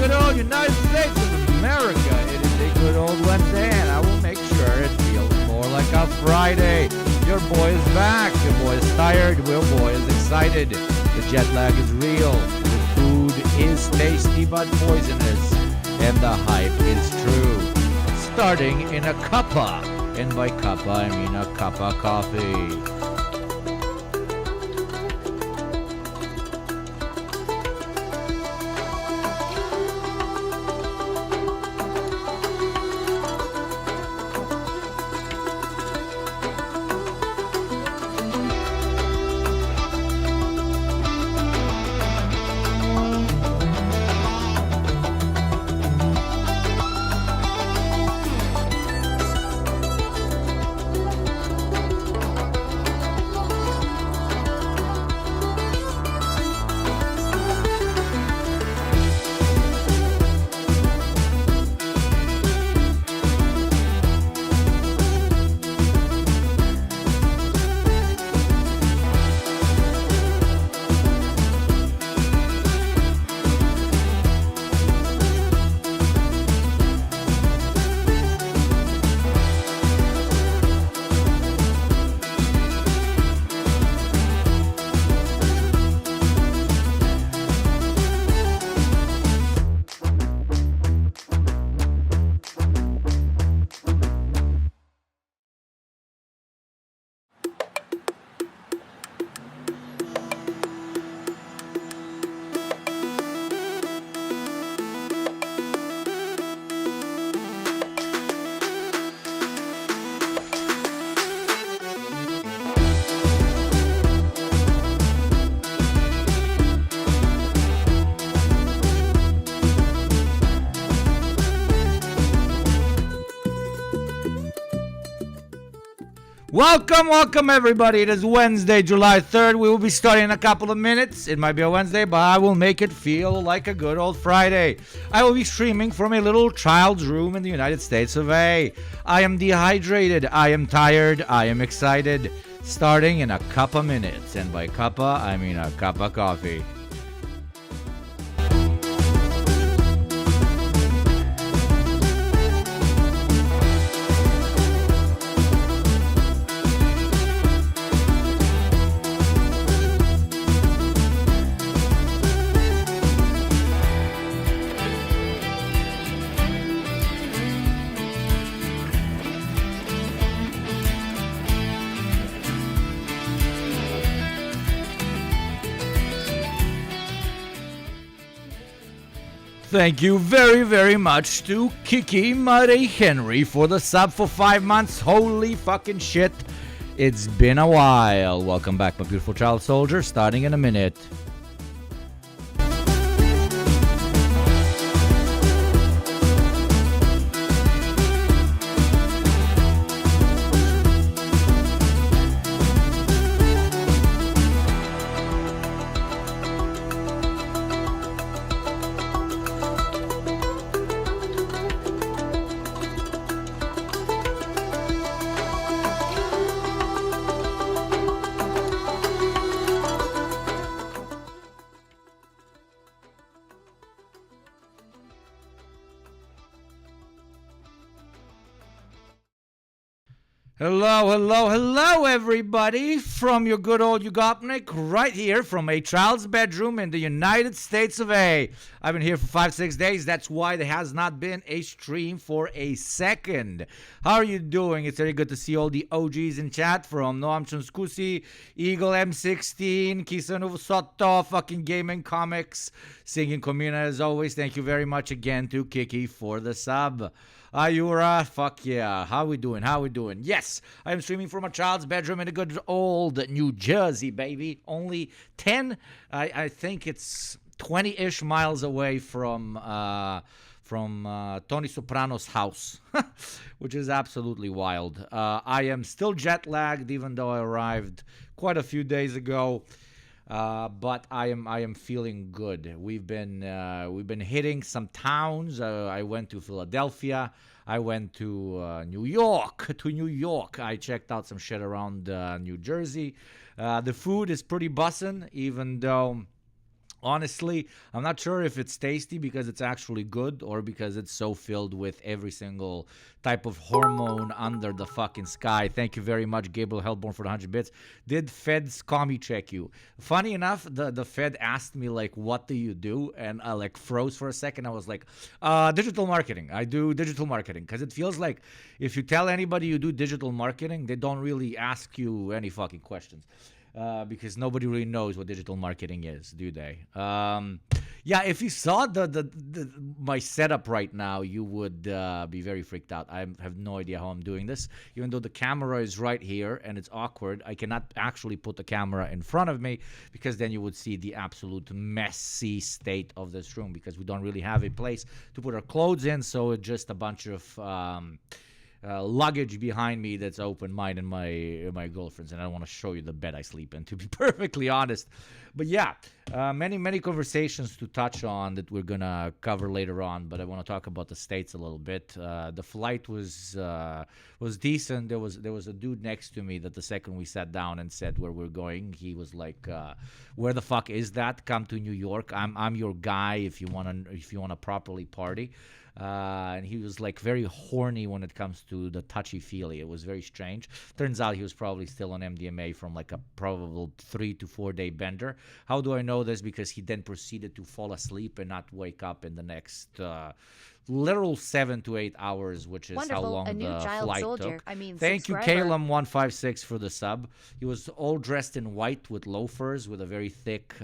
good old United States of America. It is a good old Wednesday, and I will make sure it feels more like a Friday. Your boy is back. Your boy is tired. Your boy is excited. The jet lag is real. The food is tasty but poisonous. And the hype is true. Starting in a cuppa. And by cuppa, I mean a cup of coffee. Welcome everybody. It is Wednesday, July 3rd. We will be starting in a couple of minutes. It might be a Wednesday, but I will make it feel like a good old Friday. I will be streaming from a little child's room in the United States of A. I am dehydrated. I am tired. I am excited. Starting in a couple of minutes. And by cuppa, I mean a cup of coffee. Thank you very much to Kiki Marie Henry for the sub for 5 months. Holy fucking shit. It's been a while. Welcome back, my beautiful child soldier. Starting in a minute. Hello, everybody, from your good old Yugopnik, right here from a child's bedroom in the United States of A. I've been here for 5-6 days. That's why there has not been a stream for a second. How are you doing? It's very good to see all the OGs in chat from Noam Chonskusi, Eagle M16, Kisanu Soto, fucking Gaming Comics, Singing Comuna as always. Thank you very much again to Kiki for the sub. Ayura, fuck yeah. How we doing? Yes, I am streaming from a child's bedroom in a good old New Jersey, baby. Only 10, I think it's 20-ish miles away from Tony Soprano's house, which is absolutely wild. I am still jet lagged, even though I arrived quite a few days ago. But I am feeling good. We've been hitting some towns. I went to Philadelphia. I went to New York. I checked out some shit around New Jersey. The food is pretty bussin', even though Honestly, I'm not sure if it's tasty because it's actually good or because it's so filled with every single type of hormone under the fucking sky. Thank you very much, Gabriel Hellborn, for the 100 bits. Did Feds commie check you? Funny enough, the Fed asked me, like, what do you do? And I, like, froze for a second. I was like, digital marketing. I do digital marketing. Because it feels like if you tell anybody you do digital marketing, they don't really ask you any fucking questions. Because nobody really knows what digital marketing is, do they? Yeah, if you saw the my setup right now, you would be very freaked out. I have no idea how I'm doing this. Even though the camera is right here and it's awkward, I cannot actually put the camera in front of me because then you would see the absolute messy state of this room because we don't really have a place to put our clothes in, so it's just a bunch of luggage behind me that's open, mine and my girlfriend's, and I don't want to show you the bed I sleep in, to be perfectly honest. But yeah, many conversations to touch on that we're gonna cover later on. But I want to talk about the States a little bit. The flight was decent. There was a dude next to me that the second we sat down and said where we're going, he was like, "Where the fuck is that? Come to New York. I'm your guy if you wanna properly party." And he was like very horny when it comes to the touchy-feely. It was very strange. Turns out he was probably still on MDMA from like a probable 3 to 4 day bender. How do I know this? Because he then proceeded to fall asleep and not wake up in the next literal 7 to 8 hours, which is Wonderful. how long A new the child flight soldier. took. I mean, Thank you, subscriber. Calum156, for the sub. He was all dressed in white with loafers with a very thick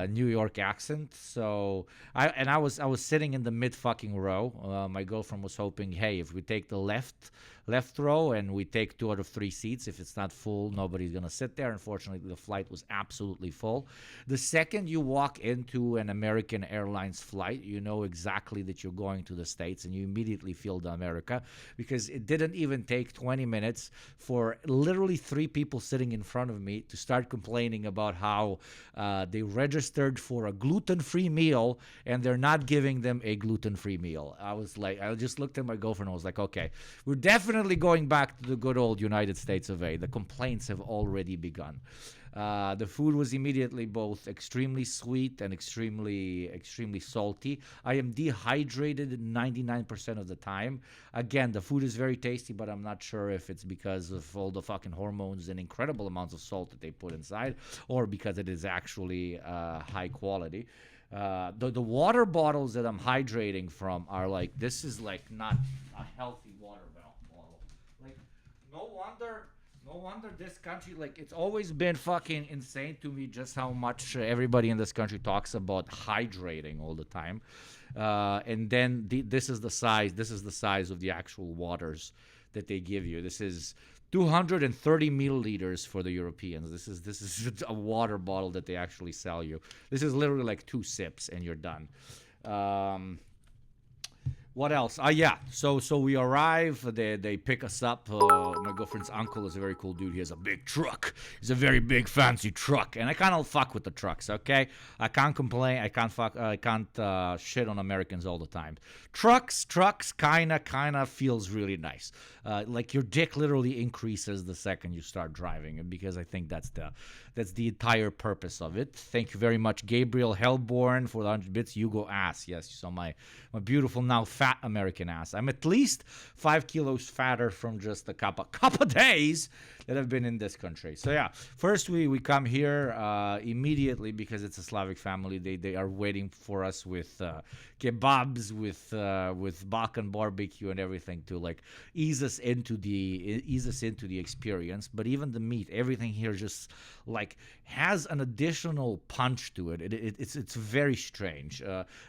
New York accent. So I was sitting in the mid fucking row. My girlfriend was hoping, hey, if we take the left row and we take 2 out of 3 seats, if it's not full, nobody's gonna sit there. Unfortunately, the flight was absolutely full. The second you walk into an American Airlines flight, you know exactly that you're going to the States, and you immediately feel the America, because it didn't even take 20 minutes for literally 3 people sitting in front of me to start complaining about how they registered for a gluten-free meal and they're not giving them a gluten-free meal. I just looked at my girlfriend and I was like, okay, we're definitely going back to the good old United States of A. The complaints have already begun. The food was immediately both extremely sweet and extremely salty. I am dehydrated 99% of the time. Again, the food is very tasty, but I'm not sure if it's because of all the fucking hormones and incredible amounts of salt that they put inside, or because it is actually high quality. The water bottles that I'm hydrating from are like, this is like not a healthy water bottle. Like, no wonder this country, like, it's always been fucking insane to me just how much everybody in this country talks about hydrating all the time. And then this is the size of the actual waters that they give you. This is 230 milliliters for the Europeans. This is a water bottle that they actually sell you. This is literally like 2 sips and you're done. What else? Yeah. So we arrive. They pick us up. My girlfriend's uncle is a very cool dude. He has a big truck. He's a very big fancy truck, and I kind of fuck with the trucks. Okay, I can't complain. I can't shit on Americans all the time. Trucks kind of feels really nice. Like your dick literally increases the second you start driving, because I think that's the entire purpose of it. Thank you very much, Gabriel Hellborn, for the 100 bits. Hugo ass. Yes, you saw my beautiful now fat American ass. I'm at least 5 kilos fatter from just a couple days that I've been in this country. So yeah, first we come here immediately because it's a Slavic family. They are waiting for us with kebabs, with Balkan barbecue and everything to like ease us into the experience. But even the meat, everything here just like has an additional punch to it. It's very strange.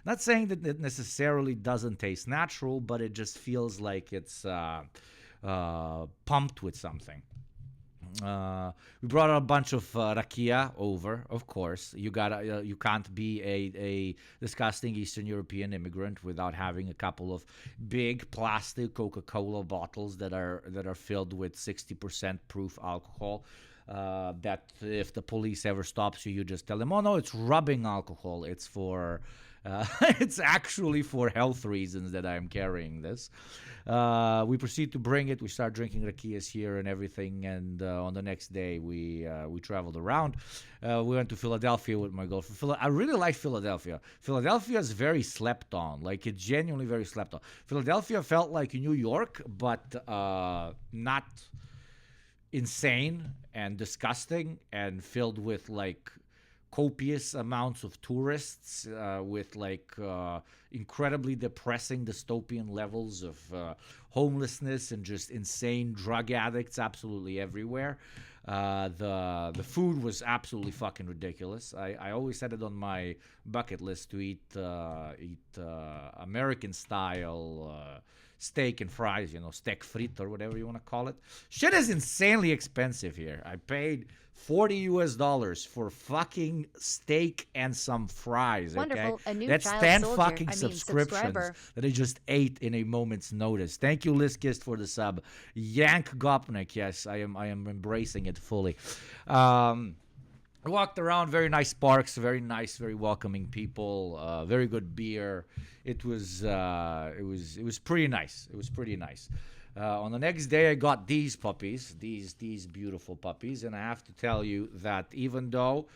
Not saying that it necessarily doesn't taste natural, but it just feels like it's pumped with something. We brought a bunch of rakia over, of course. You can't be a disgusting Eastern European immigrant without having a couple of big plastic Coca-Cola bottles that are filled with 60% proof alcohol. That if the police ever stops you, you just tell them, oh no, it's rubbing alcohol. It's for It's actually for health reasons that I'm carrying this. We proceed to bring it. We start drinking rakias here and everything. And on the next day, we traveled around. We went to Philadelphia with my girlfriend. I really like Philadelphia. Philadelphia is very slept on. Like, it's genuinely very slept on. Philadelphia felt like New York, but not insane and disgusting and filled with like copious amounts of tourists with like incredibly depressing dystopian levels of homelessness and just insane drug addicts absolutely everywhere. The food was absolutely fucking ridiculous. I always had it on my bucket list to eat American style steak and fries, steak frit or whatever you want to call it. Shit is insanely expensive here. I paid $40 for fucking steak and some fries. Wonderful. Okay, A new that's child 10 soldier. fucking I mean, subscriptions subscriber. that I just ate in a moment's notice. Thank you, Liskist, for the sub. Yank Gopnik, yes, I am embracing it fully. I walked around, very nice parks, very nice, very welcoming people, very good beer. It was pretty nice. It was pretty nice. On the next day, I got these puppies, these beautiful puppies, and I have to tell you that even though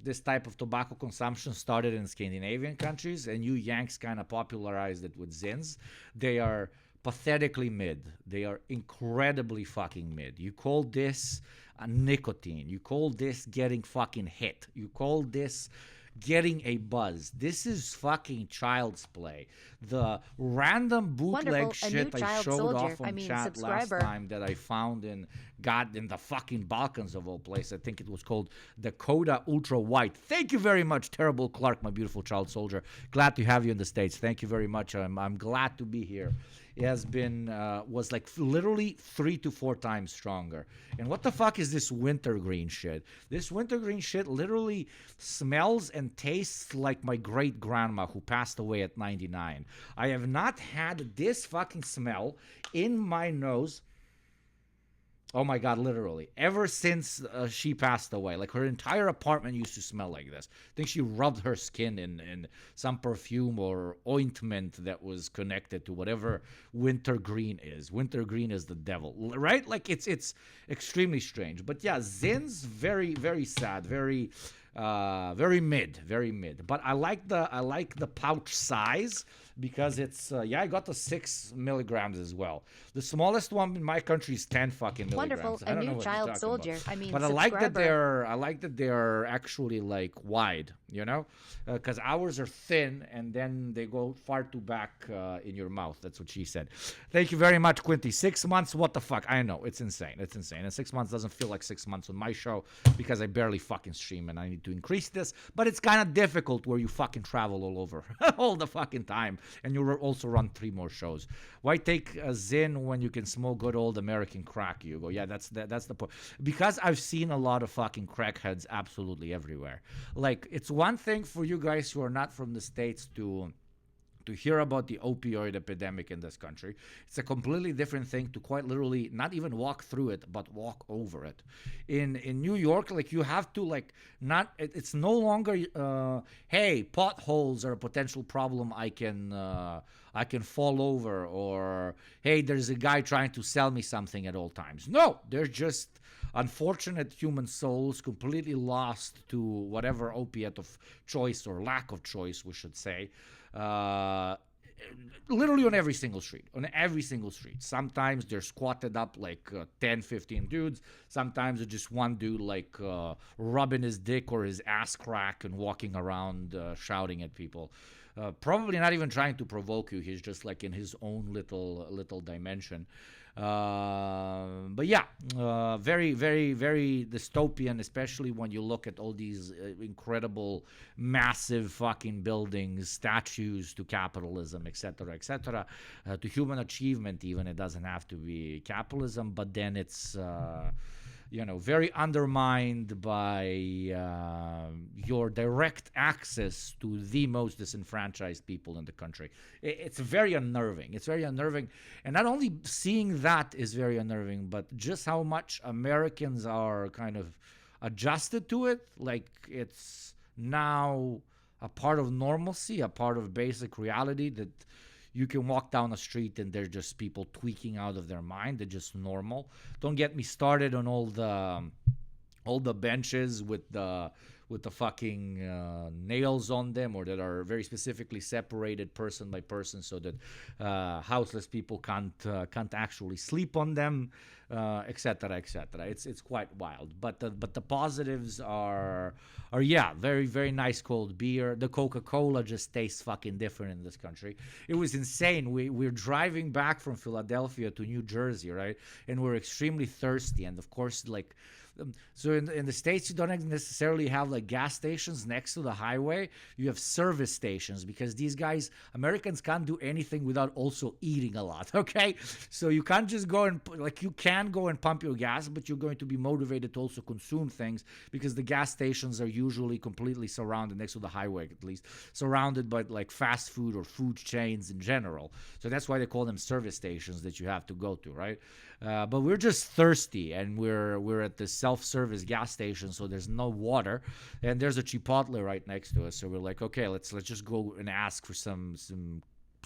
this type of tobacco consumption started in Scandinavian countries, and you Yanks kind of popularized it with Zins, they are pathetically mid. They are incredibly fucking mid. You call this nicotine. You call this getting fucking hit. You call this getting a buzz. This is fucking child's play. The random bootleg Wonderful. A new shit I child showed soldier. off on I mean, chat subscriber. last time that I found in the fucking Balkans of all places. I think it was called Dakota Ultra White. Thank you very much, Terrible Clark, my beautiful child soldier. Glad to have you in the States. Thank you very much. I'm glad to be here. It has been was like literally 3 to 4 times stronger. And what the fuck is this wintergreen shit? This wintergreen shit literally smells and tastes like my great grandma who passed away at 99. I have not had this fucking smell in my nose. Oh my God, literally. Ever since she passed away. Like, her entire apartment used to smell like this. I think she rubbed her skin in some perfume or ointment that was connected to whatever wintergreen is. Wintergreen is the devil, right? Like, it's extremely strange. But yeah, Zin's very, very sad. Very mid. But I like the pouch size because it's I got the 6 milligrams as well. The smallest one in my country is 10 fucking milligrams. Wonderful. I A don't know new what you're child talking soldier. about. I mean, But I subscriber. like that they're actually like wide, because ours are thin and then they go far too back in your mouth. That's what she said. Thank you very much, Quinty. 6 months, what the fuck? I know, it's insane. And 6 months doesn't feel like 6 months on my show because I barely fucking stream and I need to increase this. But it's kind of difficult where you fucking travel all over all the fucking time and you also run 3 more shows. Why take a Zin when you can smoke good old American crack, Hugo? Yeah, that's the point. Because I've seen a lot of fucking crackheads absolutely everywhere. Like, it's one thing for you guys who are not from the States to hear about the opioid epidemic in this country. It's a completely different thing to quite literally not even walk through it, but walk over it. In New York, like, you have to like not. It's no longer hey, potholes are a potential problem. I can fall over, or hey, there's a guy trying to sell me something at all times. No, they're just unfortunate human souls completely lost to whatever opiate of choice or lack of choice, we should say. Uh, Literally on every single street. Sometimes they're squatted up like 10, 15 dudes. Sometimes it's just one dude like rubbing his dick or his ass crack and walking around shouting at people. Probably not even trying to provoke you. He's just like in his own little dimension. But yeah, very, very, very dystopian, especially when you look at all these incredible, massive fucking buildings, statues to capitalism, etc., to human achievement. Even it doesn't have to be capitalism, but then it's very undermined by your direct access to the most disenfranchised people in the country. It's very unnerving. And not only seeing that is very unnerving, but just how much Americans are kind of adjusted to it. Like, it's now a part of normalcy, a part of basic reality that you can walk down a street and there's just people tweaking out of their mind. They're just normal. Don't get me started on all the benches with the fucking nails on them, or that are very specifically separated person by person so that houseless people can't actually sleep on them, etc., etc. It's quite wild. But the positives are yeah, very very nice cold beer. The Coca-Cola just tastes fucking different in this country. It was insane. We're driving back from Philadelphia to New Jersey, right? And we're extremely thirsty, and of course, like, so in the States, you don't necessarily have like gas stations next to the highway. You have service stations, because these guys, Americans, can't do anything without also eating a lot, okay? So you can't just go and, like, you can go and pump your gas, but you're going to be motivated to also consume things, because the gas stations are usually completely surrounded, next to the highway at least, surrounded by like fast food or food chains in general. So that's why they call them service stations that you have to go to, right? But we're just thirsty, and we're at this self-service gas station, so there's no water, and there's a Chipotle right next to us. So we're like, okay, let's just go and ask for some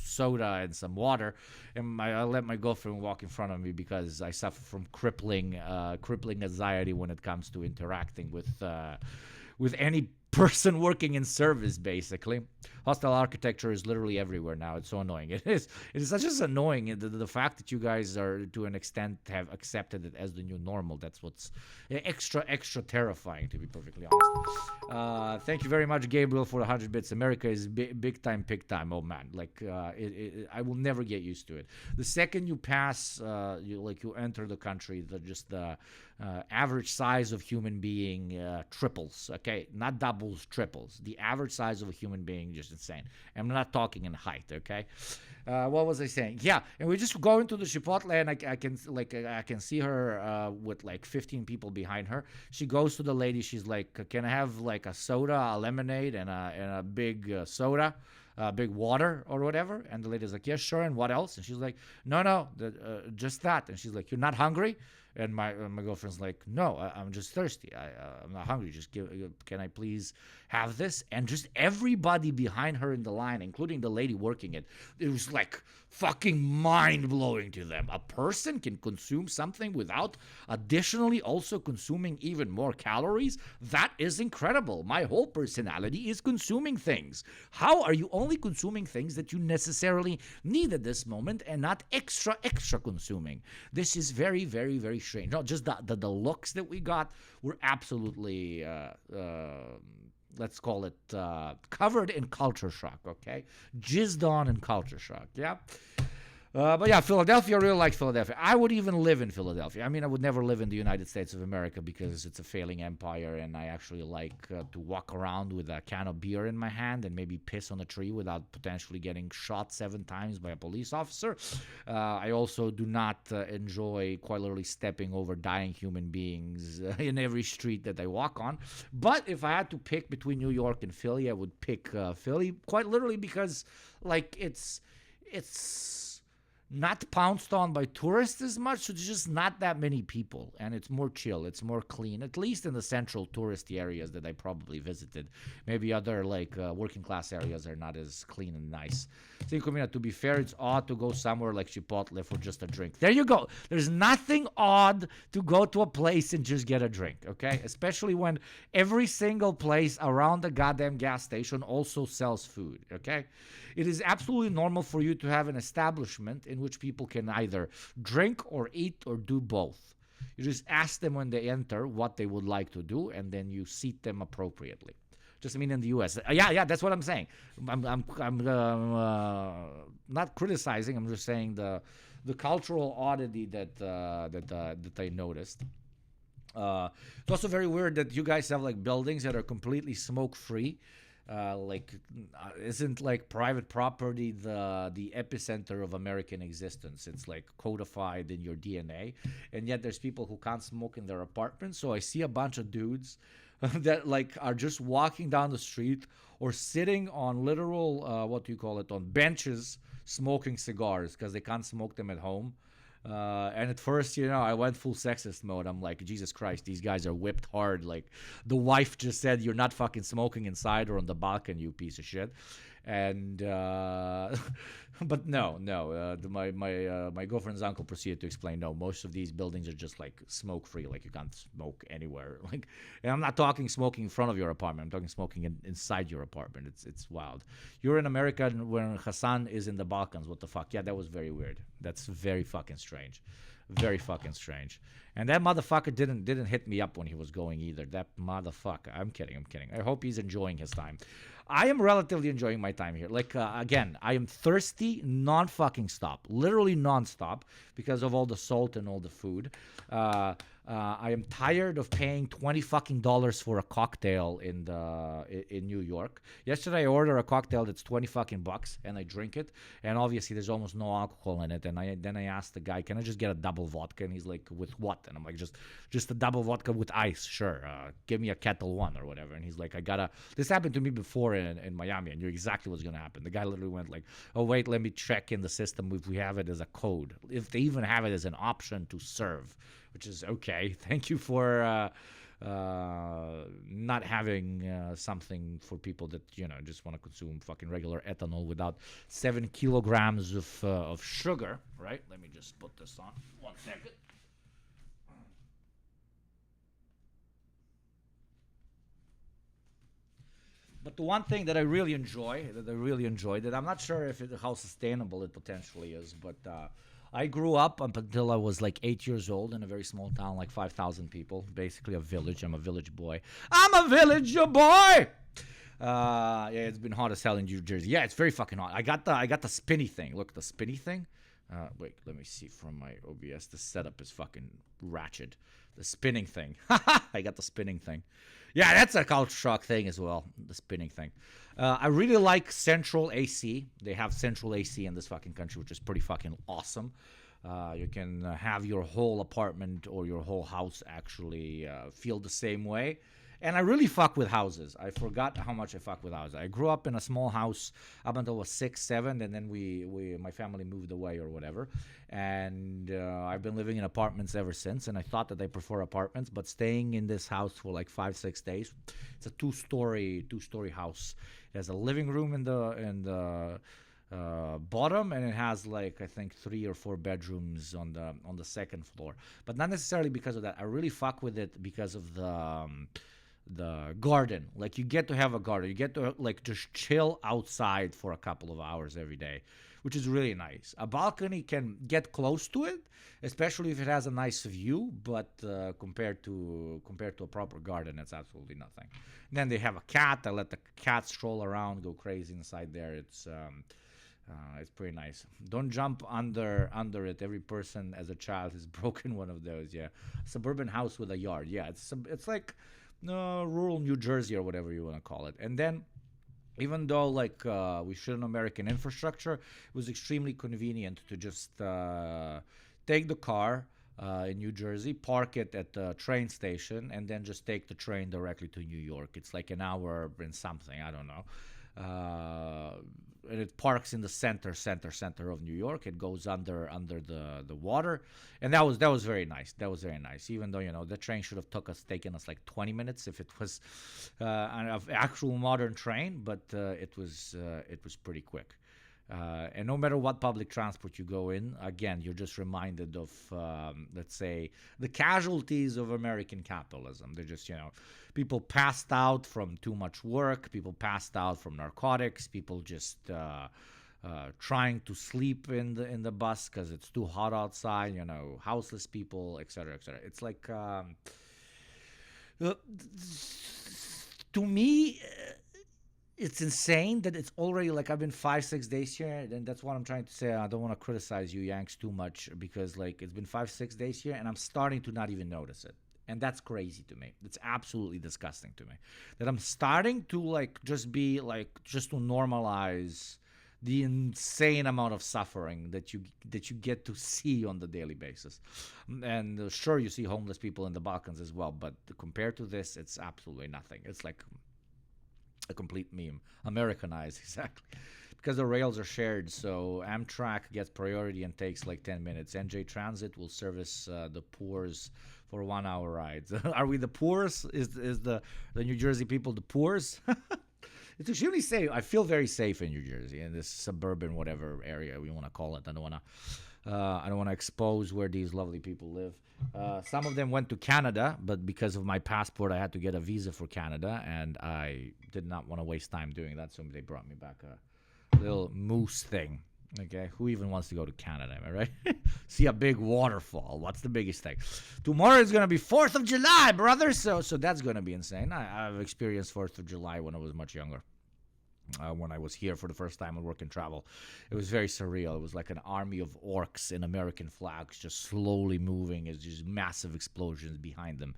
soda and some water. And I let my girlfriend walk in front of me because I suffer from crippling anxiety when it comes to interacting with any person working in service, basically. Hostile architecture is literally everywhere now. It's so annoying. It is just annoying. The fact that you guys are, to an extent, have accepted it as the new normal. That's what's extra terrifying, to be perfectly honest. Thank you very much, Gabriel, for 100 bits. America is big time, pig time. Oh man, like I will never get used to it. The second you pass, you enter the country, the average size of human being triples. Okay, not doubles, triples. The average size of a human being, just insane. I'm not talking in height. Okay, what was I saying? Yeah, and we just go into the Chipotle, and I can see her with like 15 people behind her. She goes to the lady. She's like, "Can I have like a soda, a lemonade, and a big soda?" Big water or whatever. And the lady's like, "Yes, sure. And what else?" And she's like, no, just that." And she's like, "You're not hungry?" And my girlfriend's like, "No, I'm just thirsty. I'm not hungry. Just can I please have this?" And just everybody behind her in the line, including the lady working it was like fucking mind-blowing to them. A person can consume something without additionally also consuming even more calories? That is incredible. My whole personality is consuming things. How are you only consuming things that you necessarily need at this moment and not extra consuming? This is very, very, very strange. Not just the looks that we got were absolutely let's call it covered in culture shock, okay? Jizzed on in culture shock, yeah? But yeah, Philadelphia, I really like Philadelphia. I would even live in Philadelphia. I mean, I would never live in the United States of America because it's a failing empire, and I actually like to walk around with a can of beer in my hand and maybe piss on a tree without potentially getting shot 7 times by a police officer. I also do not enjoy quite literally stepping over dying human beings in every street that I walk on. But if I had to pick between New York and Philly, I would pick Philly quite literally because, like, it's not pounced on by tourists as much, so there's just not that many people, and it's more chill, it's more clean, at least in the central touristy areas that I probably visited. Maybe other like working class areas are not as clean and nice. To be fair, it's odd to go somewhere like Chipotle for just a drink. There you go. There's nothing odd to go to a place and just get a drink, okay? Especially when every single place around the goddamn gas station also sells food, okay? It is absolutely normal for you to have an establishment in which people can either drink or eat or do both. You just ask them when they enter what they would like to do, and then you seat them appropriately. Just I mean in the U.S. Yeah, that's what I'm saying. I'm not criticizing. I'm just saying the cultural oddity that I noticed. It's also very weird that you guys have like buildings that are completely smoke free. Isn't like private property the epicenter of American existence? It's like codified in your DNA, and yet there's people who can't smoke in their apartments. So I see a bunch of dudes that like are just walking down the street or sitting on literal on benches smoking cigars because they can't smoke them at home. And at first, I went full sexist mode. I'm like, Jesus Christ, these guys are whipped hard. Like, the wife just said, you're not fucking smoking inside or on the balcony, you piece of shit. And but no. My girlfriend's uncle proceeded to explain. No, most of these buildings are just like smoke free. Like, you can't smoke anywhere. Like, and I'm not talking smoking in front of your apartment. I'm talking smoking inside your apartment. It's wild. You're in America when Hassan is in the Balkans. What the fuck? Yeah, that was very weird. That's very fucking strange. Very fucking strange. And that motherfucker didn't hit me up when he was going either. That motherfucker. I'm kidding. I hope he's enjoying his time. I am relatively enjoying my time here. Like, again, I am thirsty non-fucking stop. Literally non-stop because of all the salt and all the food. I am tired of paying $20 fucking for a cocktail in New York. Yesterday I ordered a cocktail that's 20 fucking bucks and I drink it, and obviously there's almost no alcohol in it. And then I asked the guy, can I just get a double vodka? And he's like, with what? And I'm like, just a double vodka with ice, sure. Give me a Kettle One or whatever. And he's like, this happened to me before in Miami. I knew exactly what's gonna happen. The guy literally went like, oh wait, let me check in the system if we have it as a code, if they even have it as an option to serve. Which is okay. Thank you for not having something for people that just want to consume fucking regular ethanol without 7 kilograms of sugar. Right? Let me just put this on 1 second. But the one thing that I really enjoy, that I'm not sure how sustainable it potentially is, but I grew up up until I was like 8 years old in a very small town, like 5,000 people, basically a village. I'm a village boy. I'm a village boy. Yeah, it's been hot as hell in New Jersey. Yeah, it's very fucking hot. I got the spinny thing. Look, the spinny thing. Wait, let me see from my OBS. The setup is fucking ratchet. The spinning thing. I got the spinning thing. Yeah, that's a culture shock thing as well. The spinning thing. I really like central AC. They have central AC in this fucking country, which is pretty fucking awesome. You can have your whole apartment or your whole house actually feel the same way. And I really fuck with houses. I forgot how much I fuck with houses. I grew up in a small house up until I was 6, 7, and then my family moved away or whatever. And I've been living in apartments ever since. And I thought that I prefer apartments, but staying in this house for like 5, 6 days. It's a two-story house. It has a living room in the bottom, and it has like I think 3 or 4 bedrooms on the second floor. But not necessarily because of that. I really fuck with it because of the garden. Like, you get to have a garden. You get to like just chill outside for a couple of hours every day, which is really nice. A balcony can get close to it, especially if it has a nice view, but compared to a proper garden, it's absolutely nothing. Then they have a cat. I let the cat stroll around, go crazy inside there. It's pretty nice. Don't jump under it. Every person as a child has broken one of those. Yeah, suburban house with a yard. Yeah, it's like rural New Jersey or whatever you want to call it. And then, even though like we shouldn't American infrastructure, it was extremely convenient to just take the car in New Jersey, park it at the train station, and then just take the train directly to New York. It's like an hour and something. I don't know. And it parks in the center of New York. It goes under the water, and that was very nice. That was very nice. Even though the train should have taken us like 20 minutes if it was an actual modern train, but it was pretty quick. And no matter what public transport you go in, again, you're just reminded of, let's say, the casualties of American capitalism. They're just, people passed out from too much work, people passed out from narcotics, people just trying to sleep in the bus because it's too hot outside, houseless people, etc., etc. It's like, to me, it's insane that it's already like I've been 5, 6 days here, and that's what I'm trying to say. I don't want to criticize you Yanks too much because like it's been 5, 6 days here, and I'm starting to not even notice it, and that's crazy to me. It's absolutely disgusting to me that I'm starting to like just to normalize the insane amount of suffering that you get to see on the daily basis. And sure, you see homeless people in the Balkans as well, but compared to this, it's absolutely nothing. It's like a complete meme. Americanized, exactly. because the rails are shared. So Amtrak gets priority and takes like 10 minutes. NJ Transit will service the poors for 1 hour rides. Are we the poors? Is the New Jersey people the poors? It's extremely safe. I feel very safe in New Jersey, in this suburban whatever area we want to call it. I don't want to expose where these lovely people live. Some of them went to Canada, but because of my passport, I had to get a visa for Canada, and I did not want to waste time doing that, so they brought me back a little moose thing. Okay, who even wants to go to Canada, am I right? See a big waterfall. What's the biggest thing? Tomorrow is going to be 4th of July, brother, so that's going to be insane. I've experienced 4th of July when I was much younger. When I was here for the first time on work and travel. It was very surreal. It was like an army of orcs in American flags just slowly moving as just massive explosions behind them.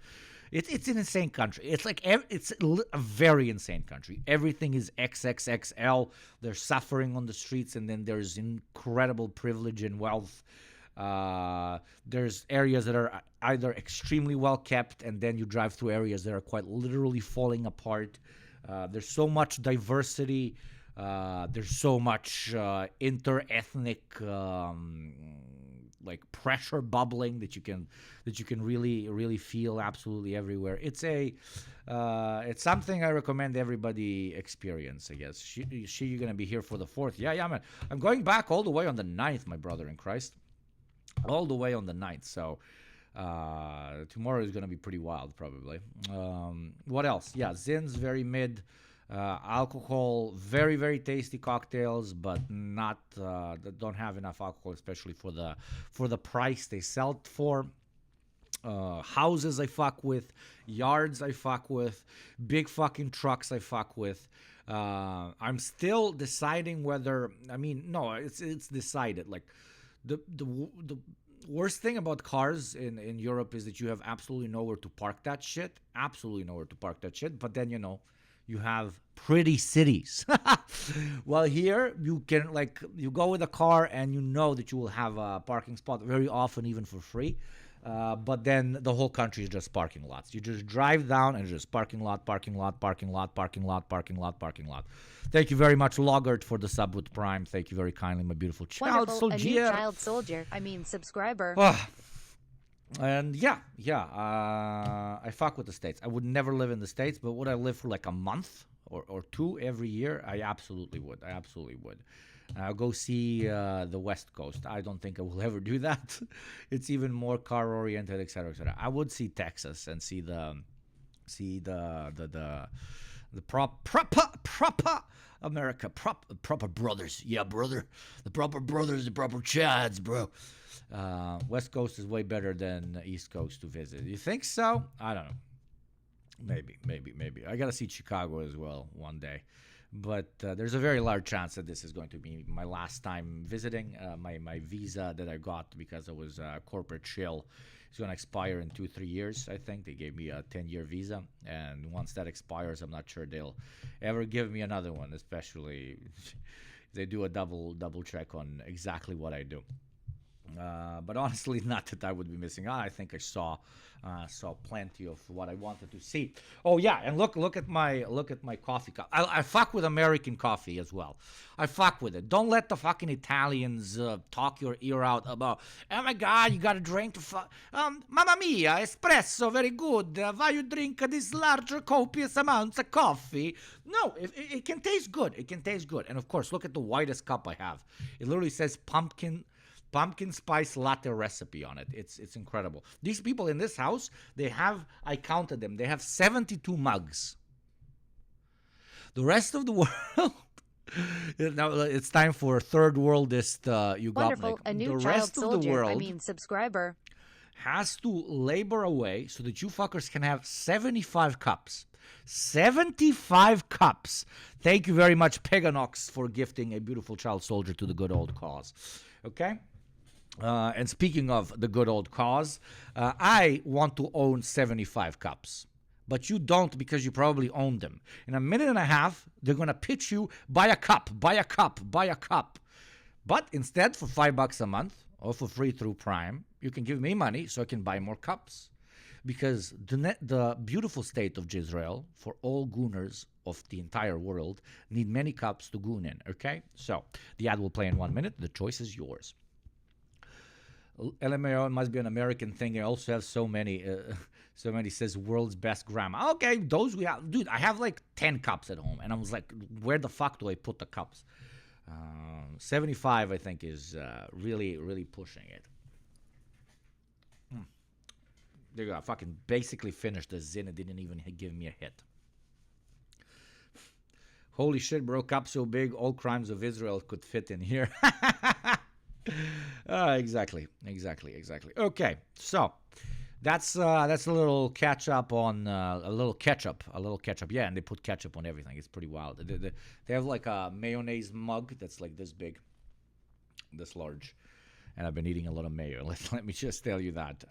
It's an insane country. It's like it's a very insane country. Everything is XXXL. They're suffering on the streets, and then there's incredible privilege and wealth. There's areas that are either extremely well kept, and then you drive through areas that are quite literally falling apart. There's so much diversity. There's so much inter-ethnic like pressure bubbling that you can really feel absolutely everywhere. It's something I recommend everybody experience. I guess you're gonna be here for the 4th. Yeah, man. I'm going back all the way on the 9th, my brother in Christ. All the way on the 9th. So. Tomorrow is going to be pretty wild, probably. What else? Yeah, Zin's very mid. Alcohol, very, very tasty cocktails, but not don't have enough alcohol, especially for the price they sell it for. Houses I fuck with, yards I fuck with, big fucking trucks I fuck with. I'm still deciding whether. I mean, no, it's decided. Like the worst thing about cars in Europe is that you have absolutely nowhere to park that shit. Absolutely nowhere to park that shit. But then, you have pretty cities. Well, here, you can, you go with a car and you know that you will have a parking spot very often, even for free. But then the whole country is just parking lots. You just drive down and just parking lot, parking lot, parking lot, parking lot, parking lot, parking lot. Thank you very much, Loggart, for the sub with Prime. Thank you very kindly, my beautiful child soldier. A new child soldier. Subscriber. And I fuck with the States. I would never live in the States, but would I live for like a month or two every year? I absolutely would. I'll go see the West Coast. I don't think I will ever do that. It's even more car oriented, etc., etc. I would see Texas and see the proper America, proper brothers. Yeah, brother. The proper brothers, the proper chads, bro. West Coast is way better than East Coast to visit. You think so? I don't know. Maybe. I gotta see Chicago as well one day. But there's a very large chance that this is going to be my last time visiting. My visa that I got because I was corporate chill is going to expire in 2-3 years, I think. They gave me a 10-year visa. And once that expires, I'm not sure they'll ever give me another one, especially if they do a double check on exactly what I do. But honestly, not that I would be missing out. I think I saw plenty of what I wanted to see. Oh yeah, and look at my coffee cup. I fuck with American coffee as well. I fuck with it. Don't let the fucking Italians talk your ear out about. Oh my God, you got to drink to Mamma mia, espresso, very good. Why you drink this large copious amounts of coffee? No, it can taste good. It can taste good. And of course, look at the whitest cup I have. It literally says pumpkin spice latte recipe on it. It's incredible. These people in this house, I counted them, they have 72 mugs. The rest of the world, now it's time for third worldist Yugopnik. Wonderful, a new the child rest soldier, of the world subscriber. has to labor away so that you fuckers can have 75 cups. 75 cups. Thank you very much, Peganox, for gifting a beautiful child soldier to the good old cause. Okay? And speaking of the good old cause, I want to own 75 cups. But you don't because you probably own them. In a minute and a half, they're going to pitch you, buy a cup. But instead, for $5 a month, or for free through Prime, you can give me money so I can buy more cups. because the beautiful state of Israel, for all gooners of the entire world, need many cups to goon in, okay? So, the ad will play in 1 minute. The choice is yours. LMAO must be an American thing. I also have so many says world's best grandma. Okay, those we have. Dude, I have like 10 cups at home. And I was like, where the fuck do I put the cups? 75, I think, is really, really pushing it. There you go. I fucking basically finished the Zin. It didn't even give me a hit. Holy shit, bro. Cup so big, all crimes of Israel could fit in here. Exactly. Okay, so that's a little catch up on a little ketchup. Yeah, and they put ketchup on everything. It's pretty wild. They have like a mayonnaise mug that's like this big, this large, and I've been eating a lot of mayo. Let me just tell you that.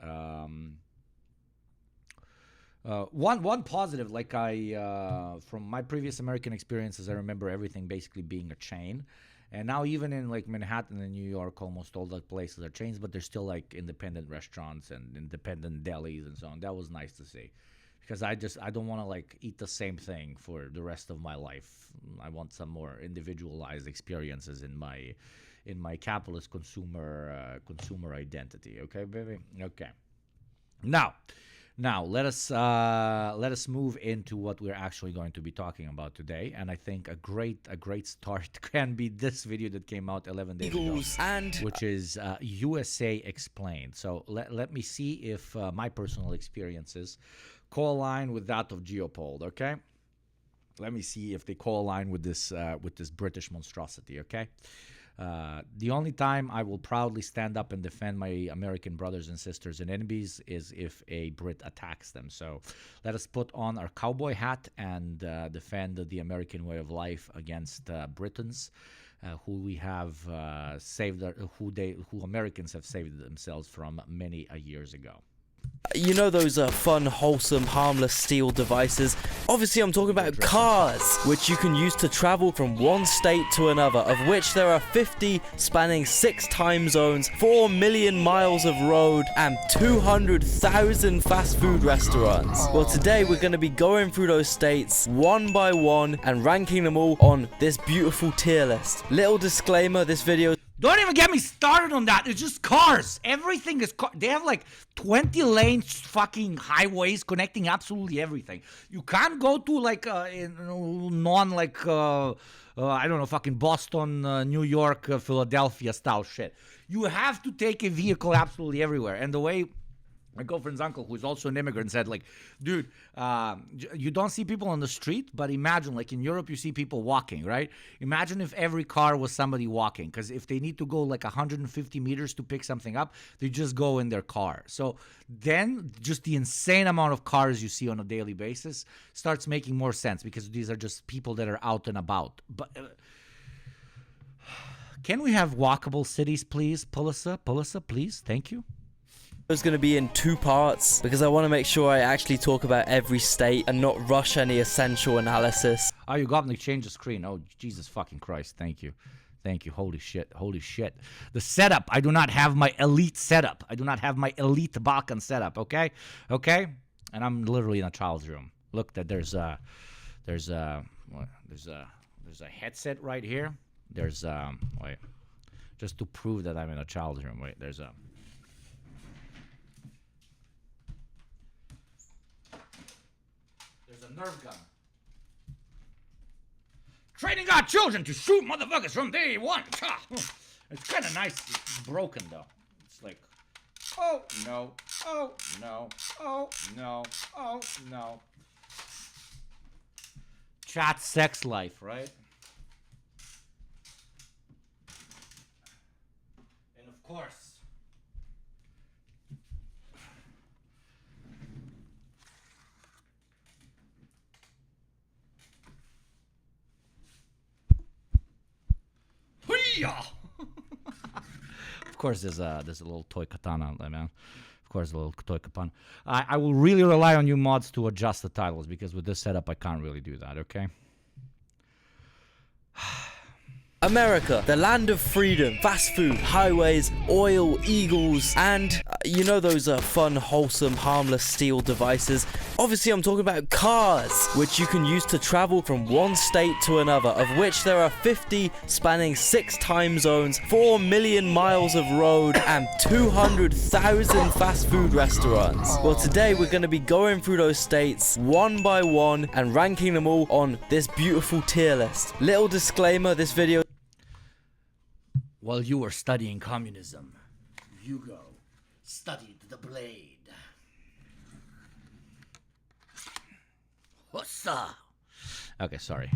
One positive, like from my previous American experiences, I remember everything basically being a chain. And now even in like Manhattan and New York, almost all the places are chains, but there's still like independent restaurants and independent delis and so on. That was nice to see, because I don't want to like eat the same thing for the rest of my life. I want some more individualized experiences in my capitalist consumer identity. Okay, baby. Okay. Now let us move into what we're actually going to be talking about today, and I think a great start can be this video that came out 11 days ago, which is USA Explained. So let me see if my personal experiences co-align with that of Geopold. Okay, let me see if they co-align with this British monstrosity. Okay. The only time I will proudly stand up and defend my American brothers and sisters and enemies is if a Brit attacks them. So let us put on our cowboy hat and defend the American way of life against Britons, who we have who Americans have saved themselves from many years ago. You know those fun, wholesome, harmless steel devices? Obviously I'm talking about cars, which you can use to travel from one state to another, of which there are 50 spanning 6 time zones, 4 million miles of road, and 200,000 fast food restaurants. Well, today we're going to be going through those states one by one and ranking them all on this beautiful tier list. Little disclaimer, this video... Don't even get me started on that. It's just cars. Everything is They have like 20 lanes, fucking highways connecting absolutely everything. You can't go to like I don't know, fucking Boston, New York, Philadelphia style shit. You have to take a vehicle absolutely everywhere. And the way my girlfriend's uncle, who's also an immigrant, said, like, dude, you don't see people on the street, but imagine, like, in Europe, you see people walking, right? Imagine if every car was somebody walking, because if they need to go, like, 150 meters to pick something up, they just go in their car. So then just the insane amount of cars you see on a daily basis starts making more sense, because these are just people that are out and about. But... can we have walkable cities, please? Pulisa, please. Thank you. It's going to be in 2 parts because I want to make sure I actually talk about every state and not rush any essential analysis. Oh, Yugopnik, change the screen. Oh, Jesus fucking Christ. Thank you. Holy shit. The setup. I do not have my elite setup. I do not have my elite Balkan setup. Okay. And I'm literally in a child's room. Look, that there's a headset right here. There's wait, just to prove that I'm in a child's room. Wait, there's a Nerf gun. Training our children to shoot motherfuckers from day one. It's kind of nice. It's broken though. It's like, oh no, oh no, oh no, oh no. Chat sex life, right? And of course, of course, there's a little toy katana, man. Of course, a little toy katana. I will really rely on you mods to adjust the titles, because with this setup, I can't really do that. Okay. America, the land of freedom, fast food, highways, oil, eagles, and you know those fun, wholesome, harmless steel devices. Obviously, I'm talking about cars, which you can use to travel from one state to another, of which there are 50 spanning 6 time zones, 4 million miles of road, and 200,000 fast food restaurants. Well, today we're going to be going through those states one by one and ranking them all on this beautiful tier list. Little disclaimer, this video While you were studying communism, Hugo studied the blade. Hossa! Okay, sorry.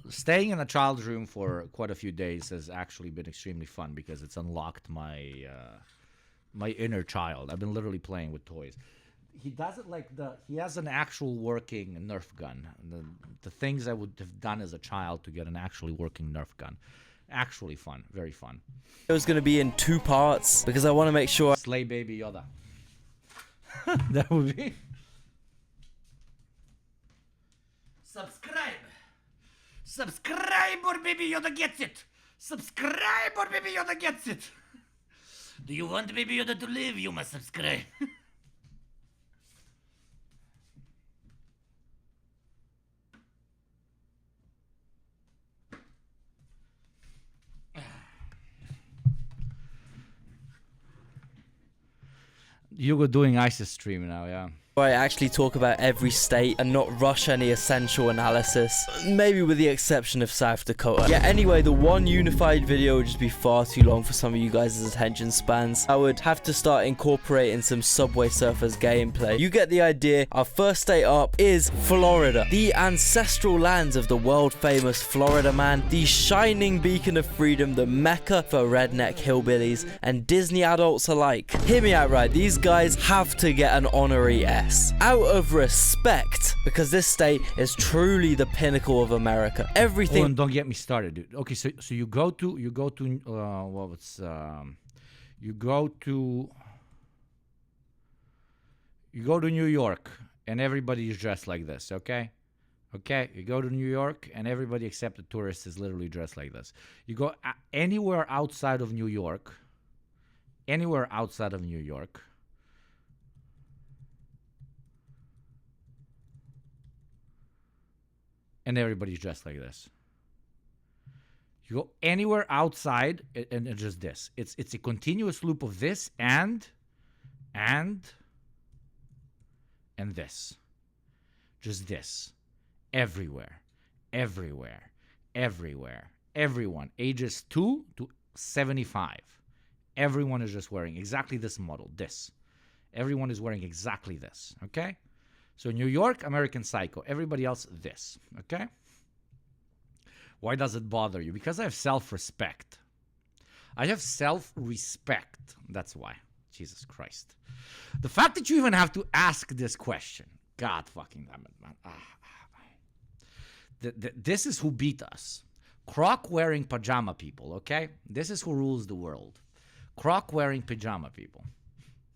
Staying in a child's room for quite a few days has actually been extremely fun because it's unlocked my my inner child. I've been literally playing with toys. He does it like he has an actual working Nerf gun. The things I would have done as a child to get an actually working Nerf gun. Actually fun, very fun. It was going to be in 2 parts because I want to make sure. Slay Baby Yoda. That would be. Subscribe! Subscribe or Baby Yoda gets it! Subscribe or Baby Yoda gets it! Do you want Baby Yoda to live? You must subscribe. Hugo doing ISIS stream now, yeah. I actually talk about every state and not rush any essential analysis, maybe with the exception of South Dakota. Yeah, anyway, the one unified video would just be far too long for some of you guys' attention spans. I would have to start incorporating some Subway Surfers gameplay. You get the idea. Our first state up is Florida, the ancestral lands of the world famous Florida man, the shining beacon of freedom, the mecca for redneck hillbillies and Disney adults alike. Hear me out right, these guys have to get an honorary S. Out of respect, because this state is truly the pinnacle of America. Everything. Oh, and don't get me started, dude. Okay, so you go to you go to New York and everybody is dressed like this, okay? Okay, you go to New York and everybody except the tourists is literally dressed like this. You go anywhere outside of New York, and everybody's dressed like this. You go anywhere outside, and it's just this. It's a continuous loop of this and this. Just this. Everywhere. Everyone. Ages 2 to 75. Everyone is just wearing exactly this model. This. Everyone is wearing exactly this. Okay? So New York, American Psycho. Everybody else, this. Okay? Why does it bother you? Because I have self-respect. I have self-respect. That's why. Jesus Christ. The fact that you even have to ask this question. God fucking damn it, man. This is who beat us. Croc-wearing pajama people, okay? This is who rules the world. Croc-wearing pajama people.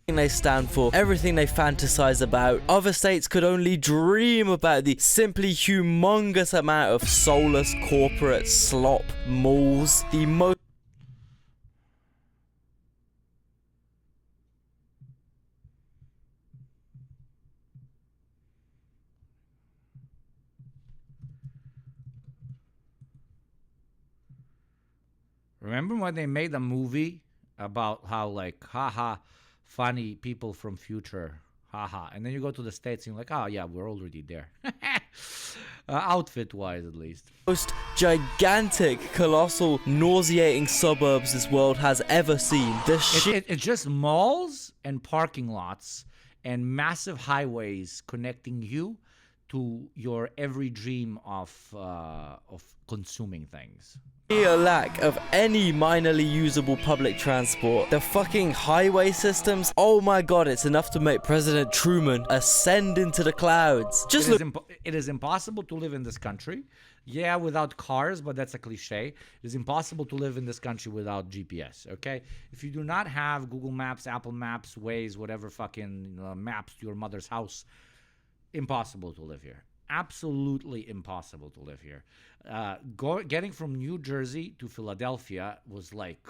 They stand for, everything they fantasize about. Other states could only dream about the simply humongous amount of soulless corporate slop malls, the most Remember when they made a movie about how, like, haha, funny people from future, haha, and then you go to the States and you're like, oh yeah, we're already there. Outfit-wise, at least. Most gigantic, colossal, nauseating suburbs this world has ever seen. It's just malls and parking lots and massive highways connecting you to your every dream of consuming things. A lack of any minorly usable public transport. The fucking highway systems, oh my god, it's enough to make President Truman ascend into the clouds. Just look. It is impossible to live in this country. Yeah, without cars, but that's a cliche. It is impossible to live in this country without GPS, okay? If you do not have Google Maps, Apple Maps, Waze, whatever fucking maps to your mother's house, impossible to live here. absolutely impossible to live here. Getting from New Jersey to Philadelphia was like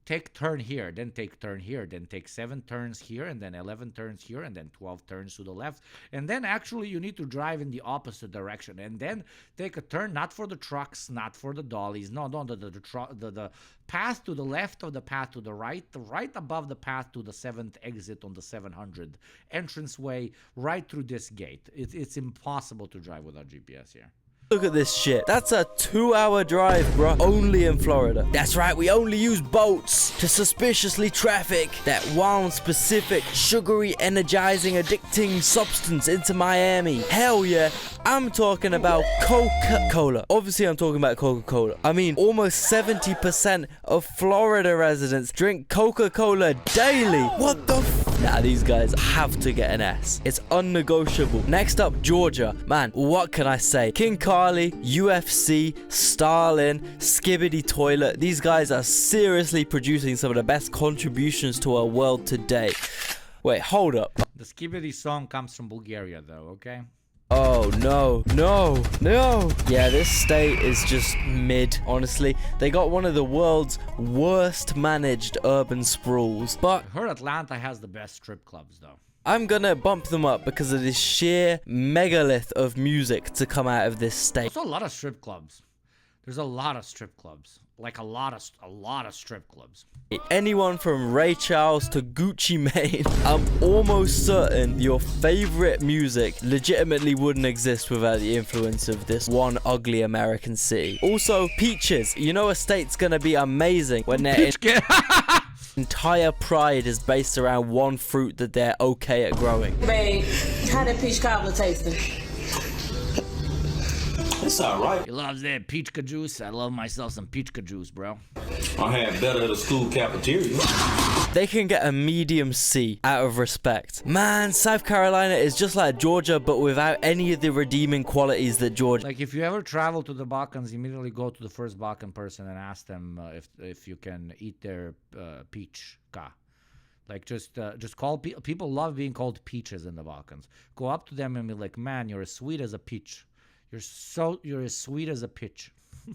take turn here, then take turn here, then take 7 turns here, and then 11 turns here, and then 12 turns to the left. And then actually you need to drive in the opposite direction, and then take a turn, not for the trucks, not for the dollies. No, the path to the left of the path to the right above the path to the 7th exit on the 700 entranceway, right through this gate. It's impossible to drive without GPS here. Look at this shit. That's a 2-hour drive, bro. Only in Florida. That's right, we only use boats to suspiciously traffic that one specific sugary, energizing, addicting substance into Miami. Hell yeah. I'm talking about Coca-Cola. Obviously, I'm talking about Coca-Cola. I mean, almost 70% of Florida residents drink Coca-Cola daily. What the Nah, these guys have to get an S. It's unnegotiable. Next up, Georgia. Man, what can I say? King Carly, UFC, Stalin, Skibbity Toilet. These guys are seriously producing some of the best contributions to our world today. Wait, hold up. The Skibbity song comes from Bulgaria, though, okay? Oh, no. Yeah, this state is just mid, honestly. They got one of the world's worst managed urban sprawls. But I heard Atlanta has the best strip clubs, though. I'm gonna bump them up because of this sheer megalith of music to come out of this state. There's a lot of strip clubs. There's a lot of strip clubs. Like a lot of strip clubs. Anyone from Ray Charles to Gucci Mane, I'm almost certain your favorite music legitimately wouldn't exist without the influence of this one ugly American city. Also, peaches. You know a state's gonna be amazing when their entire pride is based around one fruit that they're okay at growing. Babe, how that peach cobbler tasting? It's alright. He loves that peachka juice. I love myself some peachka juice, bro. I had better at the school cafeteria. They can get a medium C out of respect. Man, South Carolina is just like Georgia, but without any of the redeeming qualities that Georgia. Like, if you ever travel to the Balkans, immediately go to the first Balkan person and ask them if you can eat their peachka. Like, just call people love being called peaches in the Balkans. Go up to them and be like, man, you're as sweet as a peach. You're as sweet as a pitch.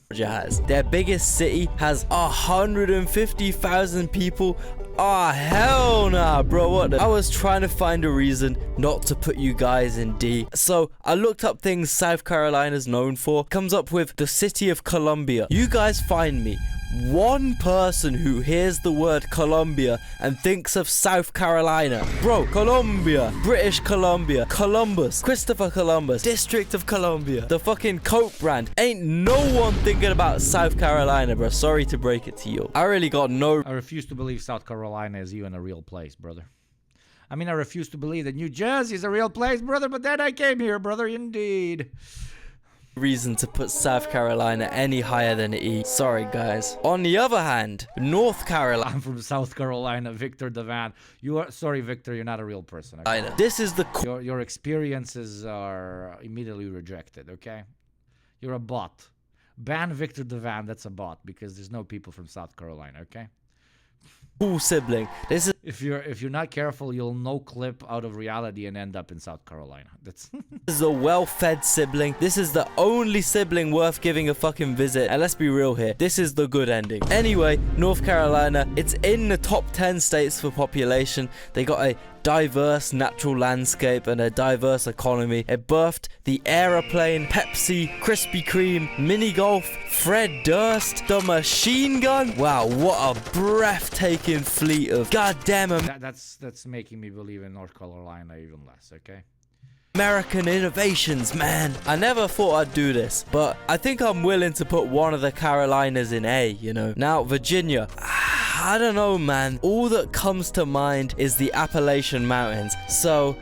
Georgia has. Their biggest city has 150,000 people. Oh, hell nah, bro. What I was trying to find a reason not to put you guys in D. So I looked up things South Carolina's known for. Comes up with the city of Columbia. You guys find me one person who hears the word Columbia and thinks of South Carolina. Bro, Columbia, British Columbia, Columbus, Christopher Columbus, District of Columbia, the fucking Coke brand. Ain't no one thinking about South Carolina, bro. Sorry to break it to you. I really got no... I refuse to believe South Carolina is even a real place, brother. I mean, I refuse to believe that New Jersey is a real place, brother, but then I came here, brother, indeed. Reason to put South Carolina any higher than E. Sorry, guys. On the other hand, North Carolina. I'm from South Carolina, Victor Devan. Sorry, Victor, you're not a real person. Okay? This is the... Your experiences are immediately rejected, okay? You're a bot. Ban Victor Devan, that's a bot, because there's no people from South Carolina, okay? Cool sibling. This is... If you're not careful, you'll no clip out of reality and end up in South Carolina. That's This is a well-fed sibling. This is the only sibling worth giving a fucking visit. And let's be real here. This is the good ending. Anyway, North Carolina, it's in the top 10 states for population. They got a diverse natural landscape and a diverse economy. It birthed the aeroplane, Pepsi, Krispy Kreme, mini golf, Fred Durst, the machine gun. Wow, what a breathtaking fleet of goddamn that's making me believe in North Carolina even less, okay? American innovations, man. I never thought I'd do this, but I think I'm willing to put one of the Carolinas in A, you know. Now, Virginia. I don't know, man. All that comes to mind is the Appalachian Mountains. So,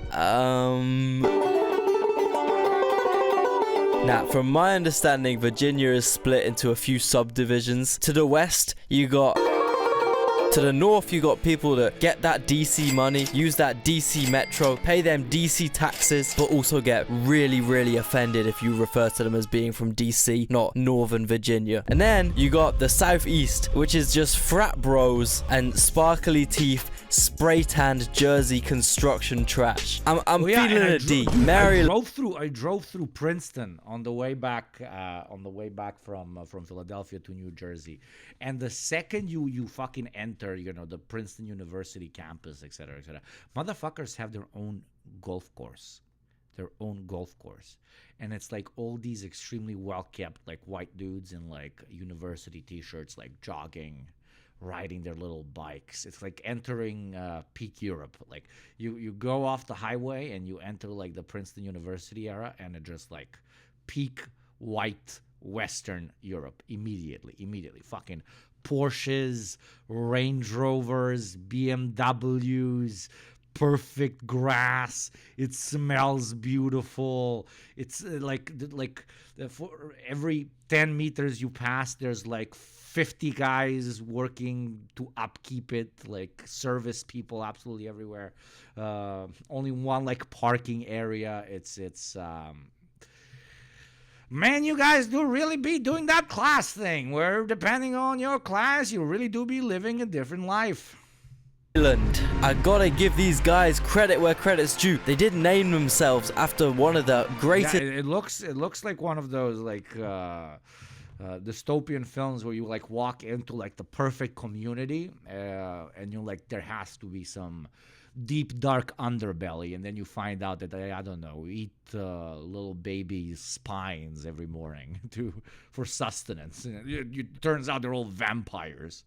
now, from my understanding, Virginia is split into a few subdivisions. To the west, you got... To the north, you got people that get that DC money, use that DC metro, pay them DC taxes, but also get really, really offended if you refer to them as being from DC, not Northern Virginia. And then you got the southeast, which is just frat bros and sparkly teeth spray tanned Jersey construction trash. I'm Oh, yeah, feeling and it deep. dude, Mary I drove through Princeton on the way back from Philadelphia to New Jersey, and the second you fucking enter, the Princeton University campus, etc., motherfuckers have their own golf course. And it's like all these extremely well kept like white dudes in like university t-shirts, like jogging, riding their little bikes. It's like entering peak Europe. Like you go off the highway and you enter like the Princeton University era, and it just like peak white Western Europe immediately. Fucking Porsches, Range Rovers, BMWs, perfect grass. It smells beautiful. It's for every 10 meters you pass, there's like 50 guys working to upkeep it, like service people absolutely everywhere. Only one like parking area. It's man, you guys do really be doing that class thing where depending on your class, you really do be living a different life. I gotta give these guys credit where credit's due. They did name themselves after one of the greatest. Yeah, it looks like one of those like dystopian films where you like walk into like the perfect community, and you're like, there has to be some deep dark underbelly, and then you find out that they, I don't know, eat little babies' spines every morning for sustenance. It turns out they're all vampires.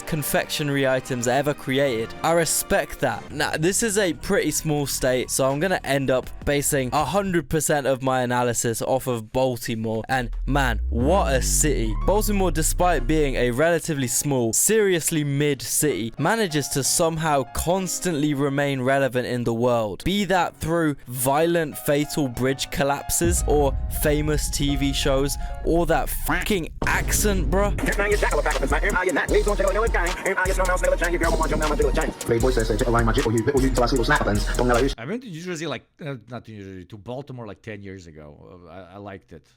Confectionery items ever created. I respect that. Now, this is a pretty small state, so I'm gonna end up basing 100% of my analysis off of Baltimore. And man, what a city. Baltimore, despite being a relatively small, seriously mid city, manages to somehow constantly remain relevant in the world. Be that through violent fatal bridge collapses, or famous TV shows, or that fucking accent, bruh. I went to New Jersey not to New Jersey, to Baltimore like 10 years ago. I liked it.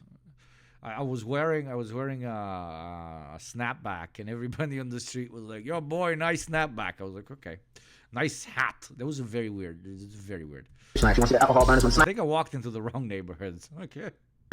I was wearing a snapback, and everybody on the street was like, "Yo, boy, nice snapback." I was like, "Okay, nice hat." That was very weird. It was very weird. I think I walked into the wrong neighborhoods. Okay.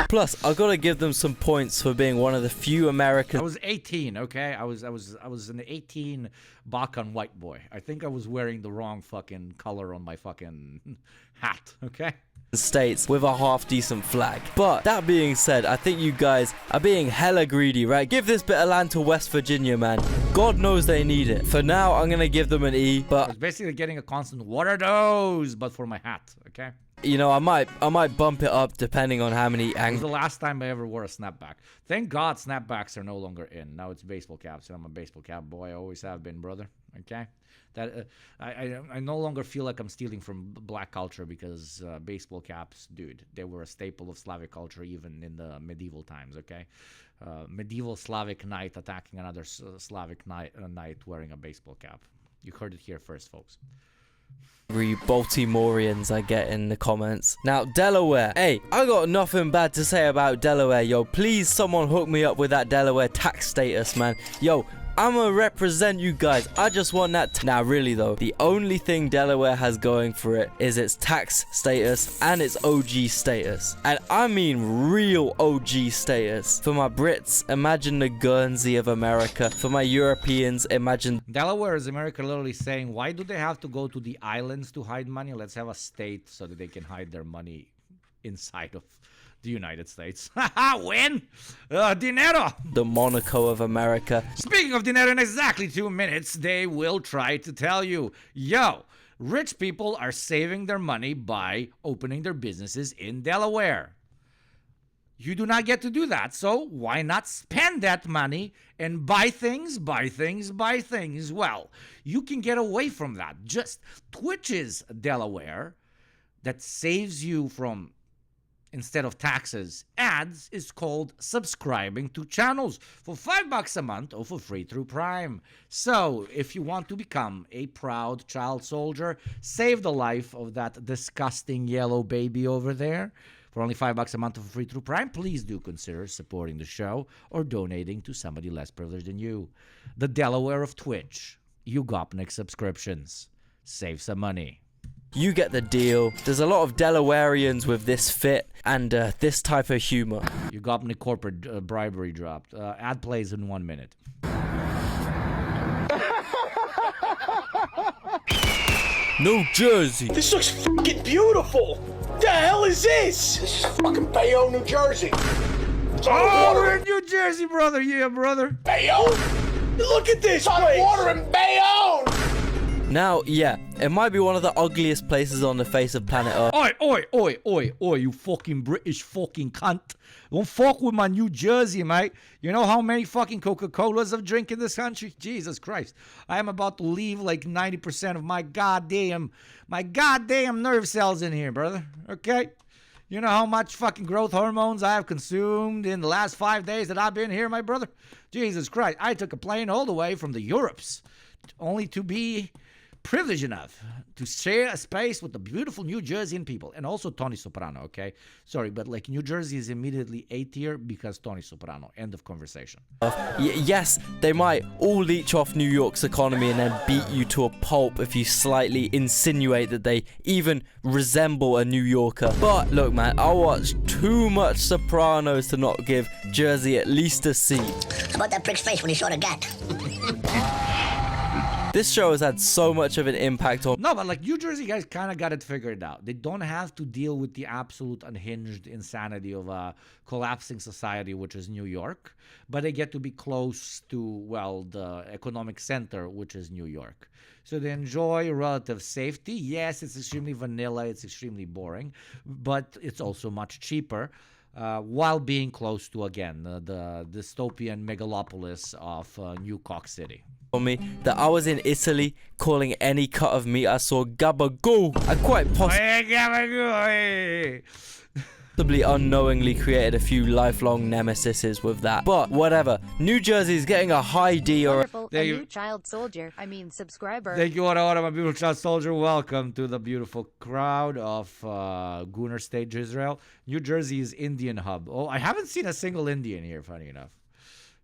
Plus, I gotta give them some points for being one of the few American. I was 18, okay? I was an 18 Bakan white boy. I think I was wearing the wrong fucking color on my fucking hat, okay? States with a half decent flag. But that being said, I think you guys are being hella greedy, right? Give this bit of land to West Virginia, man. God knows they need it. For now, I'm gonna give them an E, but I was basically getting a constant, what are those? But for my hat, okay? You know, I might bump it up depending on how many It was the last time I ever wore a snapback. Thank God snapbacks are no longer in. Now it's baseball caps, and I'm a baseball cap boy. I always have been, brother. Okay? That I no longer feel like I'm stealing from black culture, because baseball caps, dude, they were a staple of Slavic culture even in the medieval times, okay? Medieval Slavic knight attacking another Slavic knight wearing a baseball cap. You heard it here first, folks. Baltimoreans I get in the comments. Now, Delaware. Hey, I got nothing bad to say about Delaware, yo. Please, someone hook me up with that Delaware tax status, man. Yo, I'ma represent you guys. I just want that. Now, really though, the only thing Delaware has going for it is its tax status and its OG status. And I mean real OG status. For my Brits, imagine the Guernsey of America. For my Europeans, imagine... Delaware is America literally saying, why do they have to go to the islands to hide money? Let's have a state so that they can hide their money inside of the United States. Win! Dinero! The Monaco of America. Speaking of dinero, in exactly 2 minutes, they will try to tell you, yo, rich people are saving their money by opening their businesses in Delaware. You do not get to do that, so why not spend that money and buy things? Well, you can get away from that. Just Twitch's Delaware that saves you from, instead of taxes, ads, is called subscribing to channels for $5 a month or for free through Prime. So if you want to become a proud child soldier, save the life of that disgusting yellow baby over there, for only $5 a month for free through Prime, please do consider supporting the show or donating to somebody less privileged than you. The Delaware of Twitch, Yugopnik subscriptions. save some money. You get the deal. There's a lot of Delawareans with this fit and this type of humor. Yugopnik corporate bribery dropped. Ad plays in 1 minute. New Jersey. This looks fucking beautiful. The hell is this? This is fucking Bayonne, New Jersey. It's on Oh, water we're in New Jersey, brother. Yeah, brother. in Bayonne. Look at this. It's on water in Bayonne. Now, yeah, it might be one of the ugliest places on the face of planet Earth. Oi, you fucking British fucking cunt. Don't fuck with my New Jersey, mate. You know how many fucking Coca-Colas I've drank in this country? Jesus Christ. I am about to leave like 90% of my goddamn nerve cells in here, brother. Okay? You know how much fucking growth hormones I have consumed in the last 5 days that I've been here, my brother? Jesus Christ. I took a plane all the way from the Europes only to be privileged enough to share a space with the beautiful New Jerseyan people, and also Tony Soprano, okay? Sorry, but like New Jersey is immediately A tier because Tony Soprano. End of conversation. Yes, they might all leech off New York's economy and then beat you to a pulp if you slightly insinuate that they even resemble a New Yorker. But look, man, I watched too much Sopranos to not give Jersey at least a C. How about that prick's face when he saw the gat? This show has had so much of an impact on... No, but like New Jersey guys kind of got it figured out. They don't have to deal with the absolute unhinged insanity of a collapsing society, which is New York. But they get to be close to, well, the economic center, which is New York. So they enjoy relative safety. Yes, it's extremely vanilla. It's extremely boring. But it's also much cheaper. While being close to, again, the dystopian megalopolis of New York City. Me that I was in Italy calling any cut of meat I saw gabagoo. I quite possibly unknowingly created a few lifelong nemesises with that. But whatever. New Jersey is getting a high D or Wonderful. There A you- new child soldier. I mean subscriber. Thank you, Ora, my beautiful child soldier. Welcome to the beautiful crowd of Gunner State, Israel. New Jersey is Indian hub. Oh, I haven't seen a single Indian here, funny enough.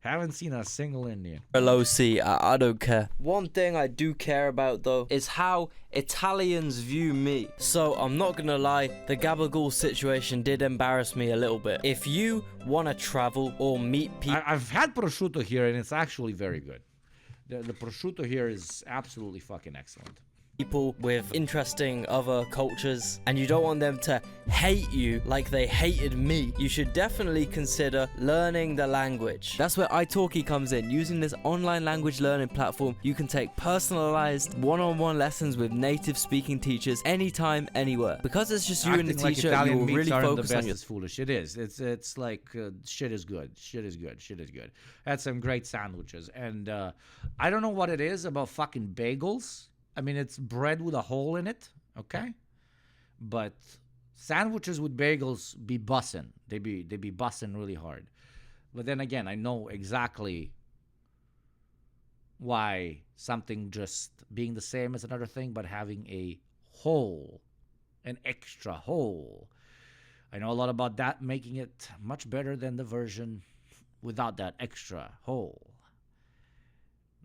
Haven't seen a single Indian. low C. I don't care. One thing I do care about though is how Italians view me. So I'm not gonna lie, the gabagool situation did embarrass me a little bit. If you wanna travel or meet people, I've had prosciutto here, and it's actually very good. The prosciutto here is absolutely fucking excellent. with interesting other cultures and you don't want them to hate you like they hated me, you should definitely consider learning the language. That's where italki comes in. Using this online language learning platform, you can take personalized one-on-one lessons with native speaking teachers anytime, anywhere. Because it's just you and the Acting like teacher, Italian you will meats really aren't focus the on best your... is foolish. It is. It's like shit is good. Shit is good. Shit is good. Had some great sandwiches, and I don't know what it is about fucking bagels. I mean, it's bread with a hole in it, okay? But sandwiches with bagels be bussin'. They be bussin' really hard. But then again, I know exactly why something just being the same as another thing, but having a hole, an extra hole. I know a lot about that, making it much better than the version without that extra hole.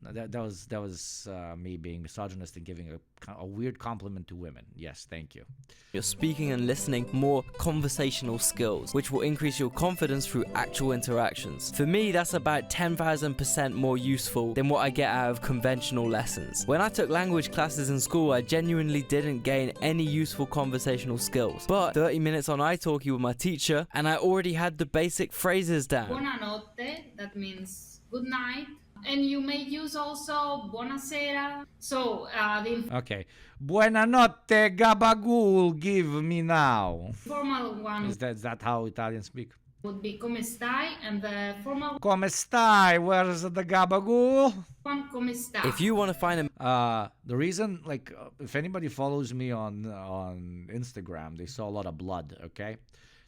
That was me being misogynist and giving a weird compliment to women. Yes, thank you. You're speaking and listening more conversational skills, which will increase your confidence through actual interactions. For me, that's about 10,000% more useful than what I get out of conventional lessons. When I took language classes in school, I genuinely didn't gain any useful conversational skills. But 30 minutes on italki with my teacher, and I already had the basic phrases down. Buonanotte, that means good night. And you may use also buonasera. So the Okay. Buonanotte, gabagool, give me now. informal one Is that how Italians speak? would be come stai, and the formal Come stai? Where's the gabagool? one come sta. If you want to find a The reason, if anybody follows me on Instagram, they saw a lot of blood, okay?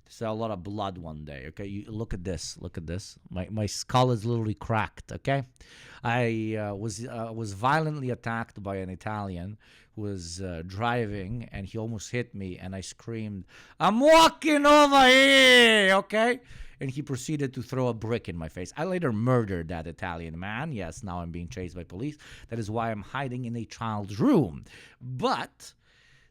Saw a lot of blood one day. Okay, you look at this. Look at this. My skull is literally cracked. Okay, I was violently attacked by an Italian who was driving, and he almost hit me, and I screamed, "I'm walking over here!" Okay, and he proceeded to throw a brick in my face. I later murdered that Italian man. Yes, now I'm being chased by police. That is why I'm hiding in a child's room. But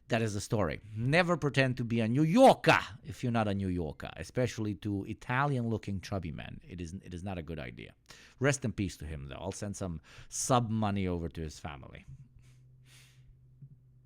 that is the story. Never pretend to be a New Yorker if you're not a New Yorker, especially to Italian-looking chubby men. It is not a good idea. Rest in peace to him, though. I'll send some sub money over to his family.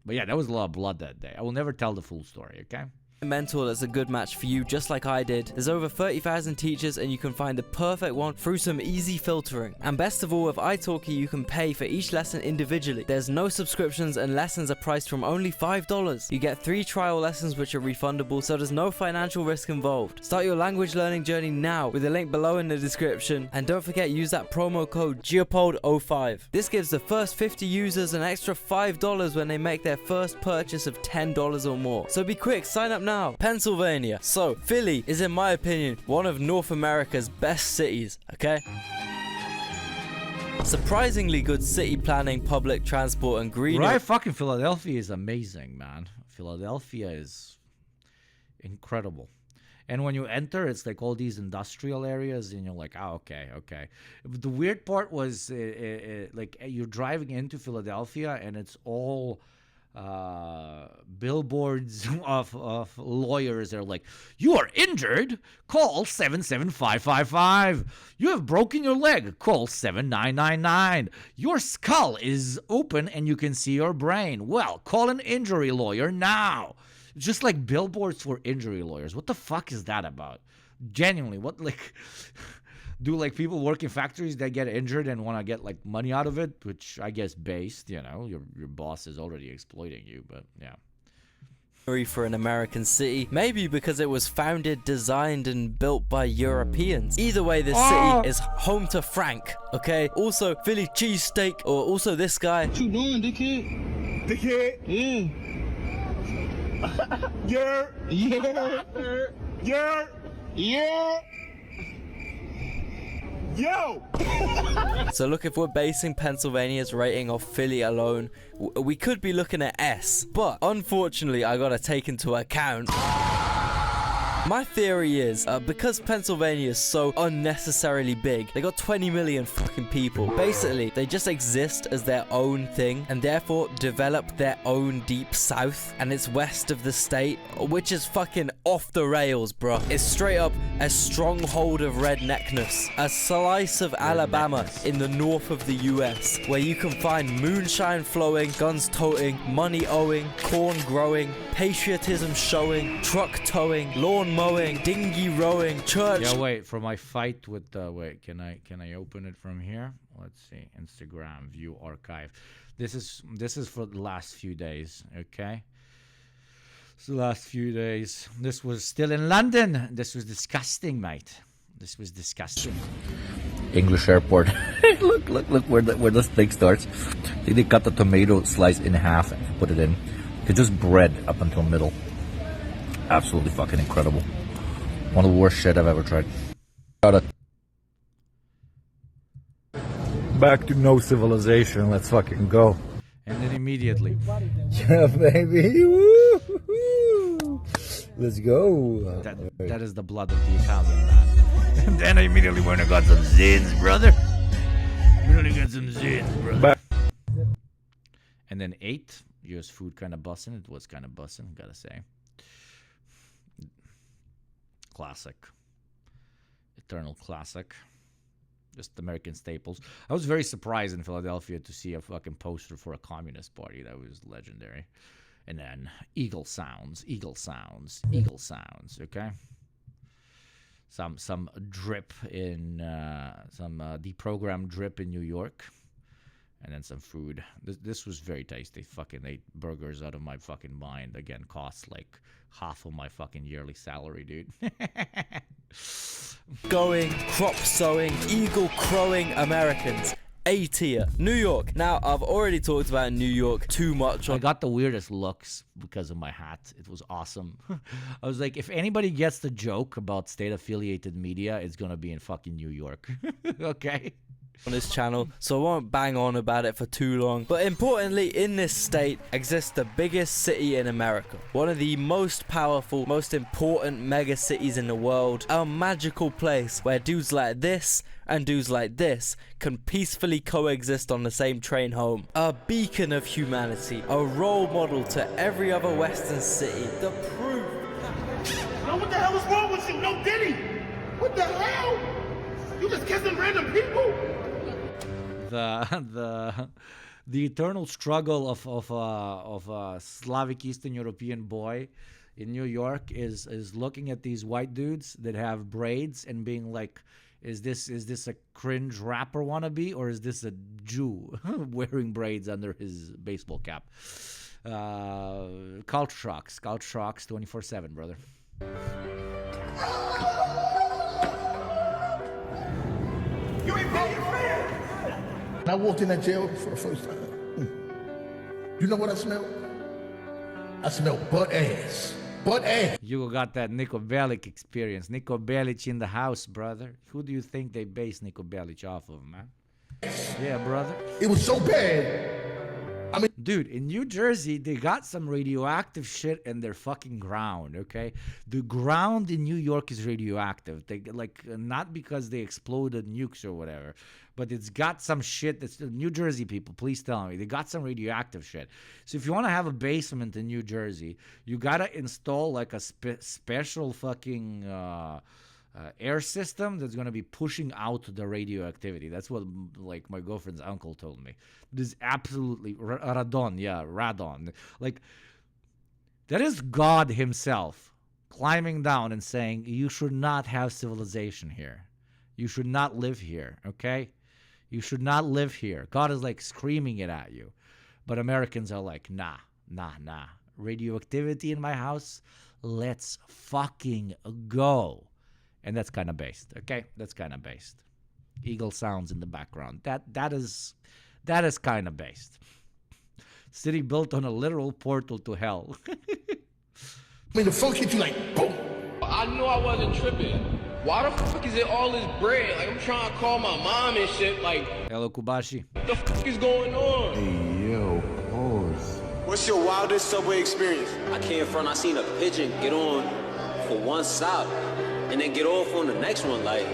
But yeah, there was a lot of blood that day. I will never tell the full story, okay? Mentor that's a good match for you, just like I did. There's over 30,000 teachers and you can find the perfect one through some easy filtering. And best of all, with italki you can pay for each lesson individually. There's no subscriptions and lessons are priced from only $5. You get 3 trial lessons which are refundable, so there's no financial risk involved. Start your language learning journey now with the link below in the description, and don't forget, use that promo code GEOPOD05. This gives the first 50 users an extra $5 when they make their first purchase of $10 or more. So be quick, sign up now. Pennsylvania. So, Philly is, in my opinion, one of North America's best cities, okay? Surprisingly good city planning, public transport, and greenery. Right, fucking Philadelphia is amazing, man. Philadelphia is incredible. And when you enter, it's like all these industrial areas, and you're like, oh, okay. But the weird part was, like, you're driving into Philadelphia, and it's all billboards of lawyers. They're like, you are injured, call 77555. You have broken your leg, call 7999. Your skull is open and you can see your brain, well, call an injury lawyer now. Just like billboards for injury lawyers. What the fuck is that about? Genuinely, what, like, do like people work in factories that get injured and want to get like money out of it, which I guess based, you know, your boss is already exploiting you, but yeah. For an American city, maybe because it was founded, designed, and built by Europeans. Either way, this city is home to Frank, okay? Also, Philly cheesesteak, or also this guy. What you doing, dickhead? Dickhead? Yeah. Yeah. Yo! So look, if we're basing Pennsylvania's rating off Philly alone, we could be looking at S. But unfortunately, I gotta take into account my theory is, because Pennsylvania is so unnecessarily big, they got 20 million fucking people. Basically, they just exist as their own thing, and therefore develop their own deep south, and it's west of the state, which is fucking off the rails, bro. It's straight up a stronghold of redneckness, a slice of Alabama in the north of the US, where you can find moonshine flowing, guns toting, money owing, corn growing, patriotism showing, truck towing, lawn mowing, dinghy rowing, church. Yeah, wait, for my fight with wait, can I open it from here? Let's see. Instagram, view archive. This is for the last few days, okay? So the last few days. This was still in London. This was disgusting, mate. This was disgusting. English airport. look where the steak starts. They cut the tomato slice in half and put it in. It's just bread up until middle. Absolutely fucking incredible. One of the worst shit I've ever tried. Back to no civilization. Let's fucking go. And then immediately. Yeah, baby. Woo-hoo. Let's go. That is the blood of the Italian man. And then I immediately went and got some zins, brother. Really got some zins, brother. And then 8. US food kind of bussin'. It was kind of bussin', gotta say. Classic. Eternal classic. Just American staples. I was very surprised in Philadelphia to see a fucking poster for a communist party. That was legendary. And then Eagle Sounds, okay? Some drip in, some deprogrammed drip in New York. And then some food. This was very tasty. Fucking ate burgers out of my fucking mind. Again, costs like half of my fucking yearly salary, dude. Going, crop sowing, eagle crowing Americans. A tier, New York. Now, I've already talked about New York too much. I got the weirdest looks because of my hat. It was awesome. I was like, if anybody gets the joke about state-affiliated media, it's gonna be in fucking New York. Okay? On this channel, so I won't bang on about it for too long. But importantly, in this state exists the biggest city in America, one of the most powerful, most important mega cities in the world, a magical place where dudes like this and dudes like this can peacefully coexist on the same train home. A beacon of humanity, a role model to every other Western city, the proof. Yo, what the hell is wrong with you? No Diddy! What the hell? You just kissing random people? The eternal struggle of a Slavic Eastern European boy in New York is looking at these white dudes that have braids and being like, is this a cringe rapper wannabe, or is this a Jew wearing braids under his baseball cap? Culture shocks 24/7, brother. You ain't paying your fare! I walked in that jail for the first time. You know what I smelled? I smelled butt ass. Butt ass. You got that Niko Bellic experience. Niko Bellic in the house, brother. Who do you think they base Niko Bellic off of, man? Yeah, brother. It was so bad. I mean, dude, in New Jersey, they got some radioactive shit in their fucking ground, okay? The ground in New York is radioactive. They like, not because they exploded nukes or whatever, but it's got some shit that's New Jersey people, please tell me. They got some radioactive shit. So if you want to have a basement in New Jersey, you got to install like a special fucking air system that's going to be pushing out the radioactivity. That's what like my girlfriend's uncle told me. This is absolutely radon. Like, that is God himself climbing down and saying, you should not have civilization here. You should not live here, okay? You should not live here. God is like screaming it at you. But Americans are like, nah. Radioactivity in my house? Let's fucking go. And that's kind of based, okay? That's kind of based. Eagle sounds in the background. That is kind of based. City built on a literal portal to hell. I mean, the funk hit you like, boom. I knew I wasn't tripping. Why the fuck is it all this bread? Like, I'm trying to call my mom and shit, like... Hello, Kubashi. What the fuck is going on? Hey, yo, pause. What's your wildest subway experience? I came in front, I seen a pigeon get on for one stop and then get off on the next one. Like,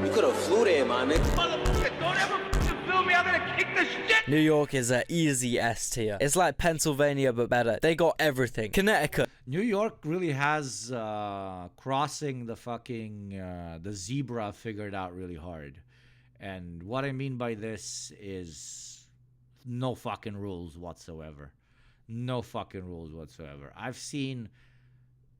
you could have flew there, my nigga. Motherfucker, don't ever film me. I'm gonna kick the shit. New York is an easy S tier. It's like Pennsylvania, but better. They got everything. Connecticut. New York really has crossing the fucking the zebra figured out really hard. And what I mean by this is no fucking rules whatsoever. No fucking rules whatsoever. I've seen,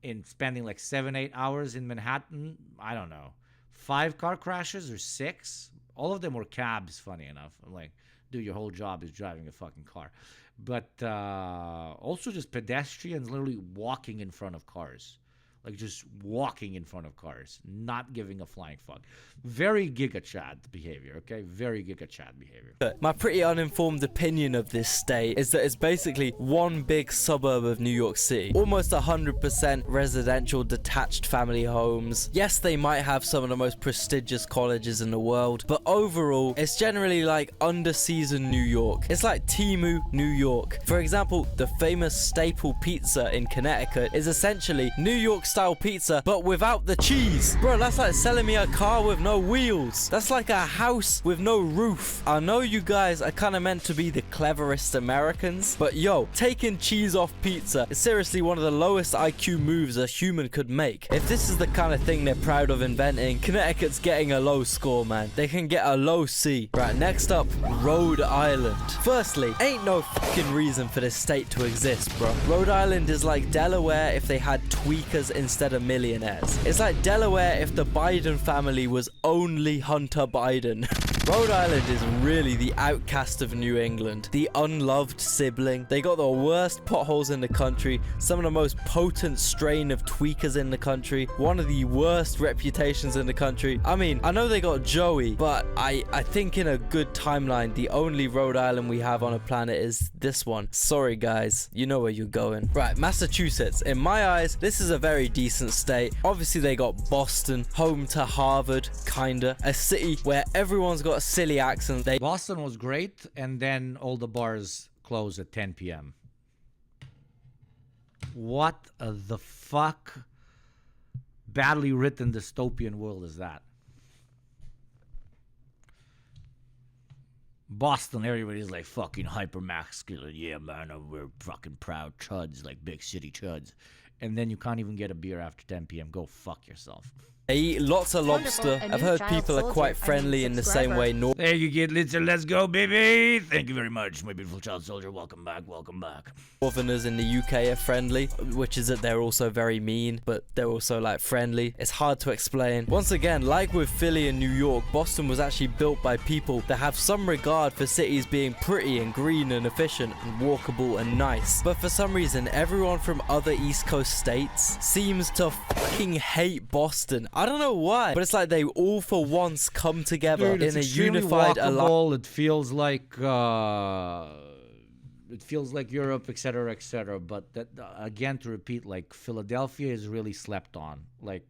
in spending like 7-8 hours in Manhattan, I don't know, 5 car crashes or 6. All of them were cabs, funny enough. I'm like, dude, your whole job is driving a fucking car. But also just pedestrians literally walking in front of cars. Like, just walking in front of cars, not giving a flying fuck. Very Giga Chad behavior, okay? Very Giga Chad behavior. My pretty uninformed opinion of this state is that it's basically one big suburb of New York City. Almost 100% residential detached family homes. Yes, they might have some of the most prestigious colleges in the world, but overall, it's generally like under-seasoned New York. It's like Timu, New York. For example, the famous staple pizza in Connecticut is essentially New York style pizza, but without the cheese. Bro, that's like selling me a car with no wheels. That's like a house with no roof. I know you guys are kind of meant to be the cleverest Americans, but yo, taking cheese off pizza is seriously one of the lowest IQ moves a human could make. If this is the kind of thing they're proud of inventing, Connecticut's getting a low score, man. They can get a low C. Right, next up, Rhode Island. Firstly, ain't no fucking reason for this state to exist, bro. Rhode Island is like Delaware if they had tweakers instead of millionaires. It's like Delaware if the Biden family was only Hunter Biden. Rhode Island is really the outcast of New England, the unloved sibling. They got the worst potholes in the country, some of the most potent strain of tweakers in the country, one of the worst reputations in the country. I mean, I know they got Joey, but I think in a good timeline, the only Rhode Island we have on a planet is this one. Sorry guys, you know where you're going. Right, Massachusetts. In my eyes, this is a very decent state. Obviously they got Boston, home to Harvard, kinda. A city where everyone's got a silly accent. Boston was great, and then all the bars close at 10 p.m. What the fuck badly written dystopian world is that? Boston, everybody's like fucking hyper masculine. Yeah, man, we're fucking proud chuds, like big city chuds. And then you can't even get a beer after 10 p.m. Go fuck yourself. They eat lots of lobster. I've heard people are quite friendly in the same way. There you get let's go, baby. Thank you very much, my beautiful child soldier. Welcome back, welcome back. Northerners in the UK are friendly, which is that they're also very mean, but they're also like friendly. It's hard to explain. Once again, like with Philly and New York, Boston was actually built by people that have some regard for cities being pretty and green and efficient and walkable and nice. But for some reason, everyone from other East Coast states seems to fucking hate Boston. I don't know why, but it's like they all for once come together in a unified alliance. It feels like Europe, etc., etc. But that, again, to repeat, like Philadelphia is really slept on. Like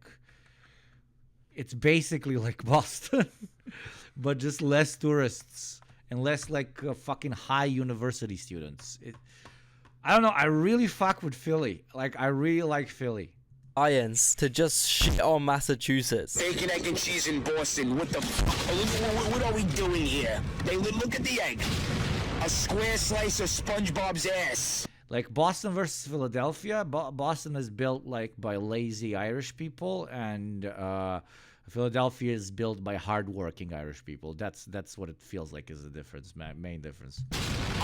it's basically like Boston, but just less tourists and less like fucking high university students. I don't know. I really fuck with Philly. Like I really like Philly. To just shit on Massachusetts. Bacon, egg, and cheese in Boston. What the what are we doing here? Hey, look at the egg. A square slice of SpongeBob's ass. Like Boston versus Philadelphia. Boston is built like by lazy Irish people, and Philadelphia is built by hardworking Irish people. That's what it feels like is the difference, main difference.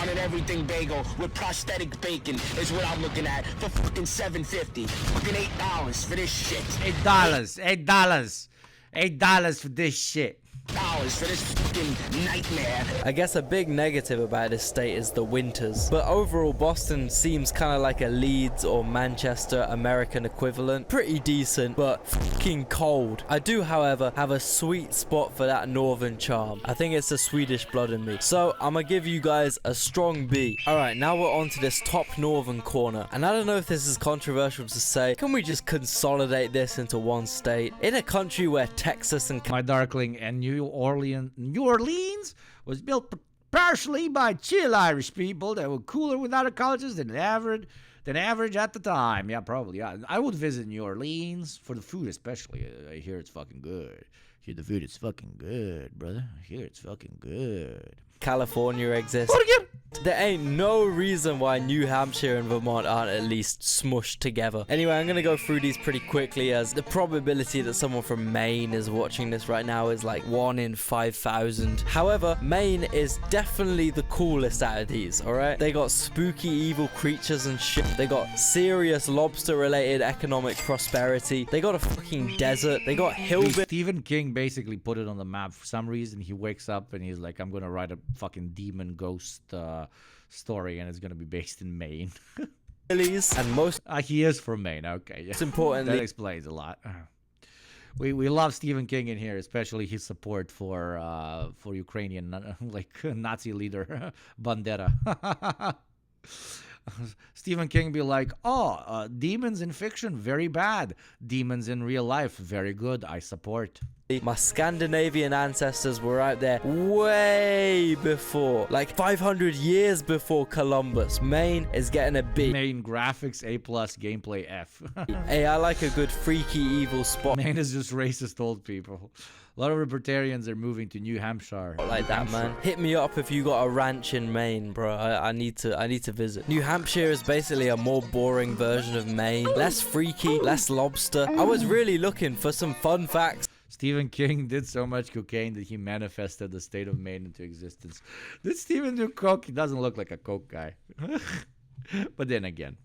On an everything bagel with prosthetic bacon is what I'm looking at for fucking $7.50. Fucking $8 for this shit. $8 for this shit. For this fucking nightmare. I guess a big negative about this state is the winters, but overall Boston seems kind of like a Leeds or Manchester American equivalent. Pretty decent, but fucking cold. I do, however, have a sweet spot for that northern charm. I think it's the Swedish blood in me, so I'm gonna give you guys a strong B. Alright, now we're on to this top northern corner, and I don't know if this is controversial to say. Can we just consolidate this into one state? In a country where Texas and my darkling and New Orleans was built partially by chill Irish people that were cooler with other cultures than average at the time. Yeah, probably. Yeah. I would visit New Orleans for the food, especially. I hear it's fucking good. I hear the food is fucking good, brother. I hear it's fucking good. California exists. There ain't no reason why New Hampshire and Vermont aren't at least smushed together. Anyway, I'm gonna go through these pretty quickly, as the probability that someone from Maine is watching this right now is like 1 in 5,000. However, Maine is definitely the coolest out of these, alright? They got spooky evil creatures and shit. They got serious lobster related economic prosperity. They got a fucking desert. They got hillbilly. Stephen King basically put it on the map. For some reason, he wakes up and he's like, I'm gonna write a fucking demon ghost story, and it's gonna be based in Maine. And most he is from Maine. Okay, yeah. Importantly, that explains a lot. We love Stephen King in here, especially his support for Ukrainian like Nazi leader Bandera. Stephen King be like, demons in fiction, very bad. Demons in real life, very good. I support. My Scandinavian ancestors were out there way before, like 500 years before Columbus. Maine is getting a B. Maine graphics A+, gameplay F. Hey, I like a good freaky evil spot. Maine is just racist old people. A lot of libertarians are moving to New Hampshire. Like that, man. Hit me up if you got a ranch in Maine, bro. I need to visit. New Hampshire is basically a more boring version of Maine. Less freaky, less lobster. I was really looking for some fun facts. Stephen King did so much cocaine that he manifested the state of Maine into existence. Did Stephen do coke? He doesn't look like a coke guy. But then again,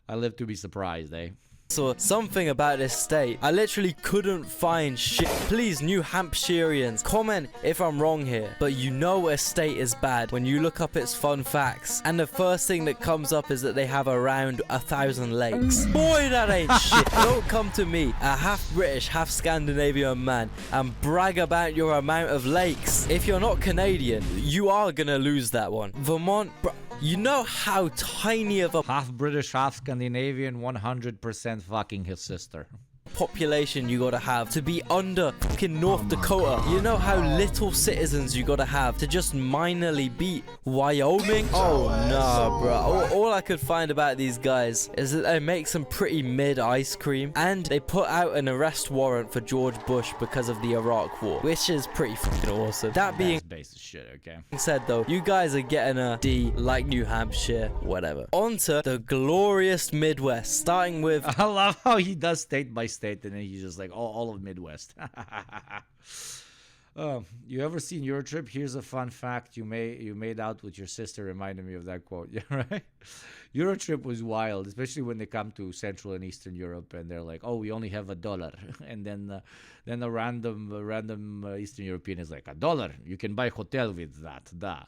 I live to be surprised, eh? or something about this state. I literally couldn't find shit. Please, New Hampshireans, comment if I'm wrong here, but you know a state is bad when you look up its fun facts, and the first thing that comes up is that they have around 1,000 lakes. Boy, that ain't shit. Don't come to me, a half British, half Scandinavian man, and brag about your amount of lakes. If you're not Canadian, you are gonna lose that one. Vermont, bro, you know how tiny of a half British, half Scandinavian, 100% fucking his sister. Population you gotta have to be under fucking North Dakota. You know how little citizens you gotta have to just minorly beat Wyoming? Oh nah, bro. All I could find about these guys is that they make some pretty mid ice cream, and they put out an arrest warrant for George Bush because of the Iraq War, which is pretty fucking awesome. That being basic shit, okay? said though, you guys are getting a D like New Hampshire, whatever. On to the glorious Midwest, starting with I love how he does state by state, and then he's just like all of Midwest. You ever seen Eurotrip? Here's a fun fact you made out with your sister. Reminded me of that quote. Yeah, right. Eurotrip was wild, especially when they come to Central and Eastern Europe, and they're like, "Oh, we only have $1," and then a random Eastern European is like, $1. You can buy hotel with that. Da.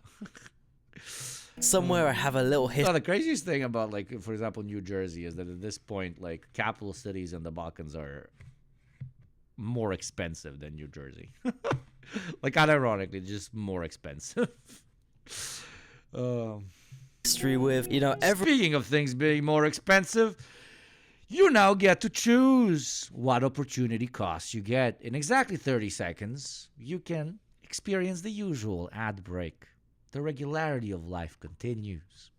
somewhere I have a little history. The craziest thing about, like, for example, New Jersey is that at this point, like, capital cities in the Balkans are more expensive than New Jersey. Like, unironically, just more expensive. History with, you know, Speaking of things being more expensive, you now get to choose what opportunity costs you get. In exactly 30 seconds, you can experience the usual ad break. The regularity of life continues.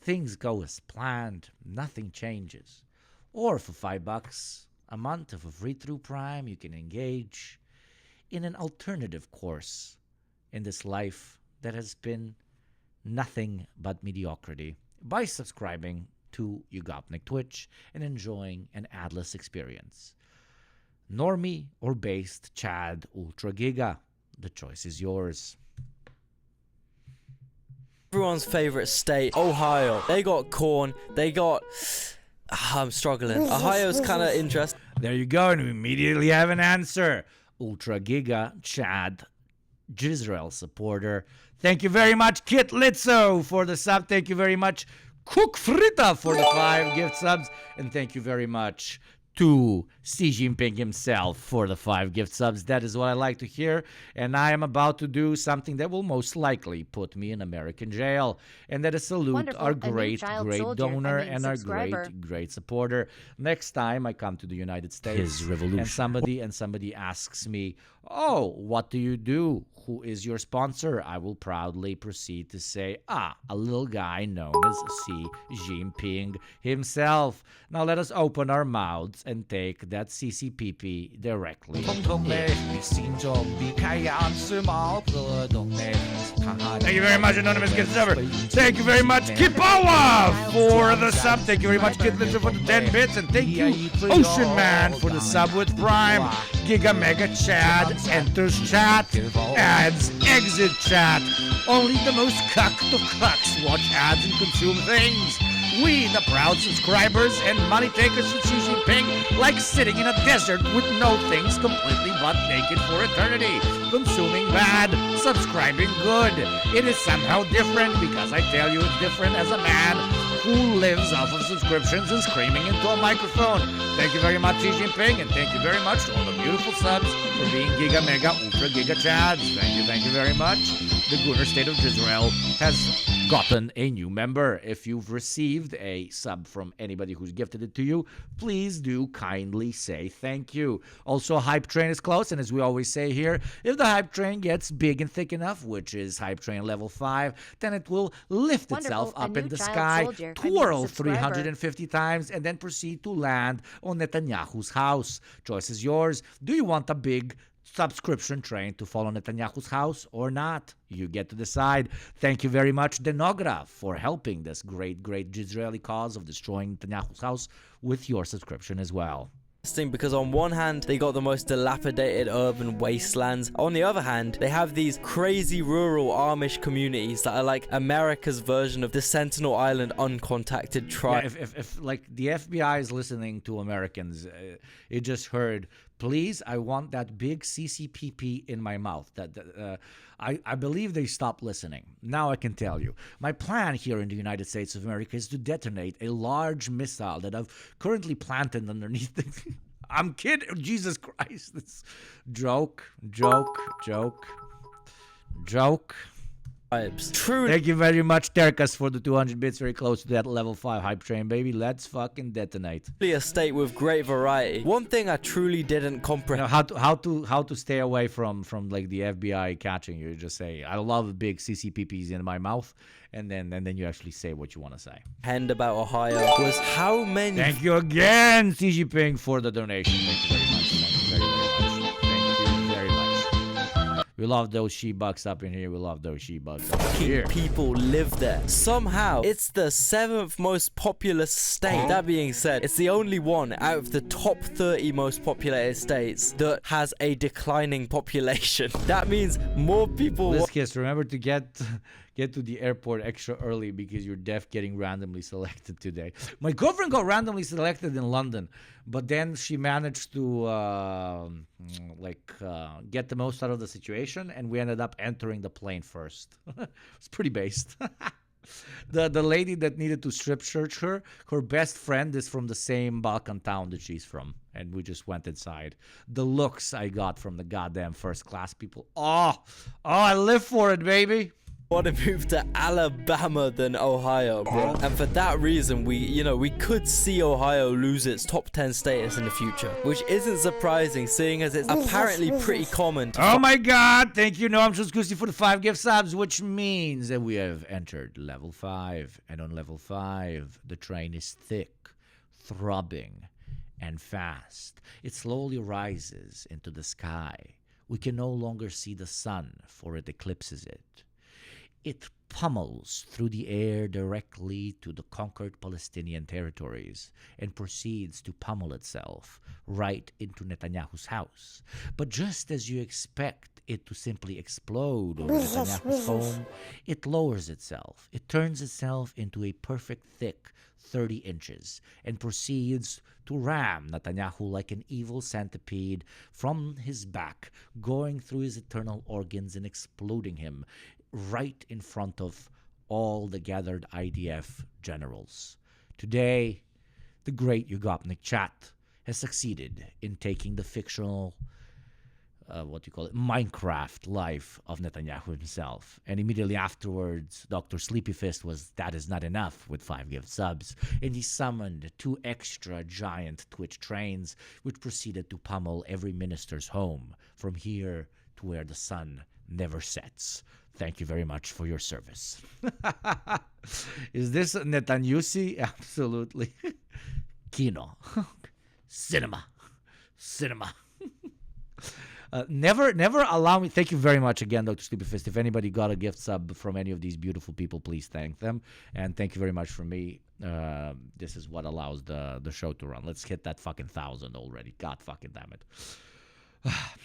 Things go as planned. Nothing changes. Or for $5 a month of a free-through Prime, you can engage in an alternative course in this life that has been nothing but mediocrity by subscribing to Yugopnik Twitch and enjoying an adless experience. Normie or based Chad Ultra Giga. The choice is yours. Everyone's favorite state, Ohio. They got corn. They got... I'm struggling. Ohio's kind of interesting. There you go, and we immediately have an answer. Ultra Giga Chad Gisrael supporter. Thank you very much, Kit Litzo, for the sub. Thank you very much, Cook Frita, for the 5 gift subs. And thank you very much to Xi Jinping himself for the 5 gift subs. That is what I like to hear. And I am about to do something that will most likely put me in American jail. And that is salute Wonderful. our A new great soldier. donor and our Subscriber. great supporter. Next time I come to the United States, His revolution. and somebody asks me, "Oh, what do you do? Who is your sponsor?" I will proudly proceed to say, a little guy known as Xi Jinping himself. Now let us open our mouths and take that CCPP directly. Thank you very much, Anonymous Gift Server. Thank you very much, Kipawa, for the sub. Thank you very much, Kid Lizard, for the 10 bits. And thank you, Ocean Man, for the sub with Prime. Giga Mega Chad enters chat, ads exit chat. Only the most cucked of cucks watch ads and consume things. We, the proud subscribers and money takers of Xi Jinping, like sitting in a desert with no things, completely butt naked for eternity. Consuming bad, subscribing good. It is somehow different because I tell you it's different as a man who lives off of subscriptions and screaming into a microphone. Thank you very much, Xi Jinping, and thank you very much to all the beautiful subs for being Giga Mega Ultra Giga Chads. Thank you very much. The Gunner State of Israel has gotten a new member. If you've received a sub from anybody who's gifted it to you, please do kindly say thank you. Also, Hype Train is close, and as we always say here, if the Hype Train gets big and thick enough, which is Hype Train level 5, then it will lift itself up in the sky, twirl 350 times, and then proceed to land on Netanyahu's house. Choice is yours. Do you want a big subscription train to follow Netanyahu's house or not? You get to decide. Thank you very much, Denogra, for helping this great Israeli cause of destroying Netanyahu's house with your subscription as well. because on one hand, they got the most dilapidated urban wastelands. On the other hand, they have these crazy rural Amish communities that are like America's version of the Sentinel Island uncontacted tribe. Yeah, if like the FBI is listening to Americans, it just heard, please, I want that big CCPP in my mouth. I believe they stopped listening. Now I can tell you. My plan here in the United States of America is to detonate a large missile that I've currently planted underneath the... I'm kidding. Jesus Christ. It's joke. True. Thank you very much, Terkas, for the 200 bits. Very close to that level 5 hype train, baby. Let's fucking detonate. A state with great variety. One thing I truly didn't comprehend. How to stay away from like the FBI catching you. Just say, I love big CCPPs in my mouth, and then you actually say what you want to say. And about Ohio was how many. Thank you again, CG Ping, for the donation. Thank you very much. We love those she-bucks up in here. We love those she-bucks up here. People live there. Somehow, it's the 7th most populous state. That being said, it's the only one out of the top 30 most populated states that has a declining population. That means more people... This kiss, remember to get to the airport extra early because you're getting randomly selected today. My girlfriend got randomly selected in London, but then she managed to get the most out of the situation, and we ended up entering the plane first. It's pretty based. The lady that needed to strip search her best friend is from the same Balkan town that she's from, and we just went inside. The looks I got from the goddamn first class people. Oh, I live for it, baby. Want to move to Alabama than Ohio, bro. And for that reason, we could see Ohio lose its top 10 status in the future, which isn't surprising, seeing as it's apparently pretty common. Oh my God! Thank you, Noam Shuskusi, for the 5 gift subs, which means that we have entered level 5, and on level 5, the train is thick, throbbing, and fast. It slowly rises into the sky. We can no longer see the sun, for it eclipses it. It pummels through the air directly to the conquered Palestinian territories and proceeds to pummel itself right into Netanyahu's house. But just as you expect it to simply explode over Netanyahu's home, it lowers itself. It turns itself into a perfect thick 30 inches and proceeds to ram Netanyahu like an evil centipede from his back, going through his internal organs and exploding him right in front of all the gathered IDF generals. Today, the great Yugopnik chat has succeeded in taking the fictional, Minecraft life of Netanyahu himself. And immediately afterwards, Dr. Sleepy Fist was that is not enough with 5 gift subs. And he summoned 2 extra giant Twitch trains, which proceeded to pummel every minister's home from here to where the sun never sets. Thank you very much for your service. Is this Netanyahu? Absolutely. Kino. Cinema. Never allow me. Thank you very much again, Dr. Sleepyfist. If anybody got a gift sub from any of these beautiful people, please thank them. And thank you very much for me. This is what allows the show to run. Let's hit that fucking 1,000 already. God fucking damn it.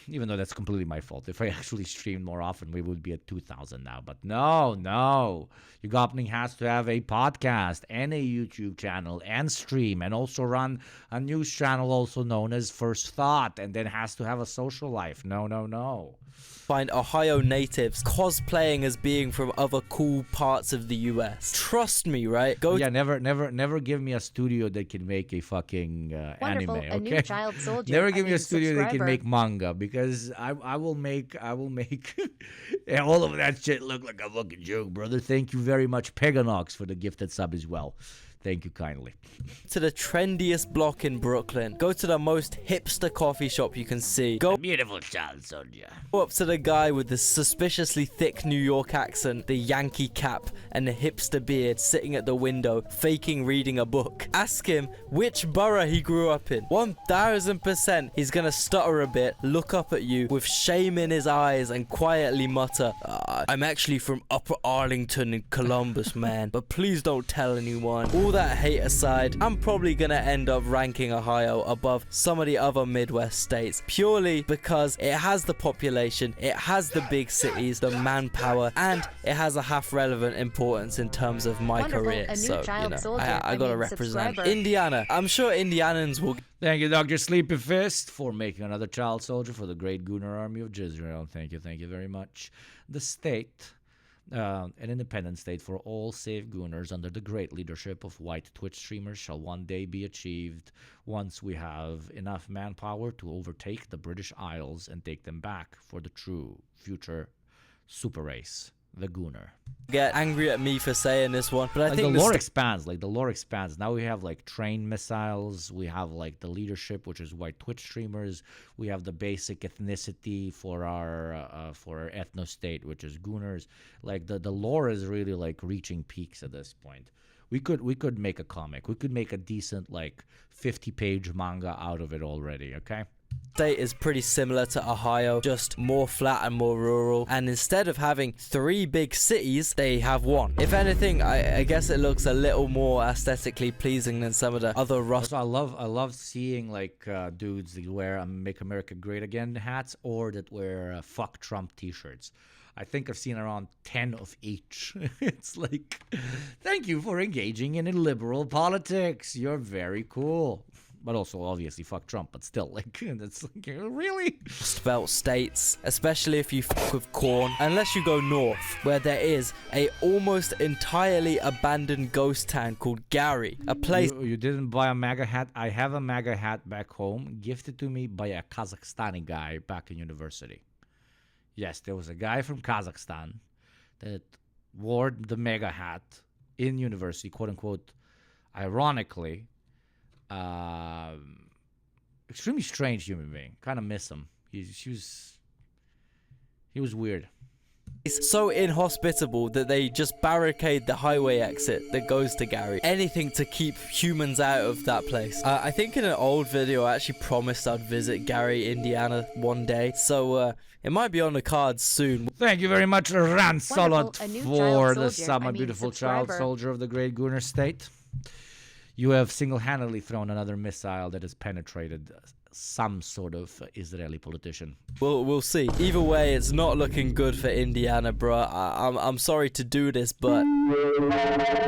Even though that's completely my fault. If I actually streamed more often, we would be at 2,000 now. But no. Yugopnik has to have a podcast and a YouTube channel and stream and also run a news channel also known as First Thought, and then has to have a social life. No. Find Ohio natives cosplaying as being from other cool parts of the US. Trust me, right? Never give me a studio that can make a fucking anime, okay? A new child soldier. Never give me a studio that can make manga, because I will make all of that shit look like a fucking joke, brother. Thank you very much, Peganox, for the gifted sub as well. Thank you kindly. To the trendiest block in Brooklyn. Go to the most hipster coffee shop you can see. Go beautiful child soldier. Go up to the guy with the suspiciously thick New York accent, the Yankee cap, and the hipster beard sitting at the window, faking reading a book. Ask him which borough he grew up in. 1000% he's gonna stutter a bit, look up at you with shame in his eyes, and quietly mutter, I'm actually from Upper Arlington in Columbus, man. But please don't tell anyone. All that hate aside, I'm probably gonna end up ranking Ohio above some of the other Midwest states purely because it has the population, it has the big cities, the manpower, and it has a half relevant importance in terms of my Wonderful. career. A new So, child soldier. I gotta represent subscriber. Indiana. I'm sure Indianans will. Thank you, Dr. Sleepy Fist, for making another child soldier for the great Gunnar Army of Jezreel. Thank you very much. The state, an independent state for all save Gunners under the great leadership of white Twitch streamers, shall one day be achieved once we have enough manpower to overtake the British Isles and take them back for the true future super race, the Gunnar. Get angry at me for saying this one, but I Like think the lore expands. Like the lore expands. Now we have like trained missiles. We have like the leadership, which is white Twitch streamers. We have the basic ethnicity for our ethno state, which is Gunners. Like the lore is really like reaching peaks at this point. We could make a comic. We could make a decent like 50-page manga out of it already. Okay. State is pretty similar to Ohio, just more flat and more rural, and instead of having 3 big cities, they have 1. If anything, I guess it looks a little more aesthetically pleasing than some of the other Also, I love seeing like dudes that wear Make America Great Again hats or that wear Fuck Trump t-shirts. I think I've seen around 10 of each. It's like, thank you for engaging in liberal politics. You're very cool. But also, obviously, fuck Trump. But still, like, that's like, really? Belt states, especially if you fuck with corn, unless you go north, where there is a almost entirely abandoned ghost town called Gary, a place. You didn't buy a MAGA hat? I have a MAGA hat back home, gifted to me by a Kazakhstani guy back in university. Yes, there was a guy from Kazakhstan that wore the MAGA hat in university, quote unquote, ironically. Extremely strange human being. Kind of miss him. He was weird. It's so inhospitable that they just barricade the highway exit that goes to Gary. Anything to keep humans out of that place. I think in an old video I actually promised I'd visit Gary, Indiana one day. So it might be on the cards soon. Thank you very much, Ran Solid, for the summer beautiful child subscriber. soldier of the great Gunnar state. You have single-handedly thrown another missile that has penetrated some sort of Israeli politician. We'll see. Either way, it's not looking good for Indiana, bruh. I'm sorry to do this, but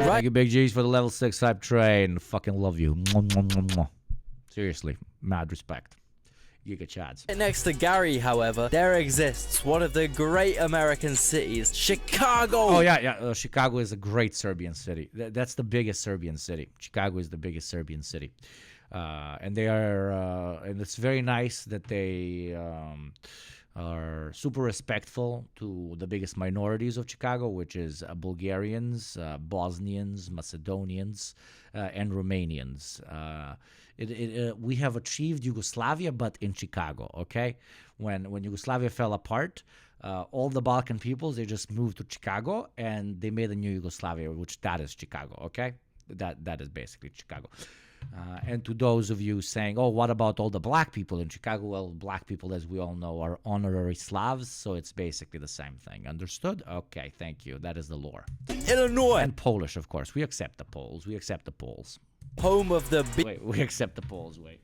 Thank you, Big G's, for the level 6 hype train. Fucking love you. Mwah, mwah, mwah, mwah. Seriously, mad respect. Giga Chads. next to Gary, however, there exists one of the great American cities, Chicago. Oh, yeah. Chicago is a great Serbian city. That's the biggest Serbian city. Chicago is the biggest Serbian city. And they are, and it's very nice that they are super respectful to the biggest minorities of Chicago, which is Bulgarians, Bosnians, Macedonians, and Romanians. We have achieved Yugoslavia, but in Chicago, okay? When Yugoslavia fell apart, all the Balkan peoples, they just moved to Chicago, and they made a new Yugoslavia, which that is Chicago, okay? That is basically Chicago. And to those of you saying, oh, what about all the black people in Chicago? Well, black people, as we all know, are honorary Slavs, so it's basically the same thing. Understood? Okay, thank you. That is the lore. Illinois. And Polish, of course. We accept the Poles. We accept the Poles. Home of the big... Wait, we accept the Poles. Wait.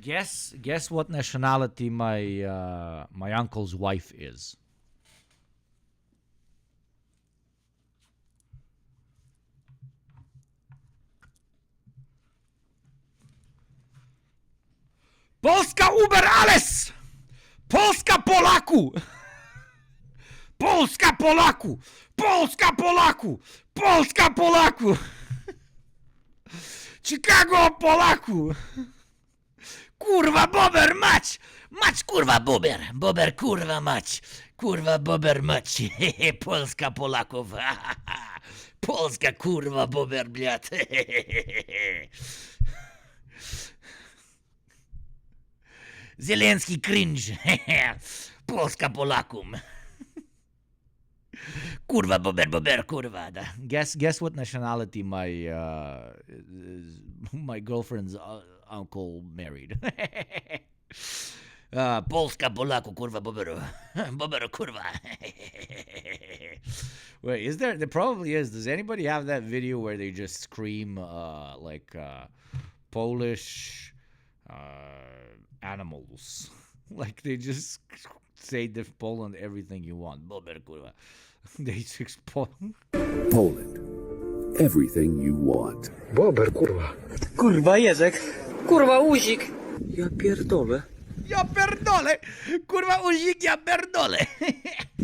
Guess what nationality my uncle's wife is. Polska uber alles! Polska Polaku! Polska Polaku! Polska Polaku! Polska Polaku! Chicago Polaku! Kurwa bober mać! Mać kurwa bober! Bober kurwa mać! Kurwa bober mać! Polska Polaków! Polska kurwa bober bliat! Zelenski cringe! Polska Polakum! Kurwa bober kurwa! Guess what nationality my girlfriend's uncle married. Polska, Polaku, kurwa, bobero. Bobero, kurwa. Wait, is there probably is. Does anybody have that video where they just scream like Polish animals? Like they just say Poland everything you want. Bobero, kurwa. They just Poland, everything you want. Bober, kurwa. Kurwa, Jezek. Kurwa, Uzik. Ja pierdolę. Ja pierdolę! Kurwa, uzik, ja pierdolę!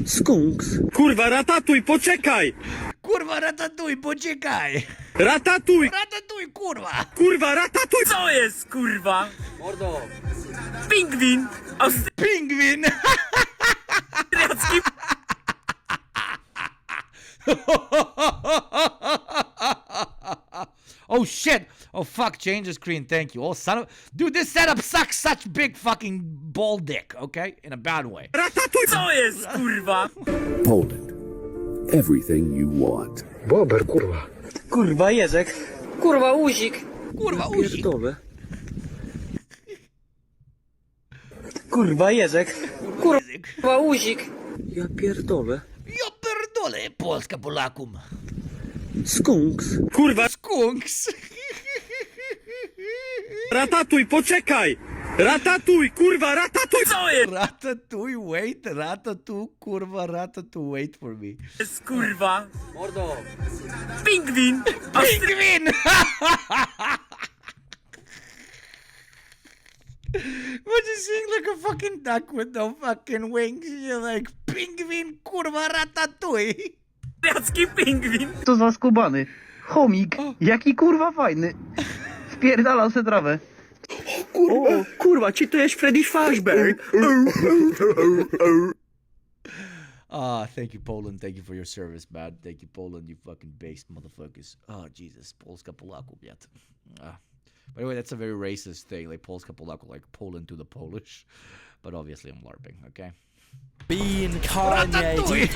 Skunks. Kurwa, ratatuj, poczekaj! Kurwa, ratatuj, poczekaj! Ratatuj! Ratatuj, kurwa! Kurwa, ratatuj! Co jest, kurwa? Mordo. Pingwin! Pingwin! Austriacki... Oh shit! Oh fuck, change the screen, thank you. Oh son of... Dude, this setup sucks such big fucking ball dick, okay? In a bad way. Ratatuj! Co jest, kurwa? Poland, everything you want. Bober, kurwa. Kurwa, Jezek. Kurwa, Uzik. Kurwa, uzik. Pierdolę. Kurwa, Jezek. Kurwa, Uzik. Ja pierdolę. Ja pierdolę, Polska Polakum. Skunks. Kurwa, Skunks. ratatuj, poczekaj! Ratatuj, kurwa, ratatuj! Co jest? Ratatuj, wait, ratatuj, kurwa, ratatuj, wait for me. Jest, kurwa? Mordo. Pingwin! Pingwin! But you sing like a fucking duck with no fucking wings. You're like, pingwin, kurwa, ratatouille. Austriacki pingwin! To za skubany. Chomik. Jaki kurwa fajny. Wpierdala se trawę. Kurwa, kurwa, czy to jest Freddy Fazbear? Thank you, Poland. Thank you for your service, man. Thank you, Poland, you fucking based motherfuckers. Oh, Jesus. Polska Polaku, yet. By the way, that's a very racist thing. Like, Polska Polaku, like Poland to the Polish. But obviously, I'm LARPing, okay? Bean, Kanye,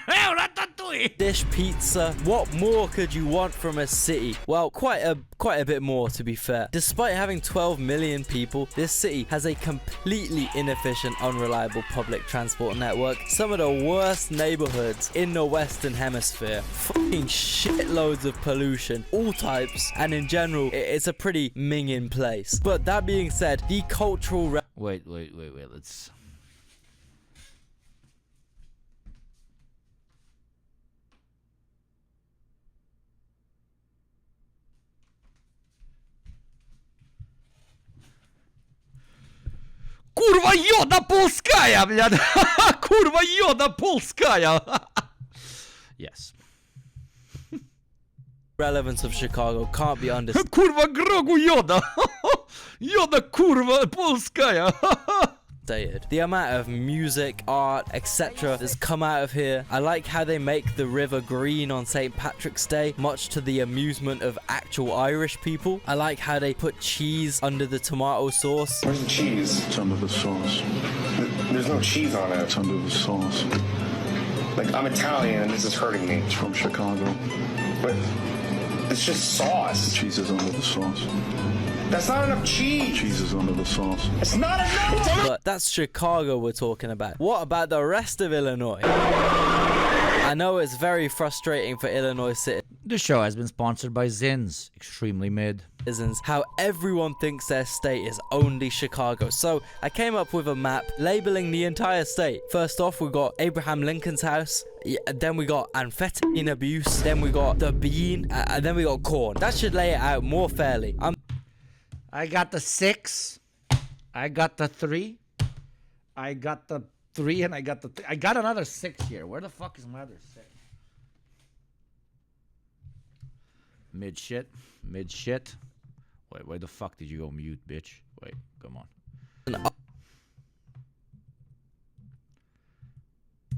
Ratatouille! dish pizza. What more could you want from a city? Well, quite a bit more, to be fair. Despite having 12 million people, this city has a completely inefficient, unreliable public transport network. Some of the worst neighborhoods in the Western Hemisphere. Fucking shitloads of pollution, all types, and in general, it's a pretty minging place. But that being said, the cultural... Wait, let's... Kurwa joda polskaja, blad! Kurwa joda polskaja! Yes. relevance of Chicago can't be understood. Kurwa grogu joda! Joda kurwa polskaja! The amount of music, art, etc. that's come out of here. I like how they make the river green on St. Patrick's Day, much to the amusement of actual Irish people. I like how they put cheese under the tomato sauce. Where's the cheese? It's under the sauce. There's no cheese on it. It's under the sauce. Like, I'm Italian and this is hurting me. It's from Chicago. But it's just sauce. The cheese is under the sauce. That's not enough cheese. Cheese is under the sauce. It's not enough. But that's Chicago we're talking about. What about the rest of Illinois? I know it's very frustrating for Illinois citizens. This show has been sponsored by Zins. Extremely mid. How everyone thinks their state is only Chicago. So I came up with a map labeling the entire state. First off, we got Abraham Lincoln's house. Then we got amphetamine abuse. Then we got the bean. And then we got corn. That should lay it out more fairly. I got the 6. I got the 3. I got the 3 and I got the... I got another 6 here. Where the fuck is my other 6? Mid shit. Mid shit. Wait, where the fuck did you go mute, bitch? Wait, come on.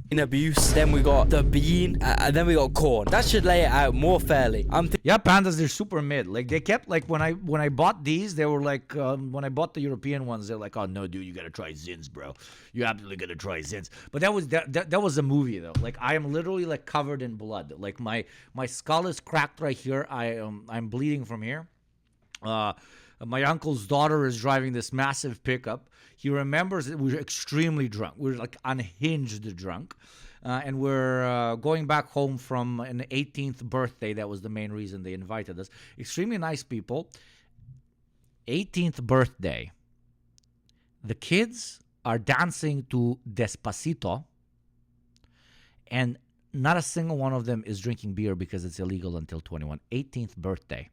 In abuse, then we got the bean, and then we got corn. That should lay it out more fairly. Yeah, pandas, they're super mid. Like they kept like when I bought these, they were like when I bought the European ones, they're like, oh no, dude, you gotta try Zins, bro. You absolutely gotta try Zins. But that was a movie though. Like I am literally like covered in blood. Like my skull is cracked right here. I'm bleeding from here. My uncle's daughter is driving this massive pickup. He remembers that we were extremely drunk. We were like unhinged drunk. And we're going back home from an 18th birthday. That was the main reason they invited us. Extremely nice people. 18th birthday. The kids are dancing to Despacito. And not a single one of them is drinking beer because it's illegal until 21. 18th birthday.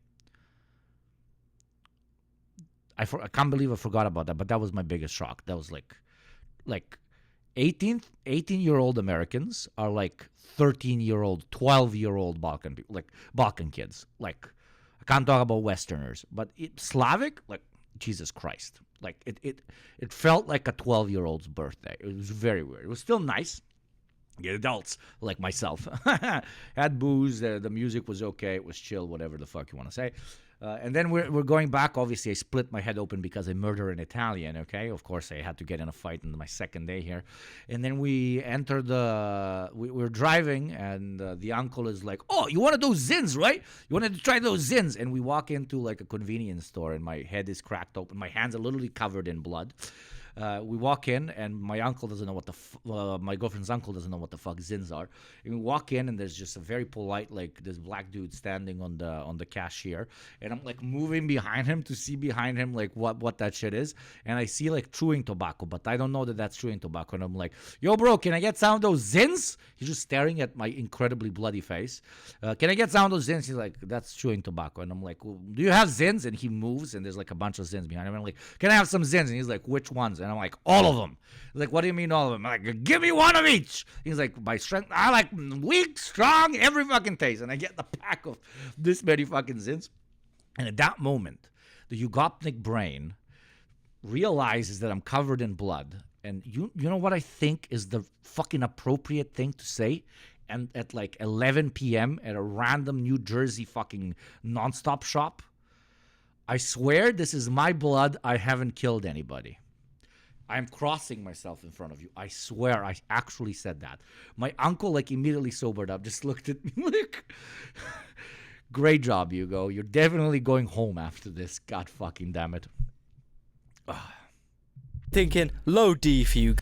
I can't believe I forgot about that, but that was my biggest shock. That was like 18-year-old Americans are like 13-year-old, 12-year-old Balkan people, like Balkan kids. Like, I can't talk about Westerners, but Slavic, like, Jesus Christ. Like, it felt like a 12-year-old's birthday. It was very weird. It was still nice. The adults, like myself, had booze. The music was okay. It was chill, whatever the fuck you want to say. And then we're going back. Obviously, I split my head open because I murdered an Italian, okay? Of course, I had to get in a fight in my second day here. And then we entered we're driving, and the uncle is like, oh, you wanted those zins, right? You wanted to try those zins. And we walk into like a convenience store, and my head is cracked open. My hands are literally covered in blood. We walk in, and my uncle doesn't know what my girlfriend's uncle doesn't know what the fuck zins are. And we walk in, and there's just a very polite, like, this black dude standing on the cashier, and I'm like moving behind him to see behind him like what that shit is, and I see like chewing tobacco, but I don't know that that's chewing tobacco, and I'm like, yo, bro, can I get some of those zins? He's just staring at my incredibly bloody face. Can I get some of those zins? He's like, that's chewing tobacco, and I'm like, well, do you have zins? And he moves, and there's like a bunch of zins behind him. I'm like, can I have some zins? And he's like, which ones? And I'm like, all of them. He's like, what do you mean all of them? I'm like, give me one of each. He's like, by strength, I like weak, strong, every fucking taste. And I get the pack of this many fucking zins. And at that moment, the Yugopnik brain realizes that I'm covered in blood. And you know what I think is the fucking appropriate thing to say? And at like 11 p.m. at a random New Jersey fucking nonstop shop? I swear this is my blood. I haven't killed anybody. I'm crossing myself in front of you. I swear I actually said that. My uncle like immediately sobered up, just looked at me like, great job, Hugo. You're definitely going home after this. God fucking damn it. Thinking low D for you.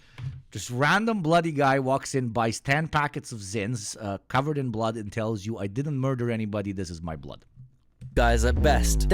Just random bloody guy walks in, buys 10 packets of Zins covered in blood and tells you, I didn't murder anybody. This is my blood. Guys at best.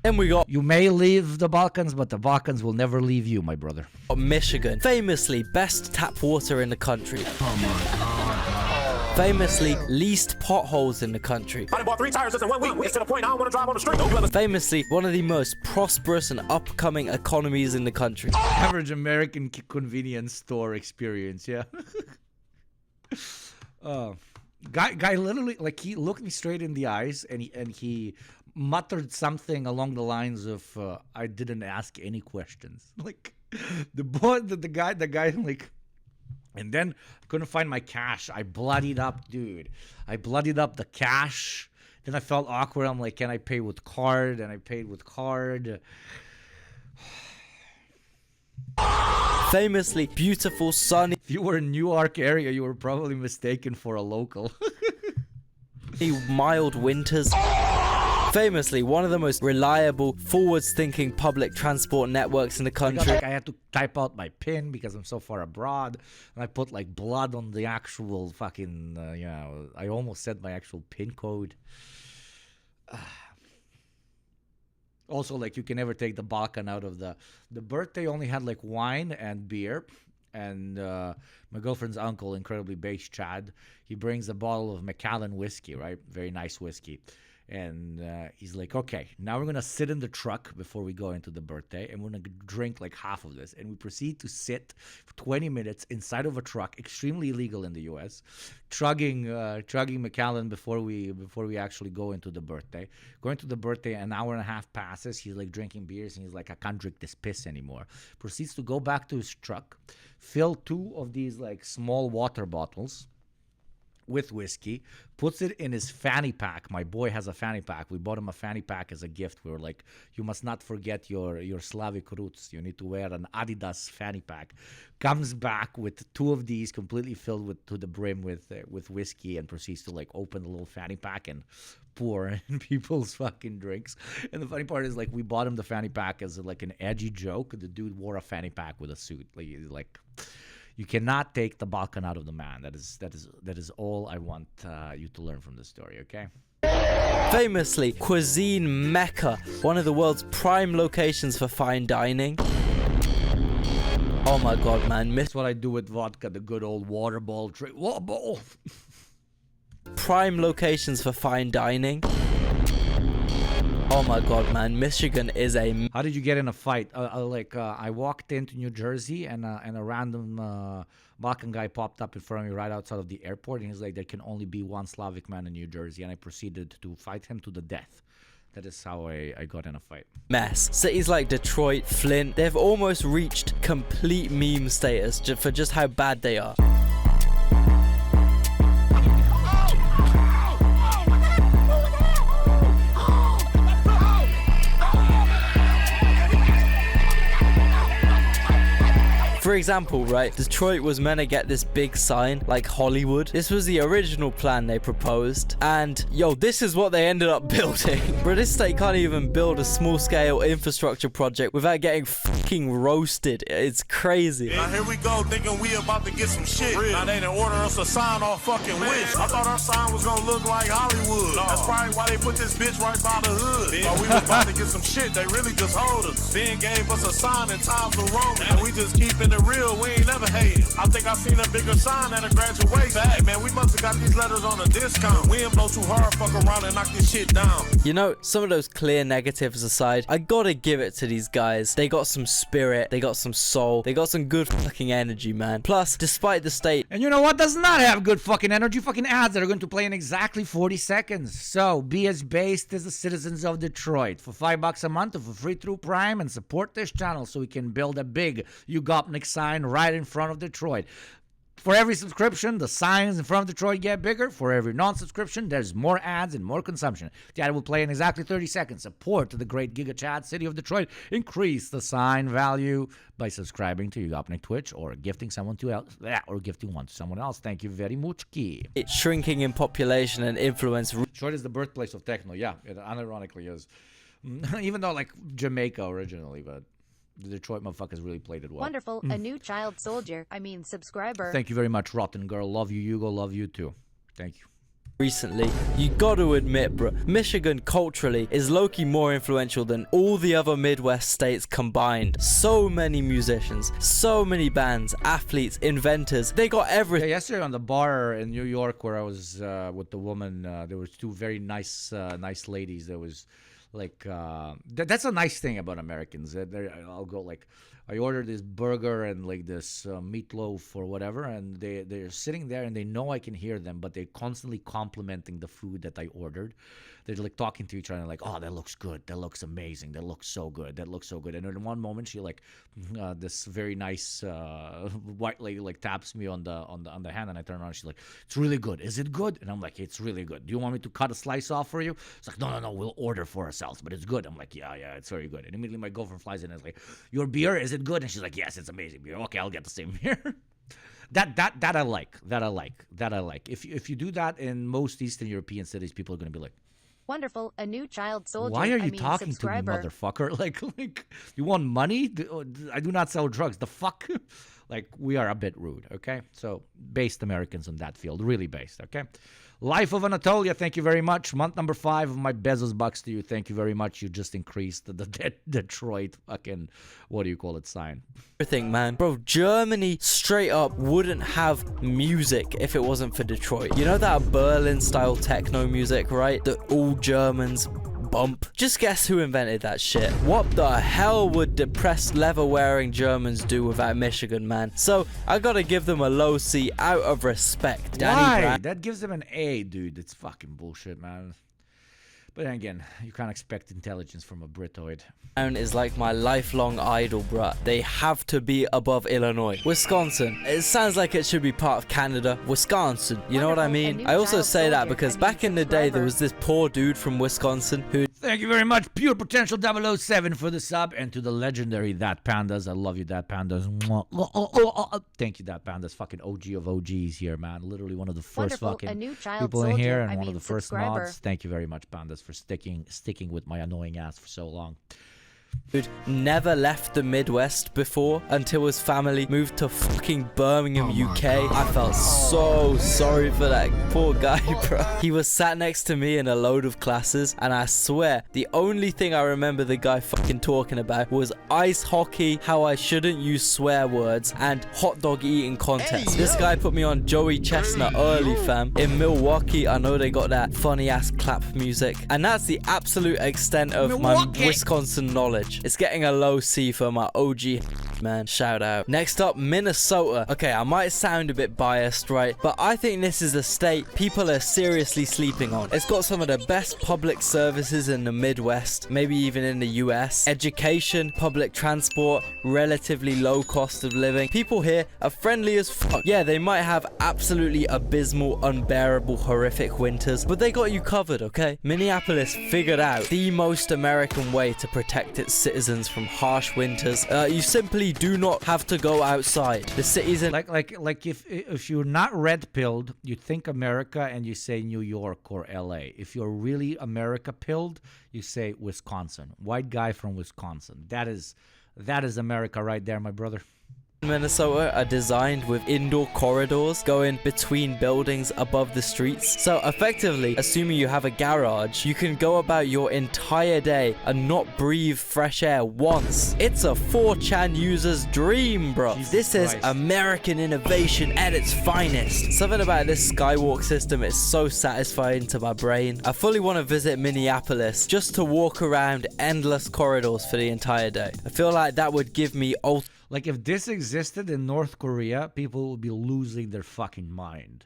Then we got, you may leave the Balkans, but the Balkans will never leave you, my brother. Michigan, famously best tap water in the country. Oh my god. Famously least potholes in the country. I bought 3 tires just in 1 week. It's to the point I don't want to drive on the street. Famously one of the most prosperous and upcoming economies in the country. Average American convenience store experience, yeah. Guy literally, like, he looked me straight in the eyes, and he muttered something along the lines of, I didn't ask any questions. Like, the guy, like, and then couldn't find my cash. I bloodied up, dude. I bloodied up the cash. Then I felt awkward. I'm like, can I pay with card? And I paid with card. Famously beautiful, sunny. If you were in Newark area, you were probably mistaken for a local. Mild winters. Famously one of the most reliable, forward-thinking public transport networks in the country. I had to type out my PIN because I'm so far abroad, and I put like blood on the actual fucking, I almost said my actual PIN code. Also, like, you can never take the Balkan out of the birthday only had like wine and beer. And my girlfriend's uncle, incredibly based Chad, he brings a bottle of Macallan whiskey, right? Very nice whiskey. And he's like, okay, now we're going to sit in the truck before we go into the birthday, and we're going to drink like half of this. And we proceed to sit for 20 minutes inside of a truck, extremely illegal in the U.S., chugging Macallan before we actually go into the birthday. Going to the birthday, an hour and a half passes. He's like drinking beers, and he's like, I can't drink this piss anymore. Proceeds to go back to his truck, fill 2 of these like small water bottles, with whiskey, puts it in his fanny pack. My boy has a fanny pack. We bought him a fanny pack as a gift. We were like, you must not forget your Slavic roots. You need to wear an Adidas fanny pack. Comes back with 2 of these completely filled with to the brim with whiskey, and proceeds to like open the little fanny pack and pour in people's fucking drinks. And the funny part is, like, we bought him the fanny pack as like an edgy joke. The dude wore a fanny pack with a suit. Like you cannot take the Balkan out of the man. That is all I want you to learn from this story, okay? Famously, cuisine mecca, one of the world's prime locations for fine dining. Oh my god, man. That's what I do with vodka, the good old water ball trick. Water ball. Prime locations for fine dining. Oh my god, man. Michigan is a... How did you get in a fight? I walked into New Jersey, and a random Balkan guy popped up in front of me right outside of the airport, and he's like, there can only be one Slavic man in New Jersey, and I proceeded to fight him to the death. That is how I got in a fight. Mess. Cities like Detroit, Flint, they've almost reached complete meme status for just how bad they are. For example, right, Detroit was meant to get this big sign like Hollywood. This was the original plan they proposed, and yo, this is what they ended up building. Bro, this state can't even build a small-scale infrastructure project without getting fucking roasted. It's crazy. Now here we go, thinking we about to get some shit. Now they done order us a sign off fucking Wish. I thought our sign was gonna look like Hollywood. That's probably why they put this bitch right by the hood. While we was about to get some shit, they really just hold us. Then gave us a sign in times of Rome, and we just keeping it real, we ain't never hated. I think I seen a bigger sign at a graduation. Hey, man, we must have got these letters on a discount. We ain't blow too hard, fuck around and knock this shit down. You know, some of those clear negatives aside, I gotta give it to these guys. They got some spirit, they got some soul, they got some good fucking energy, man. Plus, despite the state... And you know what does not have good fucking energy? Fucking ads that are going to play in exactly 40 seconds. So, be as based as the citizens of Detroit. For $5 a month or for free through Prime, and support this channel so we can build a big Yugopnik sign right in front of Detroit. For every subscription, the signs in front of Detroit get bigger. For every non-subscription, there's more ads and more consumption. The ad will play in exactly 30 seconds. Support the great Giga Chad city of Detroit. Increase the sign value by subscribing to Yugopnik Twitch or gifting someone to else, or gifting one to someone else. Thank you very much, Key. It's shrinking in population and influence. Detroit is the birthplace of techno. Yeah, it unironically is. Even though, like, Jamaica originally, but the Detroit motherfuckers really played it well. Wonderful. A new child soldier. I mean, subscriber. Thank you very much, Rotten Girl. Love you, Hugo. Love you too. Thank you. Recently, you gotta admit, bro, Michigan culturally is low-key more influential than all the other Midwest states combined. So many musicians, so many bands, athletes, inventors, they got everything. Yeah, yesterday on the bar in New York where I was with the woman, there was 2 very nice ladies. There was like that's a nice thing about Americans. I'll go like, I ordered this burger and like this meatloaf or whatever, and they're sitting there and they know I can hear them, but they're constantly complimenting the food that I ordered. They're like talking to each other and like, oh, that looks good, that looks amazing, that looks so good, that looks so good. And in one moment, she like this very nice white lady like taps me on the hand, and I turn around. And she's like, it's really good. Is it good? And I'm like, it's really good. Do you want me to cut a slice off for you? It's like, no, we'll order for ourselves, but it's good. I'm like, yeah, it's very good. And immediately my girlfriend flies in and is like, your beer, is it good? And she's like, yes, it's amazing beer. Okay, I'll get the same beer. That I like. If you do that in most Eastern European cities, people are gonna be like, wonderful. A new child soldier. why are you talking subscriber. to me, motherfucker? Like, you want money? I do not sell drugs. The fuck? Like, we are a bit rude, okay? So, based Americans on that field. Really based, okay? Life of Anatolia, thank you very much. Month number 5 of my Bezos bucks to you. Thank you very much. You just increased the Detroit fucking, what do you call it, sign. Everything, man. Bro, Germany straight up wouldn't have music if it wasn't for Detroit. You know that Berlin-style techno music, right? That all Germans bump? Just guess who invented that shit. What the hell would depressed leather-wearing Germans do without Michigan, man? So, I gotta give them a low C out of respect. Why? That gives them an A, dude. It's fucking bullshit, man. But then again, you can't expect intelligence from a Britoid. Is like my lifelong idol, bruh. They have to be above Illinois. Wisconsin. It sounds like it should be part of Canada. Wisconsin. You know what I mean? I also say that because back in the day, there was this poor dude from Wisconsin who... Thank you very much, Pure Potential 007 for the sub, and to the legendary Dat Pandas. I love you, Dat Pandas. Thank you, Dat Pandas. Fucking OG of OGs here, man. Literally one of the first fucking people in here, and one of the first mods. Thank you very much, Pandas, for sticking with my annoying ass for so long. Dude never left the Midwest before until his family moved to fucking Birmingham, UK. I felt so sorry for that poor guy, bro. He was sat next to me in a load of classes, and I swear the only thing I remember the guy fucking talking about was ice hockey, how I shouldn't use swear words, and hot dog eating contests. This guy put me on Joey Chestnut early, fam. In Milwaukee, I know they got that funny ass clap music, and that's the absolute extent of my Wisconsin knowledge. It's getting a low C for my OG, man. Shout out. Next up, Minnesota. Okay, I might sound a bit biased, right? But I think this is a state people are seriously sleeping on. It's got some of the best public services in the Midwest, maybe even in the US. Education, public transport, relatively low cost of living. People here are friendly as fuck. Yeah, they might have absolutely abysmal, unbearable, horrific winters, but they got you covered, okay? Minneapolis figured out the most American way to protect its citizens from harsh winters. You simply do not have to go outside. The cities in like if you're not red pilled, you think America and you say New York or LA. If you're really America pilled, you say Wisconsin. White guy from Wisconsin. That is America right there, my brother. Minnesota are designed with indoor corridors going between buildings above the streets. So effectively, assuming you have a garage, you can go about your entire day and not breathe fresh air once. It's a 4chan user's dream, bro. This is American innovation at its finest. Something about this skywalk system is so satisfying to my brain. I fully want to visit Minneapolis just to walk around endless corridors for the entire day. I feel like that would give me like if this existed in North Korea, people would be losing their fucking mind.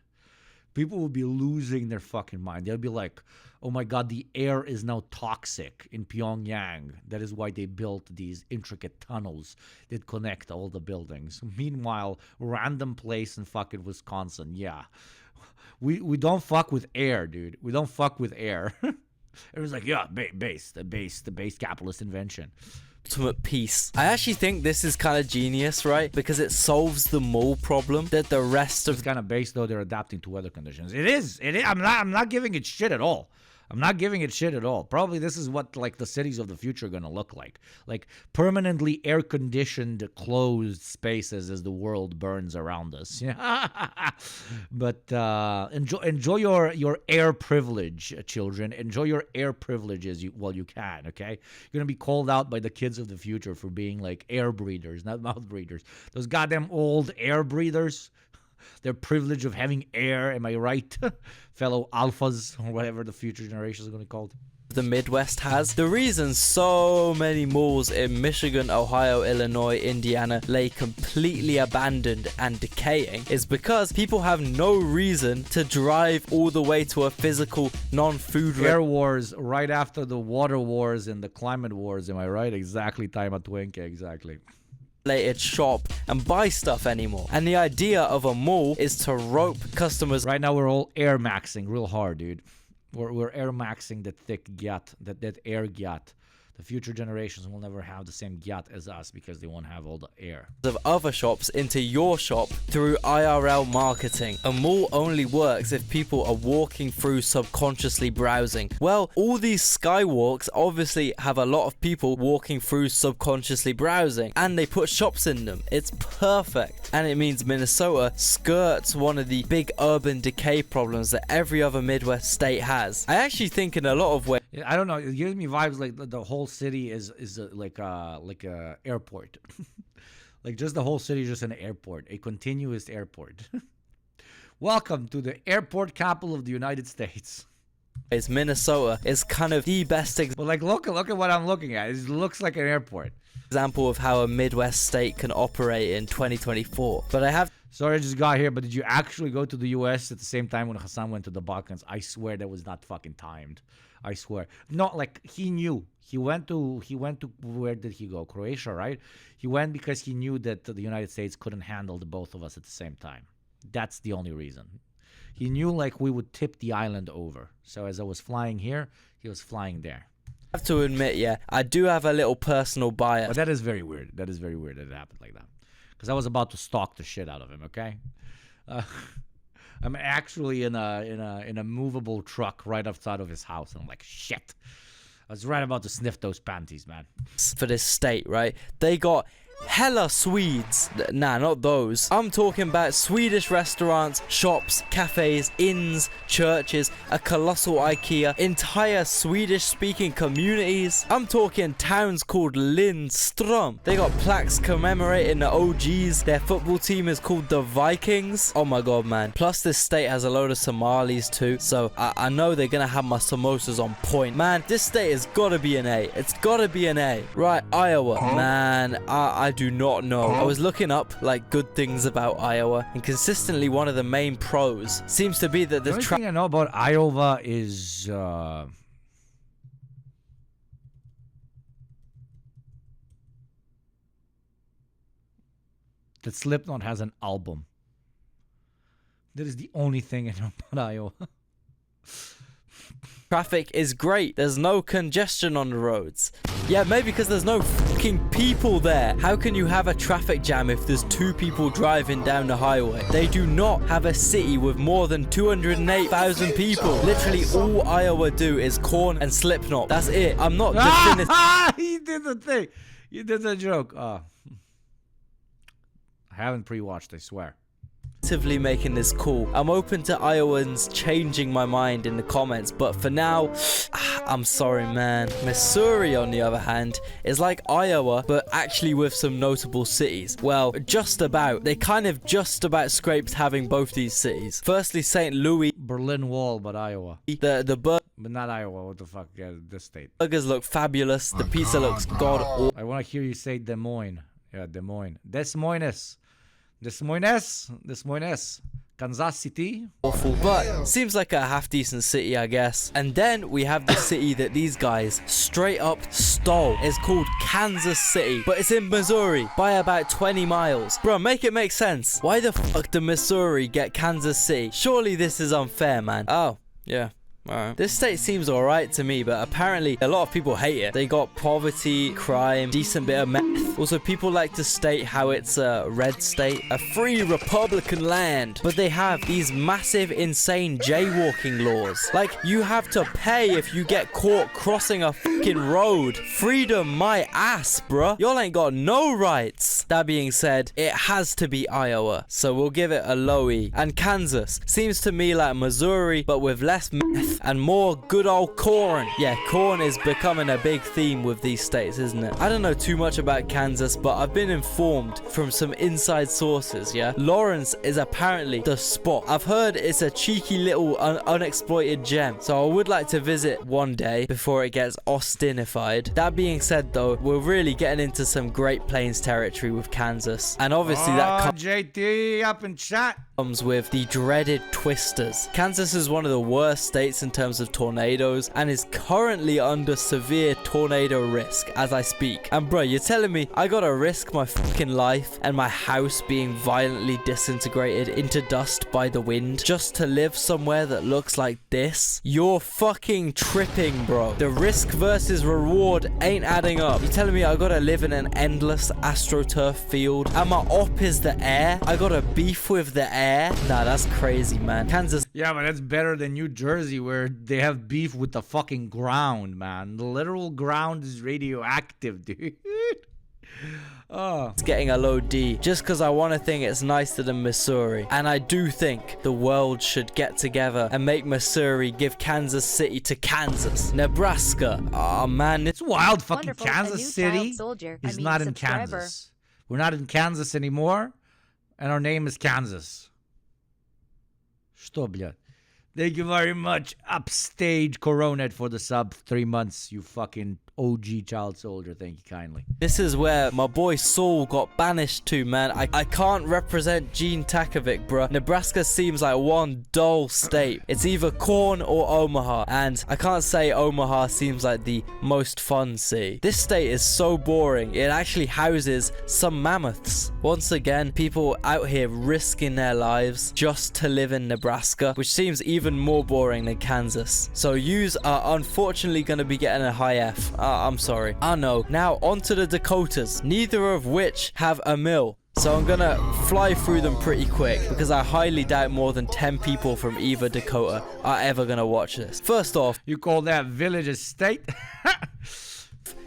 People would be losing their fucking mind. They'll be like, oh my god, the air is now toxic in Pyongyang. That is why they built these intricate tunnels that connect all the buildings. Meanwhile, random place in fucking Wisconsin, yeah. We don't fuck with air, dude. We don't fuck with air. It was like, yeah, the base capitalist invention. Ultimate peace. I actually think this is kind of genius, right? Because it solves the mole problem that the rest of... It's kind of based, though, they're adapting to weather conditions. It is. I'm not giving it shit at all. I'm not giving it shit at all. Probably this is what like the cities of the future are going to look like permanently air-conditioned, closed spaces as the world burns around us. But enjoy your air privilege, children. Enjoy your air privileges while you can, okay? You're going to be called out by the kids of the future for being like air breathers, not mouth breathers. Those goddamn old air breathers. Their privilege of having air, am I right? Fellow alphas, or whatever the future generations are going to be called. The Midwest has. The reason so many malls in Michigan, Ohio, Illinois, Indiana lay completely abandoned and decaying is because people have no reason to drive all the way to a physical non-food air wars right after the water wars and the climate wars, am I right? Exactly, time at Twinkie, exactly. Shop and buy stuff anymore. And the idea of a mall is to rope customers. Right now we're all air maxing real hard, dude. We're air maxing that thick gyat, that air gyat. The future generations will never have the same gyat as us because they won't have all the air. Of other shops into your shop through IRL marketing. A mall only works if people are walking through subconsciously browsing. Well, all these skywalks obviously have a lot of people walking through subconsciously browsing, and they put shops in them. It's perfect. And it means Minnesota skirts one of the big urban decay problems that every other Midwest state has. I actually think in a lot of ways, I don't know, it gives me vibes like the whole city is like a airport. Like just the whole city is just an airport, a continuous airport. Welcome to the airport capital of the United States. Minnesota is kind of the best But like, look at what I'm looking at. It looks like an airport. example of how a Midwest state can operate in 2024. But I have... Sorry, I just got here, but did you actually go to the U.S. at the same time when Hassan went to the Balkans? I swear that was not fucking timed. I swear. Not like he knew. He went to where did he go? Croatia, right? He went because he knew that the United States couldn't handle the both of us at the same time. That's the only reason. He knew like we would tip the island over. So as I was flying here, he was flying there. I have to admit, yeah, I do have a little personal bias. But that is very weird. That is very weird that it happened like that. Because I was about to stalk the shit out of him. Okay, I'm actually in a movable truck right outside of his house, and I'm like, shit. I was right about to sniff those panties, man. For this state, right? They got hella Swedes. Nah, not those. I'm talking about Swedish restaurants, shops, cafes, inns, churches, a colossal IKEA, entire Swedish-speaking communities. I'm talking towns called Lindström. They got plaques commemorating the OGs. Their football team is called the Vikings. Oh my god, man. Plus, this state has a load of Somalis too, so I know they're gonna have my samosas on point. Man, this state has gotta be an A. It's gotta be an A. Right, Iowa. Man, I do not know. I was looking up like good things about Iowa, and consistently one of the main pros seems to be that the only thing I know about Iowa is that Slipknot has an album. That is the only thing I know about Iowa. Traffic is great. There's no congestion on the roads. Yeah, maybe because there's no fucking people there. How can you have a traffic jam if there's 2 people driving down the highway? They do not have a city with more than 208,000 people. Literally all Iowa do is corn and Slipknot. That's it. I'm not definitive. He did the thing. You did the joke. I haven't pre-watched, I swear. Making this call. I'm open to Iowans changing my mind in the comments, but for now, I'm sorry, man. Missouri, on the other hand, is like Iowa, but actually with some notable cities. Well, just about. They kind of just about scraped having both these cities. Firstly, St. Louis. Berlin Wall, but Iowa. But not Iowa. What the fuck? Yeah, this state. Burgers look fabulous. The pizza looks god awful. I want to hear you say Des Moines. Yeah, Des Moines. Des Moines. Kansas City. Awful, but seems like a half decent city, I guess. And then we have the city that these guys straight up stole. It's called Kansas City, but it's in Missouri by about 20 miles. Bro, make it make sense. Why the fuck did Missouri get Kansas City? Surely this is unfair, man. Oh, yeah. Alright. This state seems alright to me, but apparently a lot of people hate it. They got poverty, crime, decent bit of meth. Also, people like to state how it's a red state, a free Republican land. But they have these massive, insane jaywalking laws. Like, you have to pay if you get caught crossing a fucking road. Freedom my ass, bruh. Y'all ain't got no rights. That being said, it has to be Iowa, so we'll give it a low E. And Kansas seems to me like Missouri, but with less meth and more good old corn. Yeah, corn is becoming a big theme with these states, isn't it? I don't know too much about Kansas, but I've been informed from some inside sources, yeah? Lawrence is apparently the spot. I've heard it's a cheeky little unexploited gem, so I would like to visit one day before it gets Austinified. That being said, though, we're really getting into some Great Plains territory with Kansas, and obviously that JT up in chat comes with the dreaded twisters. Kansas is one of the worst states in terms of tornadoes and is currently under severe tornado risk as I speak. And bro, you're telling me I gotta risk my fucking life and my house being violently disintegrated into dust by the wind just to live somewhere that looks like this? You're fucking tripping, bro. The risk versus reward ain't adding up. You're telling me I gotta live in an endless astroturf field and my op is the air? I gotta beef with the air? Nah, that's crazy, man. Kansas. Yeah, but that's better than New Jersey, where they have beef with the fucking ground, man. The literal ground is radioactive, dude. Oh. It's getting a low D just because I want to think it's nicer than Missouri. And I do think the world should get together and make Missouri give Kansas City to Kansas. Nebraska. Oh, man. It's wild. Fucking Wonderful. Kansas City is not in Kansas. We're not in Kansas anymore. And our name is Kansas. Что, блядь? Thank you very much, Upstage Coronet, for the sub 3 months, you fucking OG child soldier. Thank you kindly. This is where my boy Saul got banished to, man. I can't represent Gene Takovic, bruh. Nebraska seems like one dull state. It's either corn or Omaha, and I can't say Omaha seems like the most fun city. This state is so boring, it actually houses some mammoths. Once again, people out here risking their lives just to live in Nebraska, which seems even more boring than Kansas. So yous are unfortunately going to be getting a high F. I'm sorry. I know. Now on to the Dakotas, neither of which have a mill. So I'm gonna fly through them pretty quick because I highly doubt more than 10 people from either Dakota are ever gonna watch this. First off, you call that village a state?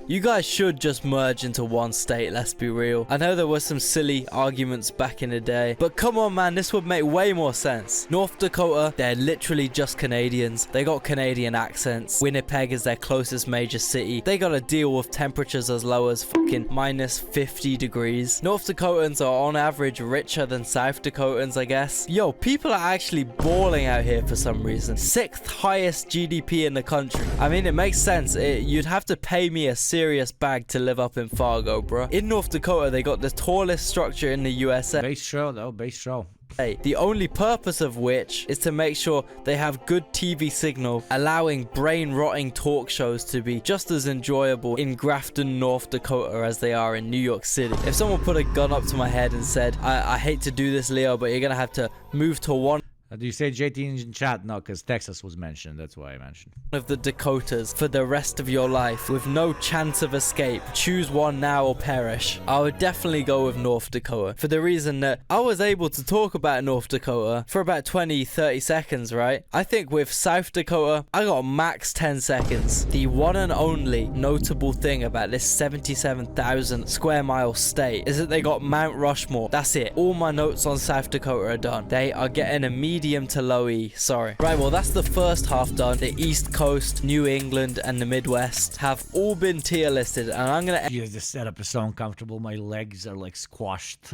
you guys should just merge into one state, let's be real. I know there were some silly arguments back in the day, but come on man, this would make way more sense. North Dakota, they're literally just Canadians. They got Canadian accents. Winnipeg is their closest major city. They gotta deal with temperatures as low as fucking minus 50 degrees. North Dakotans are on average richer than South Dakotans, I guess. Yo, people are actually balling out here for some reason. 6th highest GDP in the country. I mean, it makes sense. You'd have to pay me a serious bag to live up in Fargo, bro. In North Dakota, they got the tallest structure in the USA. Base show, though. Base show. The only purpose of which is to make sure they have good TV signal, allowing brain-rotting talk shows to be just as enjoyable in Grafton, North Dakota as they are in New York City. If someone put a gun up to my head and said, I hate to do this, Leo, but you're gonna have to move to one do you say JT in chat? No, because Texas was mentioned. That's why I mentioned. Of the Dakotas for the rest of your life with no chance of escape. Choose one now or perish. I would definitely go with North Dakota for the reason that I was able to talk about North Dakota for about 20-30 seconds, right? I think with South Dakota, I got max 10 seconds. The one and only notable thing about this 77,000 square mile state is that they got Mount Rushmore. That's it. All my notes on South Dakota are done. They are getting a medium to low E, sorry. Right, well that's the first half done. The East Coast, New England and the Midwest have all been tier listed, and I'm gonna... Jeez, this setup is so uncomfortable. My legs are like squashed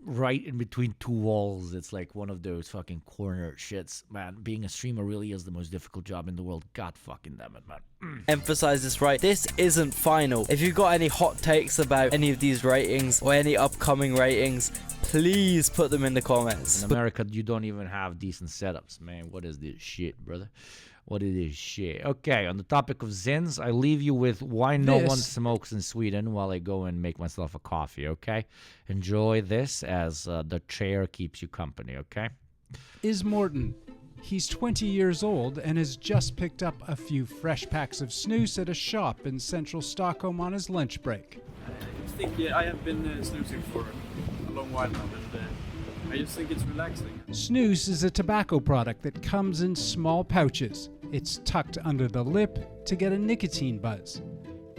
right in between two walls. It's like one of those fucking corner shits, man. Being a streamer really is the most difficult job in the world. God fucking damn it, man. Emphasize this right, this isn't final. If you've got any hot takes about any of these ratings or any upcoming ratings, please put them in the comments. In America, you don't even have decent setups, man. What is this shit, brother? What is this shit? Okay, on the topic of Zins, I leave you with why no one smokes in Sweden while I go and make myself a coffee, okay? Enjoy this as the chair keeps you company, okay? Is Morton. He's 20 years old and has just picked up a few fresh packs of snus at a shop in central Stockholm on his lunch break. I think I have been snoozing for a long while now, and I just think it's relaxing. Snus is a tobacco product that comes in small pouches. It's tucked under the lip to get a nicotine buzz.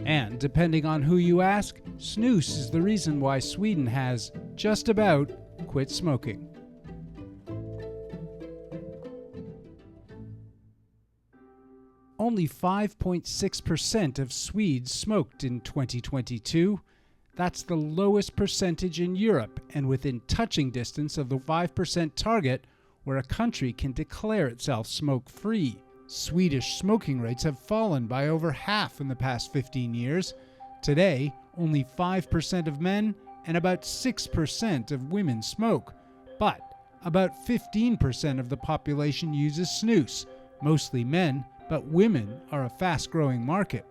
And depending on who you ask, snus is the reason why Sweden has just about quit smoking. Only 5.6% of Swedes smoked in 2022. That's the lowest percentage in Europe and within touching distance of the 5% target where a country can declare itself smoke-free. Swedish smoking rates have fallen by over half in the past 15 years. Today, only 5% of men and about 6% of women smoke. But about 15% of the population uses snus, mostly men, but women are a fast-growing market.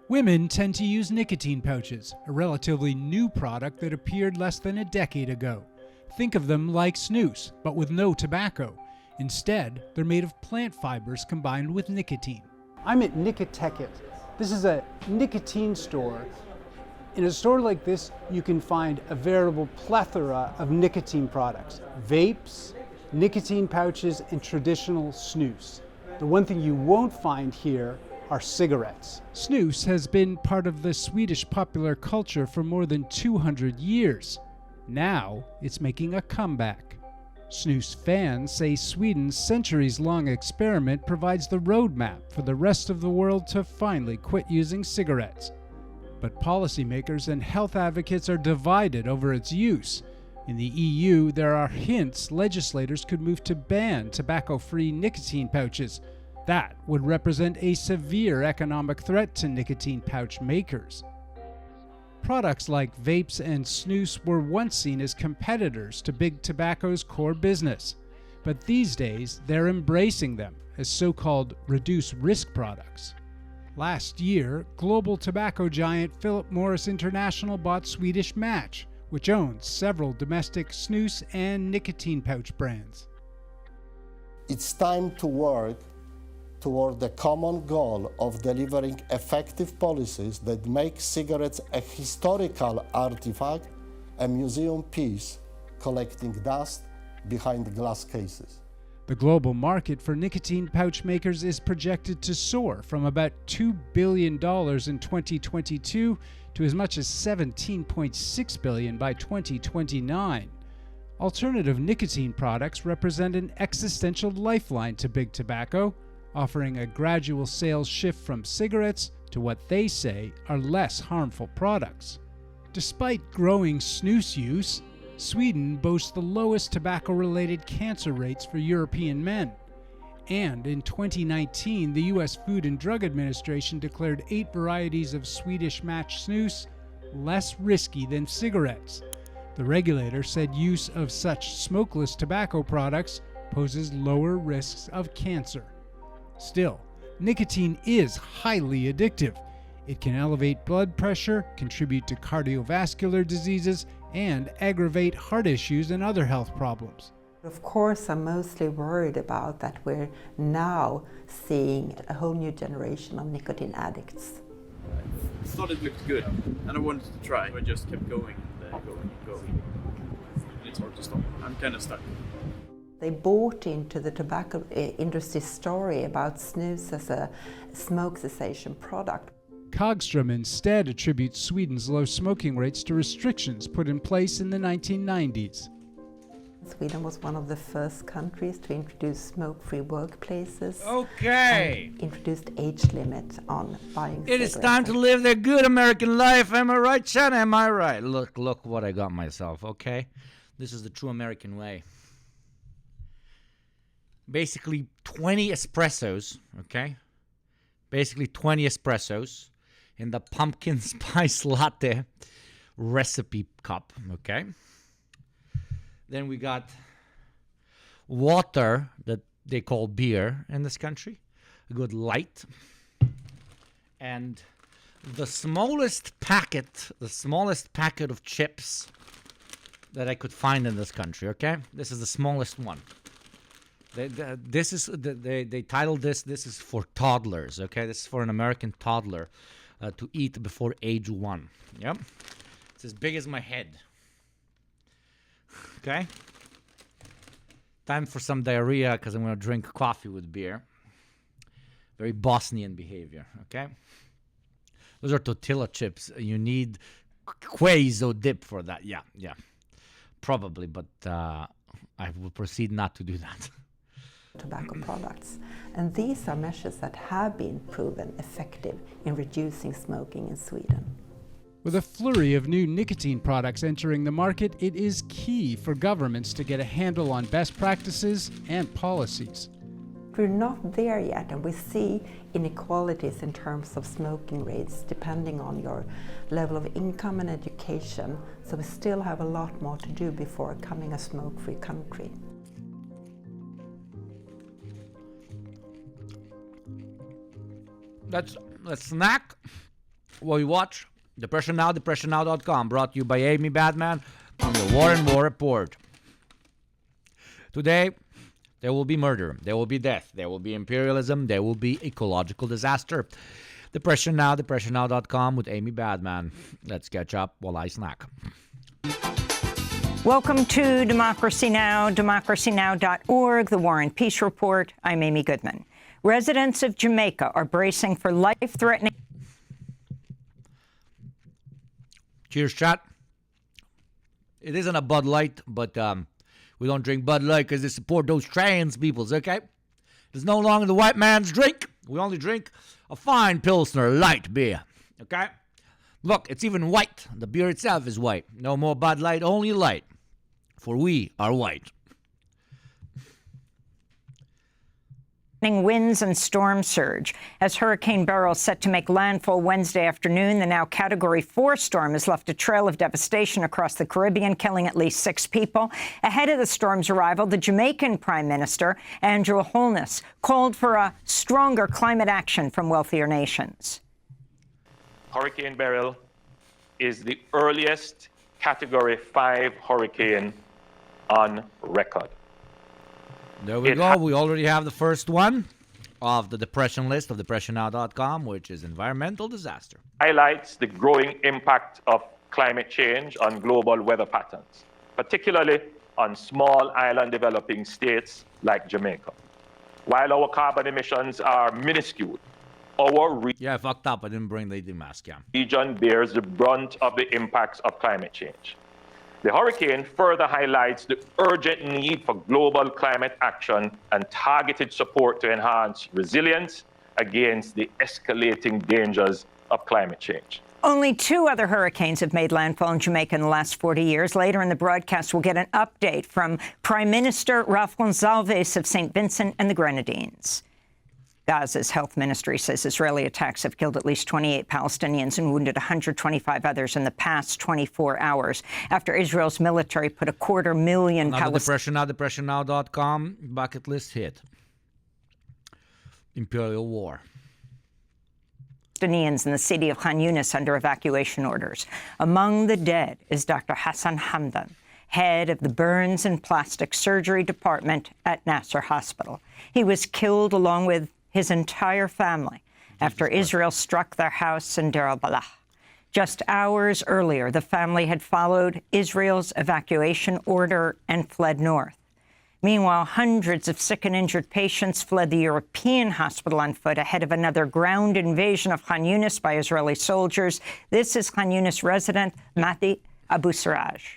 Women tend to use nicotine pouches, a relatively new product that appeared less than a decade ago. Think of them like snus, but with no tobacco. Instead, they're made of plant fibers combined with nicotine. I'm at Nicoteket. This is a nicotine store. In a store like this, you can find a veritable plethora of nicotine products. Vapes, nicotine pouches, and traditional snus. The one thing you won't find here are cigarettes. Snus has been part of the Swedish popular culture for more than 200 years. Now, it's making a comeback. Snus fans say Sweden's centuries-long experiment provides the roadmap for the rest of the world to finally quit using cigarettes. But policymakers and health advocates are divided over its use. In the EU, there are hints legislators could move to ban tobacco-free nicotine pouches. That would represent a severe economic threat to nicotine pouch makers. Products like vapes and snus were once seen as competitors to big tobacco's core business, but these days they're embracing them as so-called reduced-risk products. Last year, global tobacco giant Philip Morris International bought Swedish Match, which owns several domestic snus and nicotine pouch brands. It's time to work toward the common goal of delivering effective policies that make cigarettes a historical artifact, a museum piece collecting dust behind glass cases. The global market for nicotine pouch makers is projected to soar from about $2 billion in 2022 to as much as $17.6 billion by 2029. Alternative nicotine products represent an existential lifeline to big tobacco, offering a gradual sales shift from cigarettes to what they say are less harmful products. Despite growing snus use, Sweden boasts the lowest tobacco-related cancer rates for European men. And in 2019, the U.S. Food and Drug Administration declared 8 varieties of Swedish Match snus less risky than cigarettes. The regulator said use of such smokeless tobacco products poses lower risks of cancer. Still, nicotine is highly addictive. It can elevate blood pressure, contribute to cardiovascular diseases, and aggravate heart issues and other health problems. Of course, I'm mostly worried about that we're now seeing a whole new generation of nicotine addicts. I thought it looked good, and I wanted to try. I just kept going and going and going. It's hard to stop. I'm kind of stuck. They bought into the tobacco industry story about snus as a smoke cessation product. Kagström instead attributes Sweden's low smoking rates to restrictions put in place in the 1990s. Sweden was one of the first countries to introduce smoke-free workplaces. Okay. And introduced age limit on buying It cigarettes. is time to live the good American life. Am I right, Chad? Am I right? Look what I got myself, okay? This is the true American way. Basically 20 espressos, okay? Basically 20 espressos in the pumpkin spice latte recipe cup, okay? Then we got water that they call beer in this country, a good light. And the smallest packet of chips that I could find in this country, okay? This is the smallest one. They titled this is for toddlers, okay? This is for an American toddler to eat before age 1. Yep. It's as big as my head. Okay? Time for some diarrhea because I'm going to drink coffee with beer. Very Bosnian behavior, okay? Those are tortilla chips. You need queso dip for that. Yeah. Probably, but I will proceed not to do that. Tobacco products. And these are measures that have been proven effective in reducing smoking in Sweden. With a flurry of new nicotine products entering the market, it is key for governments to get a handle on best practices and policies. We're not there yet, and we see inequalities in terms of smoking rates depending on your level of income and education, so we still have a lot more to do before becoming a smoke-free country. Let's snack while we watch Depression Now, DepressionNow.com, brought to you by Amy Batman on the War and War Report. Today, there will be murder, there will be death, there will be imperialism, there will be ecological disaster. Depression Now, DepressionNow.com with Amy Batman. Let's catch up while I snack. Welcome to Democracy Now!, democracynow.org, the War and Peace Report. I'm Amy Goodman. Residents of Jamaica are bracing for life-threatening... Cheers, chat. It isn't a Bud Light, but we don't drink Bud Light because they support those trans peoples, okay? It's no longer the white man's drink. We only drink a fine Pilsner light beer, okay? Look, it's even white. The beer itself is white. No more Bud Light, only light. For we are white. Winds and storm surge. As Hurricane Beryl set to make landfall Wednesday afternoon, the now Category 4 storm has left a trail of devastation across the Caribbean, killing at least 6 people. Ahead of the storm's arrival, the Jamaican Prime Minister, Andrew Holness, called for a stronger climate action from wealthier nations. Hurricane Beryl is the earliest Category 5 hurricane on record. There we go. We already have the first one of the depression list of depressionnow.com, which is environmental disaster. Highlights the growing impact of climate change on global weather patterns, particularly on small island developing states like Jamaica. While our carbon emissions are minuscule, our I fucked up. I didn't bring the mask. Yeah. region bears the brunt of the impacts of climate change. The hurricane further highlights the urgent need for global climate action and targeted support to enhance resilience against the escalating dangers of climate change. Only 2 other hurricanes have made landfall in Jamaica in the last 40 years. Later in the broadcast, we'll get an update from Prime Minister Ralph Gonsalves of St. Vincent and the Grenadines. Gaza's health ministry says Israeli attacks have killed at least 28 Palestinians and wounded 125 others in the past 24 hours after Israel's military put 250,000 Depressionnow.com bucket list hit. Imperial War. Palestinians in the city of Khan Yunis under evacuation orders. Among the dead is Dr. Hassan Hamdan, head of the burns and plastic surgery department at Nasser Hospital. He was killed along with his entire family after Israel struck their house in Deir al-Balah. Just hours earlier, the family had followed Israel's evacuation order and fled north. Meanwhile, hundreds of sick and injured patients fled the European hospital on foot ahead of another ground invasion of Khan Yunis by Israeli soldiers. This is Khan Yunis resident Mati Abu Siraj.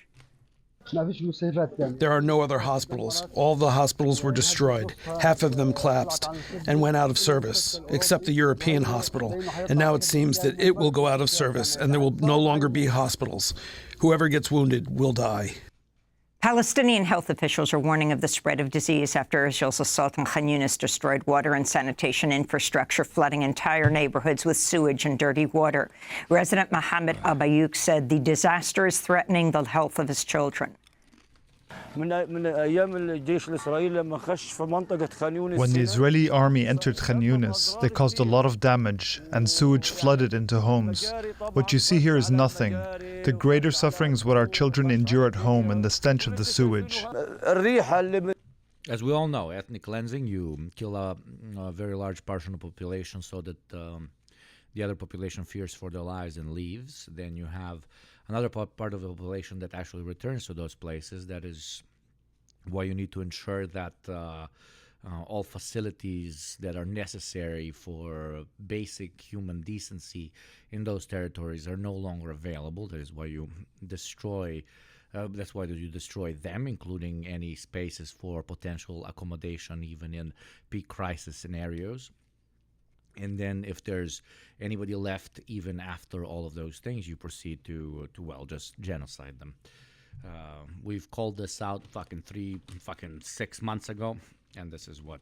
There are no other hospitals. All the hospitals were destroyed. Half of them collapsed and went out of service, except the European hospital. And now it seems that it will go out of service and there will no longer be hospitals. Whoever gets wounded will die. Palestinian health officials are warning of the spread of disease after Israel's assault on Khan Yunis destroyed water and sanitation infrastructure, flooding entire neighborhoods with sewage and dirty water. Resident Mohammed Abayuk said the disaster is threatening the health of his children. When the Israeli army entered Khan Yunis, they caused a lot of damage, and sewage flooded into homes. What you see here is nothing. The greater suffering is what our children endure at home and the stench of the sewage. As we all know, ethnic cleansing, you kill a very large portion of the population so that the other population fears for their lives and leaves. Then you have another part of the population that actually returns to those places. That is why you need to ensure that all facilities that are necessary for basic human decency in those territories are no longer available. That is why you destroy. That's why you destroy them, including any spaces for potential accommodation, even in peak crisis scenarios. And then if there's anybody left, even after all of those things, you proceed to just genocide them. We've called this out 6 months ago, and this is what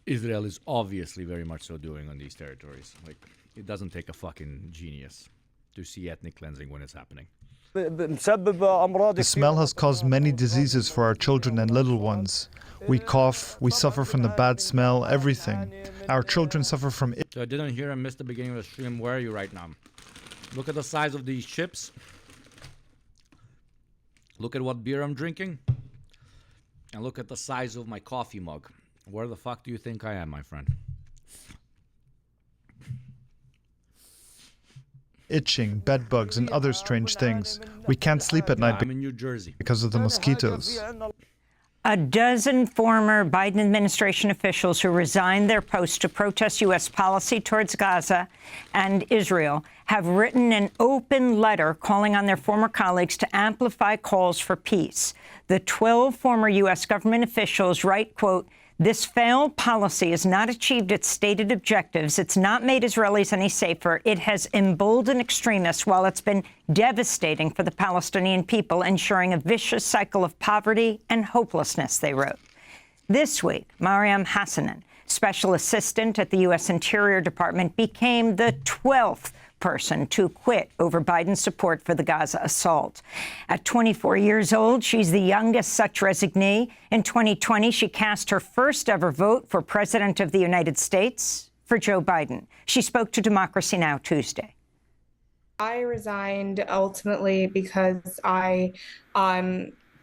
Israel is obviously very much so doing on these territories. Like, it doesn't take a fucking genius to see ethnic cleansing when it's happening. The smell has caused many diseases for our children and little ones. We cough, we suffer from the bad smell, everything. Our children suffer from it. So I didn't hear and missed the beginning of the stream. Where are you right now? Look at the size of these chips. Look at what beer I'm drinking. And look at the size of my coffee mug. Where the fuck do you think I am, my friend? Itching, bed bugs, and other strange things. We can't sleep at night I'm in New Jersey because of the mosquitoes. A dozen former Biden administration officials who resigned their posts to protest U.S. policy towards Gaza and Israel have written an open letter calling on their former colleagues to amplify calls for peace. The 12 former U.S. government officials write, quote, This failed policy has not achieved its stated objectives. It's not made Israelis any safer. It has emboldened extremists while it's been devastating for the Palestinian people, ensuring a vicious cycle of poverty and hopelessness, they wrote. This week, Mariam Hassanin, special assistant at the U.S. Interior Department, became the 12th person to quit over Biden's support for the Gaza assault. At 24 years old, she's the youngest such resignee. In 2020, she cast her first ever vote for President of the United States for Joe Biden. She spoke to Democracy Now! Tuesday. I resigned ultimately because I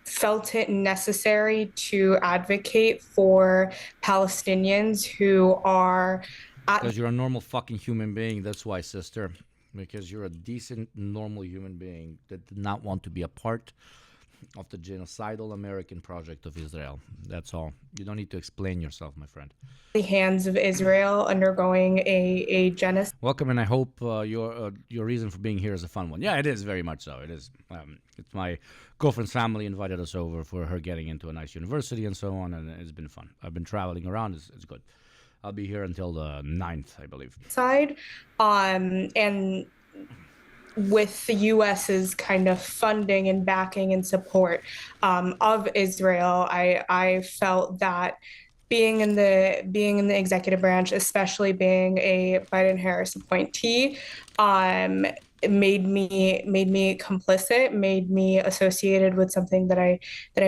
felt it necessary to advocate for Palestinians who are because you're a normal fucking human being. That's why, sister. Because you're a decent, normal human being that did not want to be a part of the genocidal American project of Israel. That's all. You don't need to explain yourself, my friend. the hands of Israel undergoing a genocide. Welcome, and I hope your reason for being here is a fun one. Yeah, it is, very much so. It is. It's my girlfriend's family invited us over for her getting into a nice university and so on, and it's been fun. I've been traveling around. It's good. I'll be here until the 9th, I believe. And with the U.S.'s kind of funding and backing and support of Israel, I felt that being in the executive branch, especially being a Biden-Harris appointee, made me complicit, made me associated with something that I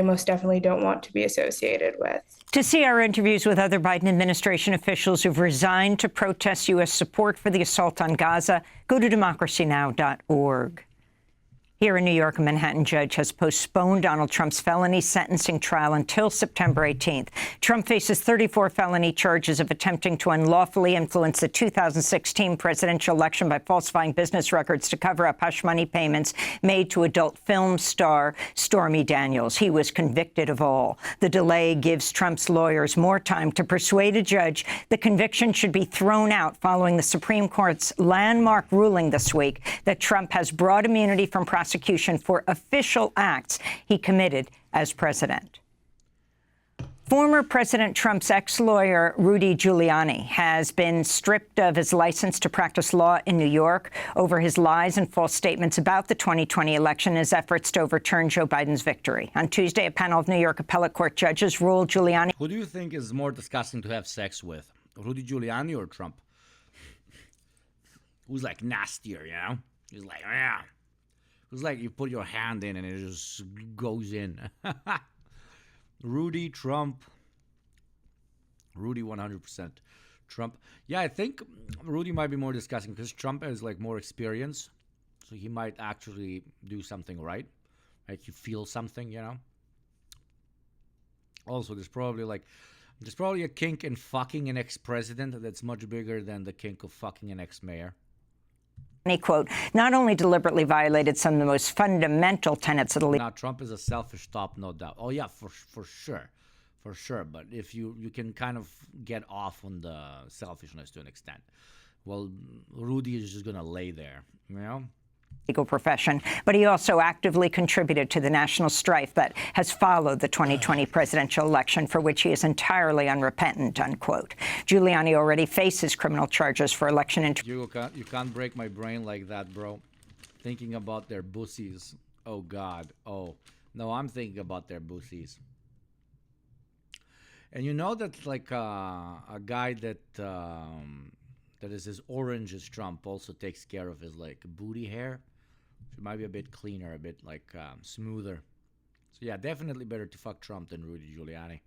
most definitely don't want to be associated with. To see our interviews with other Biden administration officials who've resigned to protest U.S. support for the assault on Gaza, go to democracynow.org. Here in New York, a Manhattan judge has postponed Donald Trump's felony sentencing trial until September 18th. Trump faces 34 felony charges of attempting to unlawfully influence the 2016 presidential election by falsifying business records to cover up hush money payments made to adult film star Stormy Daniels. He was convicted of all. The delay gives Trump's lawyers more time to persuade a judge the conviction should be thrown out following the Supreme Court's landmark ruling this week that Trump has broad immunity from prosecution for official acts he committed as president. Former President Trump's ex-lawyer, Rudy Giuliani, has been stripped of his license to practice law in New York over his lies and false statements about the 2020 election and his efforts to overturn Joe Biden's victory. On Tuesday, a panel of New York appellate court judges ruled Giuliani... Who do you think is more disgusting to have sex with, Rudy Giuliani or Trump? Who's like nastier, you know? He's like, yeah. It's like you put your hand in and it just goes in. Rudy, Trump. Rudy 100%. Trump. Yeah, I think Rudy might be more disgusting because Trump has like more experience. So he might actually do something right. Like you feel something, you know. Also, there's probably a kink in fucking an ex-president that's much bigger than the kink of fucking an ex-mayor. He, quote, not only deliberately violated some of the most fundamental tenets of the... Now, Trump is a selfish top, no doubt. Oh, yeah, for sure. For sure. But if you can kind of get off on the selfishness to an extent. Well, Rudy is just going to lay there, you know? Legal profession, but he also actively contributed to the national strife that has followed the 2020 presidential election, for which he is entirely unrepentant, unquote. Giuliani already faces criminal charges for election You can't break my brain like that, bro. Thinking about their bussies. Oh, God. Oh, no, I'm thinking about their bussies. And you know that, like, a guy that is as orange as Trump also takes care of his, like, booty hair. It might be a bit cleaner, a bit like smoother. So yeah, definitely better to fuck Trump than Rudy Giuliani.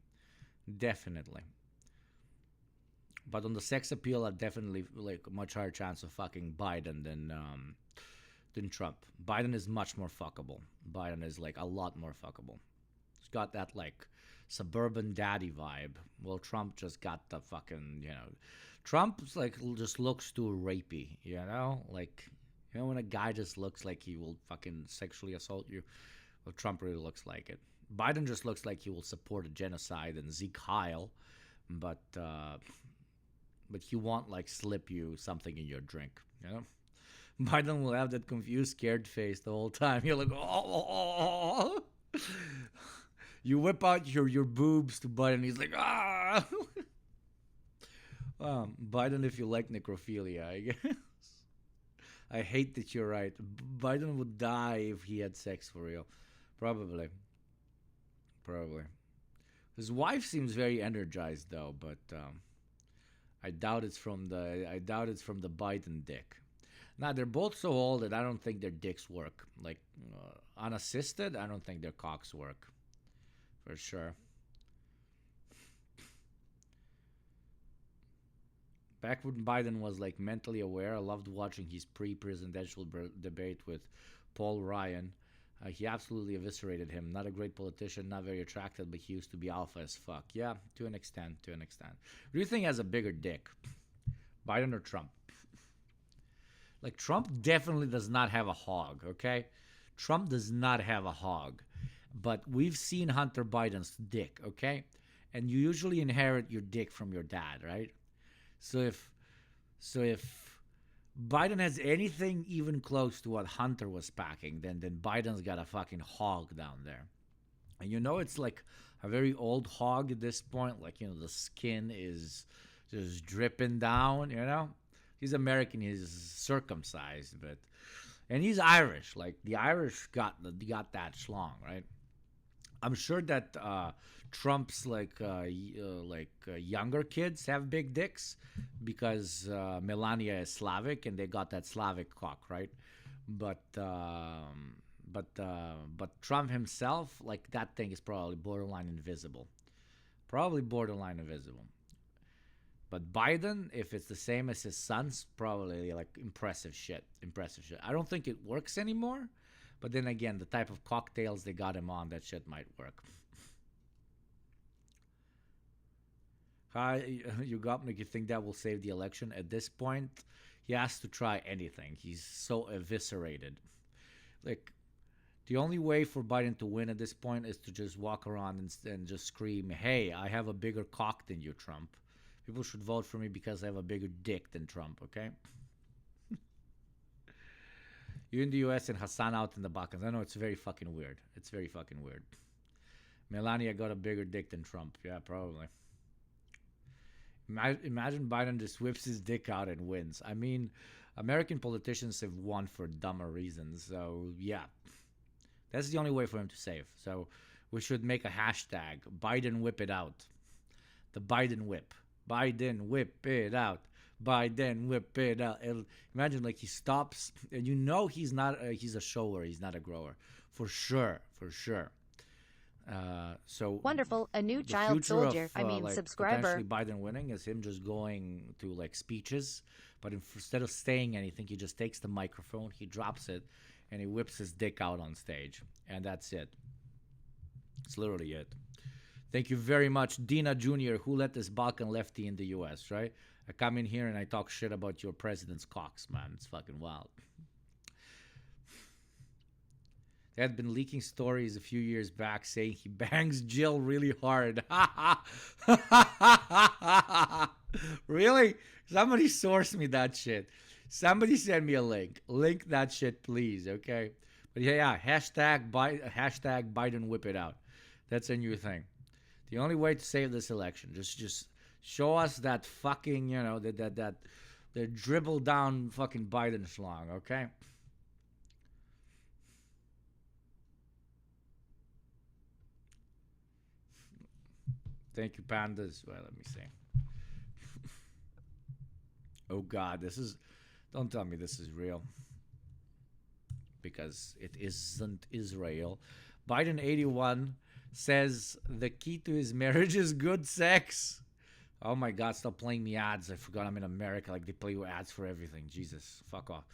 Definitely. But on the sex appeal, I definitely like a much higher chance of fucking Biden than Trump. Biden is much more fuckable. Biden is like a lot more fuckable. He's got that like suburban daddy vibe. Well, Trump just got the fucking, you know. Trump's like just looks too rapey, you know? Like, you know when a guy just looks like he will fucking sexually assault you? Well, Trump really looks like it. Biden just looks like he will support a genocide and Zeke Heil, but he won't like slip you something in your drink, you know? Biden will have that confused, scared face the whole time. You're like, oh. You whip out your boobs to Biden, he's like, ah. Biden, if you like necrophilia, I guess. I hate that you're right. Biden would die if he had sex for real. Probably. His wife seems very energized though, but I doubt it's from the Biden dick. Now they're both so old that I don't think their dicks work. Like unassisted, I don't think their cocks work. For sure. Back when Biden was like mentally aware, I loved watching his pre-presidential debate with Paul Ryan. He absolutely eviscerated him. Not a great politician, not very attractive, but he used to be alpha as fuck. Yeah, to an extent. Who do you think has a bigger dick? Biden or Trump? Like, Trump definitely does not have a hog, okay? Trump does not have a hog. But we've seen Hunter Biden's dick, okay? And you usually inherit your dick from your dad, right? So if Biden has anything even close to what Hunter was packing, then Biden's got a fucking hog down there. And you know it's like a very old hog at this point. Like, you know, the skin is just dripping down, you know? He's American, he's circumcised, and he's Irish. Like, the Irish got that schlong, right? I'm sure that Trump's younger kids have big dicks because Melania is Slavic and they got that Slavic cock, right? But Trump himself, like, that thing is probably borderline invisible. But Biden, if it's the same as his son's, probably like impressive shit. I don't think it works anymore. But then again, the type of cocktails they got him on, that shit might work. Hi, Yugopnik, you think that will save the election? At this point, he has to try anything. He's so eviscerated. Like, the only way for Biden to win at this point is to just walk around and just scream, hey, I have a bigger cock than you, Trump. People should vote for me because I have a bigger dick than Trump, okay? You in the US and Hassan out in the Balkans. I know it's very fucking weird. Melania got a bigger dick than Trump. Yeah, probably. Imagine Biden just whips his dick out and wins. I mean, American politicians have won for dumber reasons. So, yeah. That's the only way for him to save. So, we should make a hashtag. Biden whip it out. The Biden whip. Biden whip it out. Biden whip it out. Imagine, like, he stops, and you know he's not. He's a shower. He's not a grower, for sure. So wonderful. A new child soldier. Subscriber. Potentially Biden winning is him just going to like speeches, but instead of saying anything, he just takes the microphone, he drops it, and he whips his dick out on stage, and that's it. It's literally it. Thank you very much, Dina Jr., who let this Balkan lefty in the U.S., right? I come in here and I talk shit about your president's cocks, man. It's fucking wild. They had been leaking stories a few years back saying he bangs Jill really hard. Really? Somebody source me that shit. Somebody send me a link. Link that shit, please, okay? But yeah, hashtag Biden whip it out. That's a new thing. The only way to save this election, just show us that fucking, you know, that dribble down fucking Biden schlong, okay? Thank you, pandas. Well, let me see. Oh God, don't tell me this is real. Because it isn't Israel. Biden 81 says the key to his marriage is good sex. Oh my God, stop playing me ads. I forgot I'm in America. Like, they play you ads for everything. Jesus, fuck off.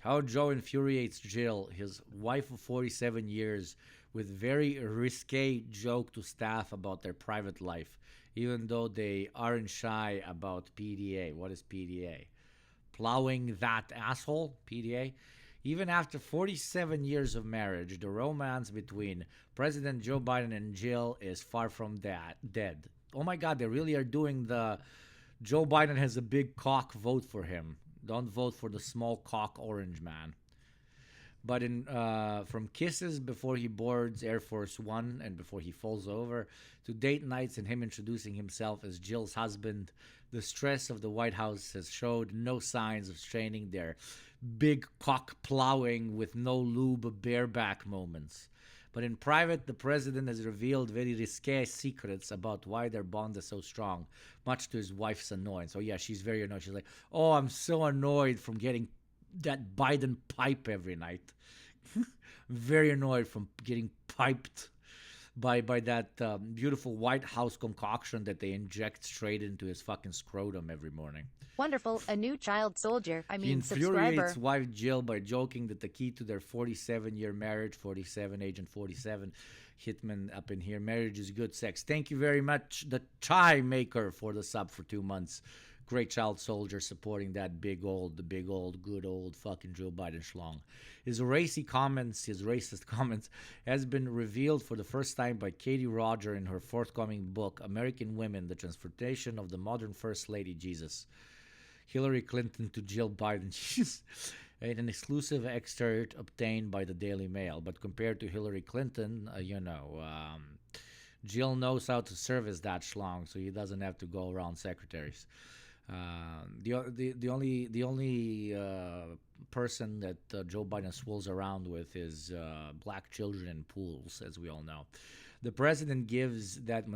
How Joe infuriates Jill, his wife of 47 years, with very risque joke to staff about their private life, even though they aren't shy about PDA. What is PDA? Plowing that asshole? PDA? Even after 47 years of marriage, the romance between President Joe Biden and Jill is far from dead. Oh my God, they really are doing the Joe Biden has a big cock, vote for him. Don't vote for the small cock orange man. But from kisses before he boards Air Force One and before he falls over, to date nights and him introducing himself as Jill's husband, the stress of the White House has showed no signs of straining their big cock plowing with no lube bareback moments. But in private, the president has revealed very risque secrets about why their bond is so strong, much to his wife's annoyance. So yeah, she's very annoyed. She's like, oh, I'm so annoyed from getting that Biden pipe every night. Very annoyed from getting piped by that beautiful White House concoction that they inject straight into his fucking scrotum every morning. Wonderful. A new child soldier. He infuriates wife Jill by joking that the key to their 47-year marriage, 47, Agent 47, Hitman up in here, marriage is good sex. Thank you very much, the Chai Maker, for the sub for 2 months. Great child soldier supporting that big old, good old fucking Joe Biden schlong. His racist comments, has been revealed for the first time by Katie Roger in her forthcoming book, American Women, The Transportation of the Modern First Lady Jesus. Hillary Clinton to Jill Biden. An exclusive excerpt obtained by the Daily Mail. But compared to Hillary Clinton, Jill knows how to service that schlong, so he doesn't have to go around secretaries. The only person that Joe Biden swools around with is black children in pools, as we all know. The president gives that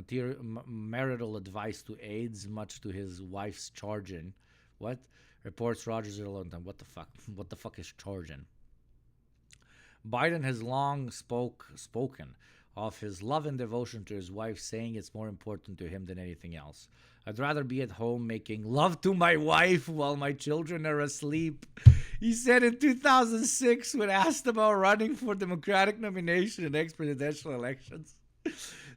marital advice to aides, much to his wife's chagrin. What? Reports Rogers alone. What the fuck? What the fuck is chagrin? Biden has long spoken of his love and devotion to his wife, saying it's more important to him than anything else. I'd rather be at home making love to my wife while my children are asleep. He said in 2006 when asked about running for Democratic nomination in next presidential elections.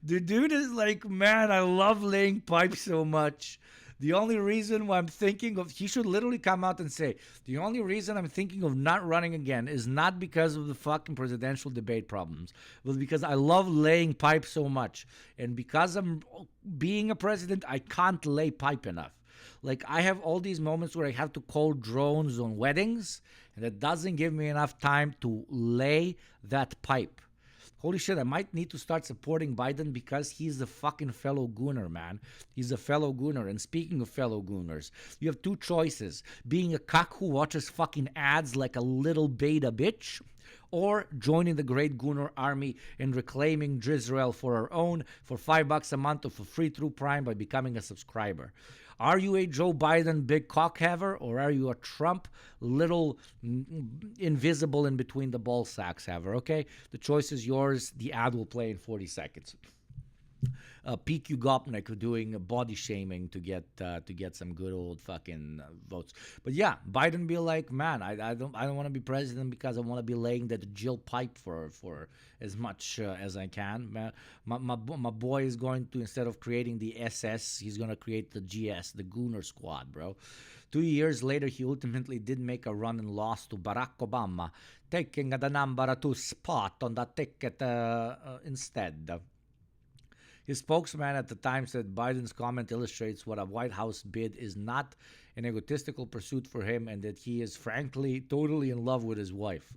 The dude is like, man, I love laying pipes so much. The only reason why I'm thinking of, he should literally come out and say, the only reason I'm thinking of not running again is not because of the fucking presidential debate problems, but because I love laying pipe so much. And because I'm being a president, I can't lay pipe enough. Like, I have all these moments where I have to call drones on weddings, and that doesn't give me enough time to lay that pipe. Holy shit, I might need to start supporting Biden because he's a fucking fellow gooner, man. He's a fellow gooner. And speaking of fellow gooners, you have two choices. Being a cuck who watches fucking ads like a little beta bitch, or joining the great gooner army and reclaiming Drizrael for our own for $5 a month or for free through Prime by becoming a subscriber. Are you a Joe Biden big cock haver, or are you a Trump little invisible in between the ball sacks haver? Okay, the choice is yours. The ad will play in 40 seconds. Peak Yugopnik doing body shaming to get some good old fucking votes. But yeah, Biden be like, man, I don't want to be president because I want to be laying that Jill pipe for as much as I can. Man, my boy is going to, instead of creating the SS, he's gonna create the GS, the Gooner Squad, bro. 2 years later, he ultimately did make a run and lost to Barack Obama, taking the number 2 spot on the ticket instead. His spokesman at the time said Biden's comment illustrates what a White House bid is not an egotistical pursuit for him, and that he is frankly totally in love with his wife.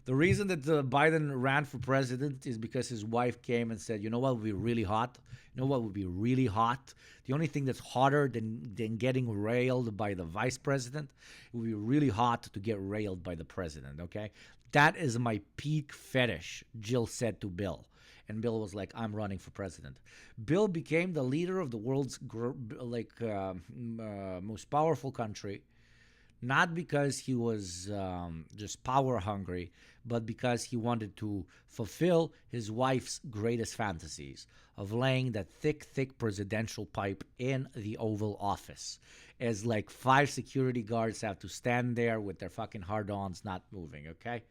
The reason that Biden ran for president is because his wife came and said, you know what would be really hot? You know what would be really hot? The only thing that's hotter than getting railed by the vice president, it would be really hot to get railed by the president, okay? That is my peak fetish, Jill said to Bill. And Bill was like, I'm running for president. Bill became the leader of the world's most powerful country, not because he was just power hungry, but because he wanted to fulfill his wife's greatest fantasies of laying that thick presidential pipe in the Oval Office, as like 5 security guards have to stand there with their fucking hard-ons not moving, okay?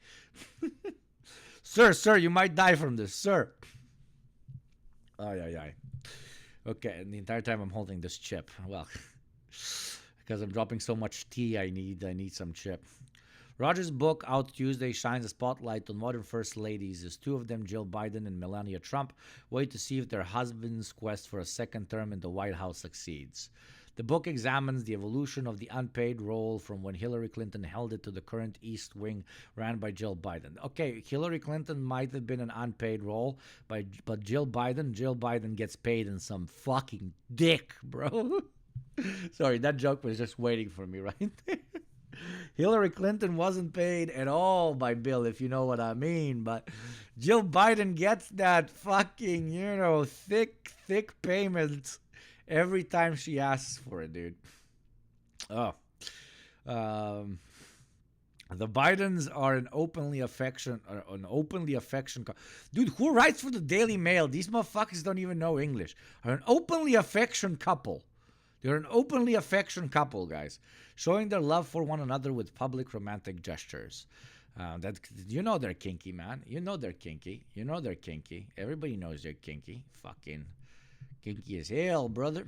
Sir, you might die from this, sir. Ay. Okay, and the entire time I'm holding this chip. Well, because I'm dropping so much tea, I need some chip. Rogers' book, out Tuesday, shines a spotlight on modern first ladies, as 2 of them, Jill Biden and Melania Trump, wait to see if their husband's quest for a second term in the White House succeeds. The book examines the evolution of the unpaid role from when Hillary Clinton held it to the current East Wing ran by Jill Biden. Okay, Hillary Clinton might have been an unpaid role, but Jill Biden gets paid in some fucking dick, bro. Sorry, that joke was just waiting for me right there. Hillary Clinton wasn't paid at all by Bill, if you know what I mean, but Jill Biden gets that fucking, thick payment every time she asks for it, dude. Oh. The Bidens are an openly affection. Dude, who writes for the Daily Mail? These motherfuckers don't even know English. Are an openly affection couple. They're an openly affection couple, guys, showing their love for one another with public romantic gestures. They're kinky, man. They're kinky. Everybody knows they're kinky. Fucking kinky as hell, brother.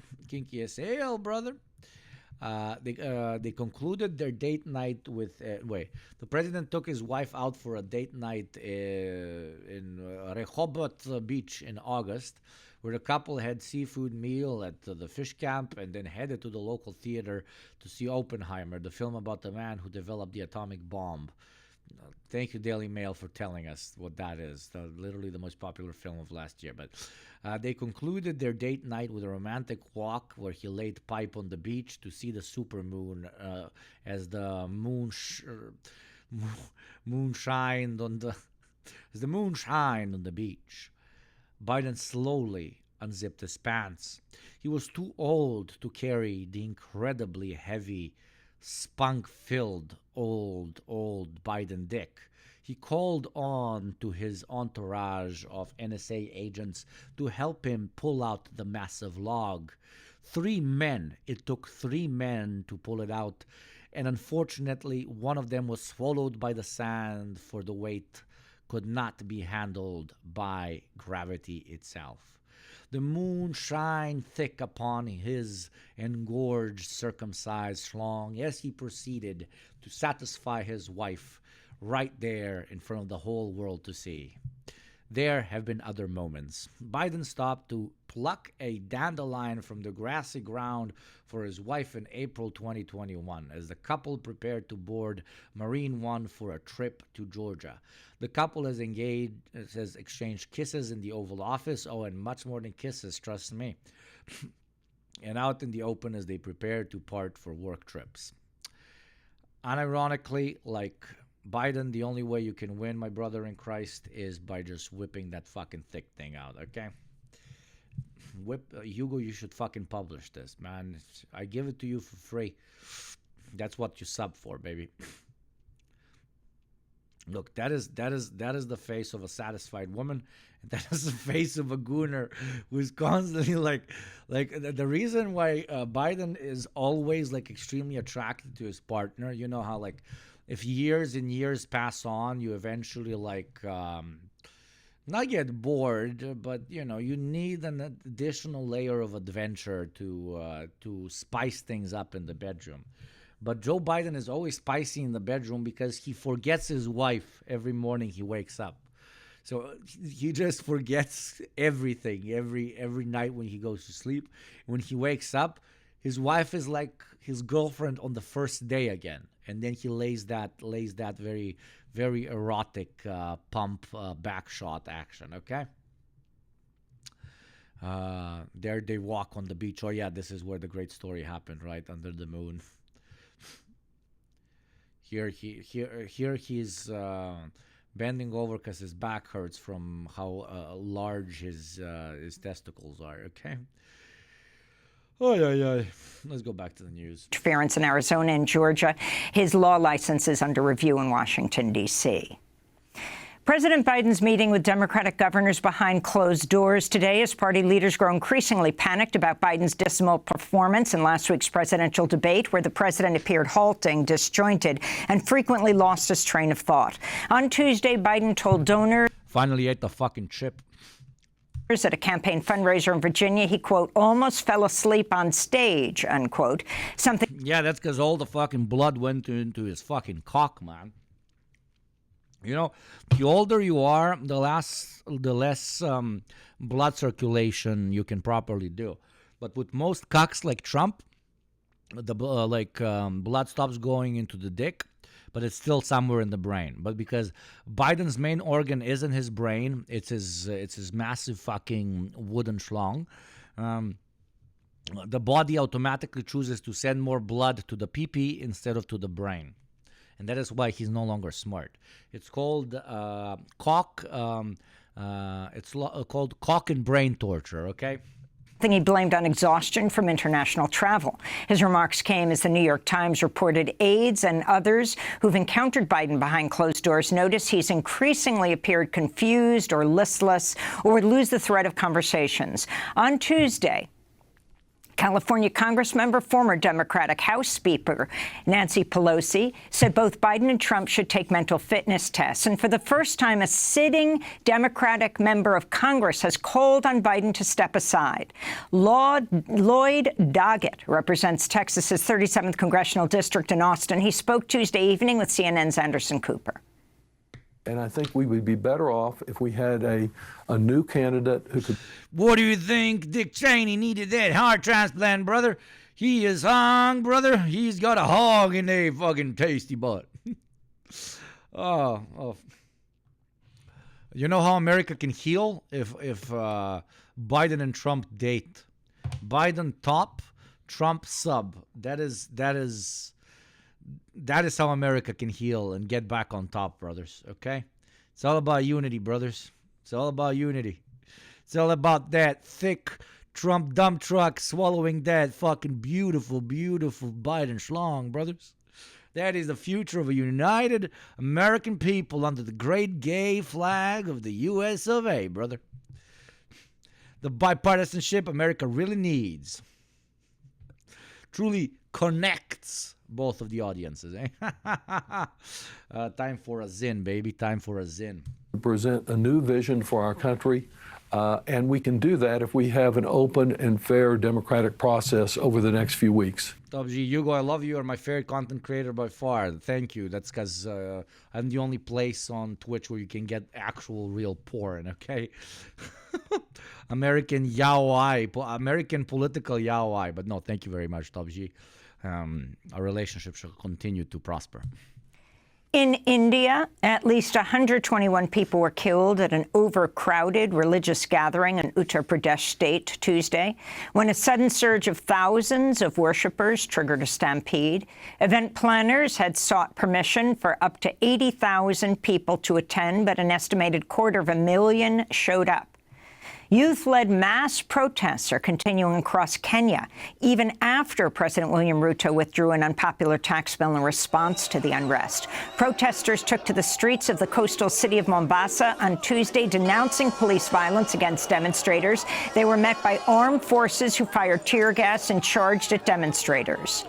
They concluded their date night with the president took his wife out for a date night in Rehoboth Beach in August, where the couple had seafood meal at the fish camp and then headed to the local theater to see Oppenheimer, the film about the man who developed the atomic bomb. Thank you, Daily Mail, for telling us what that is. Literally the most popular film of last year. But they concluded their date night with a romantic walk where he laid pipe on the beach to see the supermoon as the moon shined on the beach. Biden slowly unzipped his pants. He was too old to carry the incredibly heavy, spunk-filled old Biden dick. He called on to his entourage of NSA agents to help him pull out the massive log. It took 3 men to pull it out, and unfortunately, one of them was swallowed by the sand, for the weight could not be handled by gravity itself. The moon shined thick upon his engorged, circumcised schlong as he proceeded to satisfy his wife right there in front of the whole world to see. There have been other moments. Biden stopped to pluck a dandelion from the grassy ground for his wife in April 2021 as the couple prepared to board Marine One for a trip to Georgia. The couple has exchanged kisses in the Oval Office. Oh, and much more than kisses, trust me. And out in the open as they prepare to part for work trips. Unironically, like Biden, the only way you can win, my brother in Christ, is by just whipping that fucking thick thing out, okay? Hugo, you should fucking publish this, man. I give it to you for free. That's what you sub for, baby. Look, that is the face of a satisfied woman. That is the face of a gooner who's constantly like the reason why Biden is always like extremely attracted to his partner. You know how like if years and years pass on, you eventually like not get bored, but you know you need an additional layer of adventure to spice things up in the bedroom. But Joe Biden is always spicy in the bedroom because he forgets his wife every morning he wakes up. So he just forgets everything every night when he goes to sleep. When he wakes up, his wife is like his girlfriend on the first day again. And then he lays that very, very erotic pump back shot action, okay? There they walk on the beach. Oh yeah, this is where the great story happened, right? Under the moon. Here he's bending over because his back hurts from how large his testicles are. Okay. Oh yeah. Let's go back to the news. Interference in Arizona and Georgia. His law license is under review in Washington, D.C. President Biden's meeting with Democratic governors behind closed doors today as party leaders grow increasingly panicked about Biden's dismal performance in last week's presidential debate, where the president appeared halting, disjointed, and frequently lost his train of thought. On Tuesday, Biden told donors finally ate the fucking chip. At a campaign fundraiser in Virginia, he, quote, almost fell asleep on stage, unquote. Yeah, that's because all the fucking blood went into his fucking cock, man. You know, the older you are, the less blood circulation you can properly do. But with most cocks like Trump, blood stops going into the dick, but it's still somewhere in the brain. But because Biden's main organ isn't his brain, it's his massive fucking wooden schlong. The body automatically chooses to send more blood to the pee-pee instead of to the brain. And that is why he's no longer smart. It's called called cock and brain torture, okay? He blamed on exhaustion from international travel. His remarks came as the New York Times reported aides and others who've encountered Biden behind closed doors notice he's increasingly appeared confused or listless or would lose the thread of conversations. On Tuesday, California Congressmember, former Democratic House Speaker Nancy Pelosi said both Biden and Trump should take mental fitness tests. And for the first time, a sitting Democratic member of Congress has called on Biden to step aside. Lloyd Doggett represents Texas's 37th congressional district in Austin. He spoke Tuesday evening with CNN's Anderson Cooper. And I think we would be better off if we had a new candidate who could... What do you think Dick Cheney needed that heart transplant, brother? He is hung, brother. He's got a hog in a fucking tasty butt. Oh. You know how America can heal? If Biden and Trump date. Biden top, Trump sub. That is how America can heal and get back on top, brothers, okay? It's all about unity, brothers. It's all about unity. It's all about that thick Trump dump truck swallowing that fucking beautiful, beautiful Biden schlong, brothers. That is the future of a united American people under the great gay flag of the U.S. of A., brother. The bipartisanship America really needs. Truly connects both of the audiences, eh? Time for a zin, baby. Time for a zin. Present a new vision for our country, and we can do that if we have an open and fair democratic process over the next few weeks. WG, Hugo, I love you. You're my favorite content creator by far. Thank you. That's because I'm the only place on Twitch where you can get actual real porn, okay? American yaoi, American political yaoi. But no, thank you very much, WG. Our relationship shall continue to prosper. In India, at least 121 people were killed at an overcrowded religious gathering in Uttar Pradesh state Tuesday when a sudden surge of thousands of worshippers triggered a stampede. Event planners had sought permission for up to 80,000 people to attend, but an estimated 250,000 showed up. Youth-led mass protests are continuing across Kenya, even after President William Ruto withdrew an unpopular tax bill in response to the unrest. Protesters took to the streets of the coastal city of Mombasa on Tuesday, denouncing police violence against demonstrators. They were met by armed forces who fired tear gas and charged at demonstrators.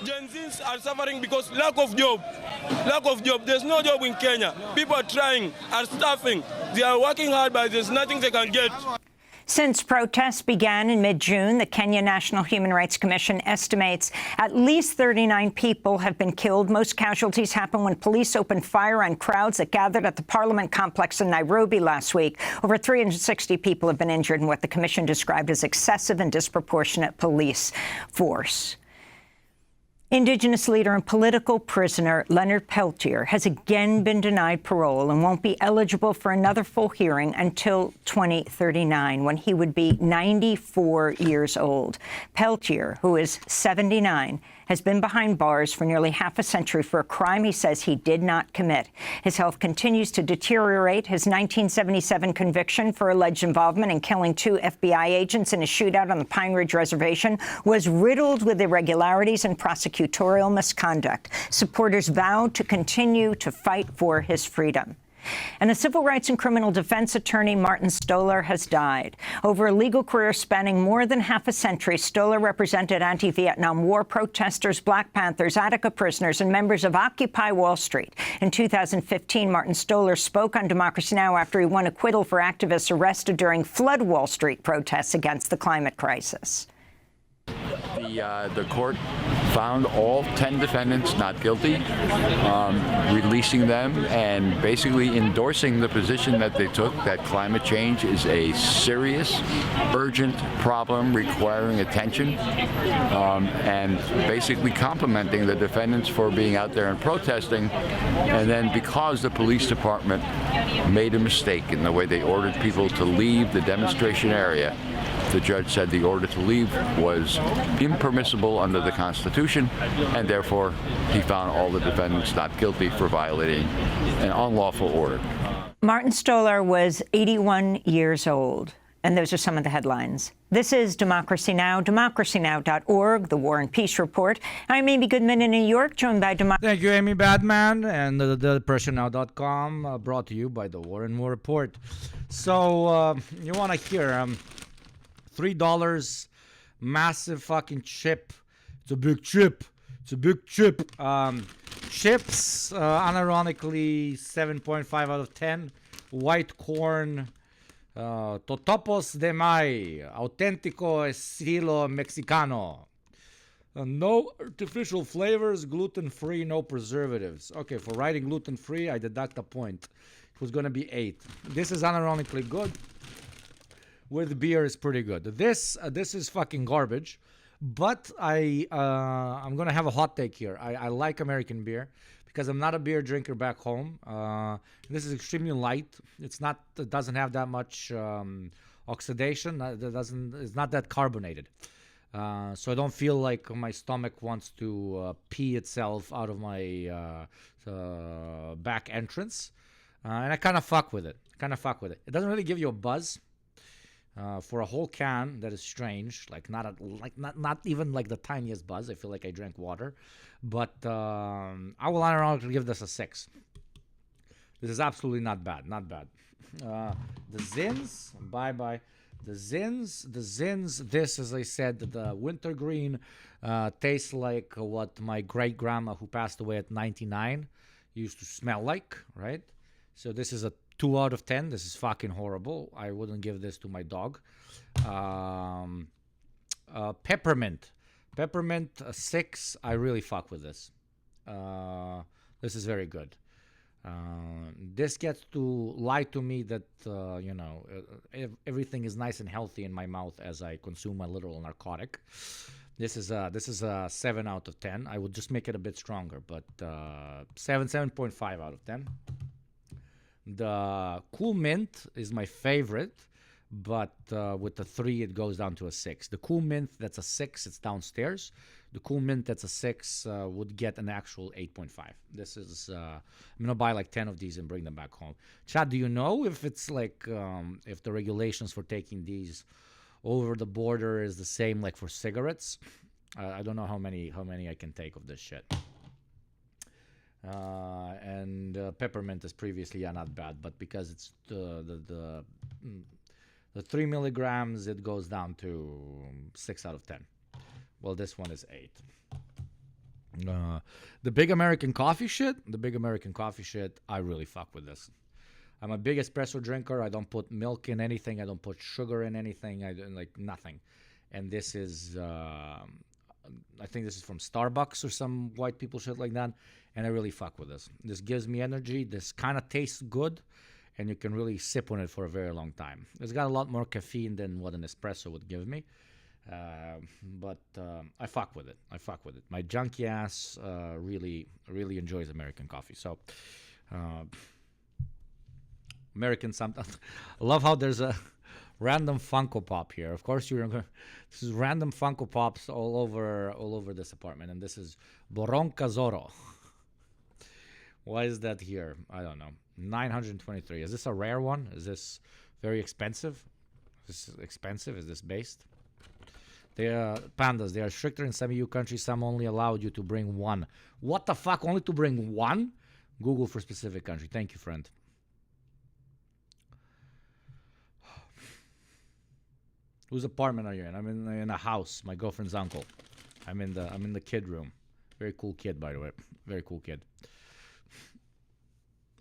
Gen Zs are suffering because lack of job. There's no job in Kenya. People are trying, are starving. They are working hard, but there's nothing they can get. Since protests began in mid-June, the Kenya National Human Rights Commission estimates at least 39 people have been killed. Most casualties happened when police opened fire on crowds that gathered at the Parliament complex in Nairobi last week. Over 360 people have been injured in what the commission described as excessive and disproportionate police force. Indigenous leader and political prisoner Leonard Peltier has again been denied parole and won't be eligible for another full hearing until 2039, when he would be 94 years old. Peltier, who is 79, has been behind bars for nearly half a century for a crime he says he did not commit. His health continues to deteriorate. His 1977 conviction for alleged involvement in killing 2 FBI agents in a shootout on the Pine Ridge Reservation was riddled with irregularities and prosecutorial misconduct. Supporters vowed to continue to fight for his freedom. And the civil rights and criminal defense attorney Martin Stoller has died. Over a legal career spanning more than half a century, Stoller represented anti-Vietnam War protesters, Black Panthers, Attica prisoners, and members of Occupy Wall Street. In 2015, Martin Stoller spoke on Democracy Now! After he won acquittal for activists arrested during Flood Wall Street protests against the climate crisis. The The court found all 10 defendants not guilty, releasing them and basically endorsing the position that they took, that climate change is a serious, urgent problem requiring attention, and basically complimenting the defendants for being out there and protesting. And then because the police department made a mistake in the way they ordered people to leave the demonstration area, the judge said the order to leave was impermissible under the Constitution, and therefore he found all the defendants not guilty for violating an unlawful order. Martin Stolar was 81 years old. And those are some of the headlines. This is Democracy Now!, democracynow.org, the War and Peace Report. I'm Amy Goodman in New York, joined by Thank you, Amy Badman, and the PersianNow.com, brought to you by the War and More Report. So, you want to hear $3, massive fucking chip. It's a big chip. It's a big chip. Chips, unironically, 7.5 out of 10. White corn. Totopos de May, auténtico estilo mexicano. No artificial flavors, gluten-free, no preservatives. Okay, for writing gluten-free, I deduct a point. It was going to be 8. This is unironically good. With beer is pretty good. This is fucking garbage. But I'm going to have a hot take here. I like American beer because I'm not a beer drinker back home. This is extremely light. It doesn't have that much oxidation. It's not that carbonated. So I don't feel like my stomach wants to pee itself out of my back entrance. And I kind of fuck with it. It doesn't really give you a buzz. For a whole can, that is strange. Not even like the tiniest buzz. I feel like I drank water, but I will ironically give this a 6. This is absolutely not bad. The Zins, bye. The Zins. This, as I said, the wintergreen tastes like what my great grandma, who passed away at 99, used to smell like. Right. So this is a 2 out of 10. This is fucking horrible. I wouldn't give this to my dog. Peppermint, 6. I really fuck with this. This is very good. This gets to lie to me that everything is nice and healthy in my mouth as I consume a literal narcotic. This is a 7 out of 10. I would just make it a bit stronger, but 7.5 out of 10. The Cool Mint is my favorite, but with the 3, it goes down to a 6. The Cool Mint, that's a 6. It's downstairs. The Cool Mint, that's a 6, would get an actual 8.5. This is, I'm going to buy like 10 of these and bring them back home. Chad, do you know if it's like, if the regulations for taking these over the border is the same like for cigarettes? I don't know how many I can take of this shit. And peppermint is previously not bad, but because it's the 3 milligrams, it goes down to 6 out of 10. Well, this one is 8. The Big American Coffee shit, I really fuck with this. I'm a big espresso drinker. I don't put milk in anything. I don't put sugar in anything. I don't like nothing. And this is, I think this is from Starbucks or some white people shit like that. And I really fuck with this. This gives me energy. This kind of tastes good. And you can really sip on it for a very long time. It's got a lot more caffeine than what an espresso would give me. But I fuck with it. My junkie ass really enjoys American coffee. So, American sometimes. I love how there's a random Funko Pop here. Of course, this is random Funko Pops all over this apartment. And this is Boronka Zorro. Why is that here? I don't know. 923. Is this a rare one? Is this very expensive? Is this based? They are pandas. They are stricter in some EU countries. Some only allowed you to bring one. What the fuck? Only to bring one? Google for specific country. Thank you, friend. Whose apartment are you in? I'm in a house. My girlfriend's uncle. I'm in the kid room. Very cool kid, by the way. Very cool kid.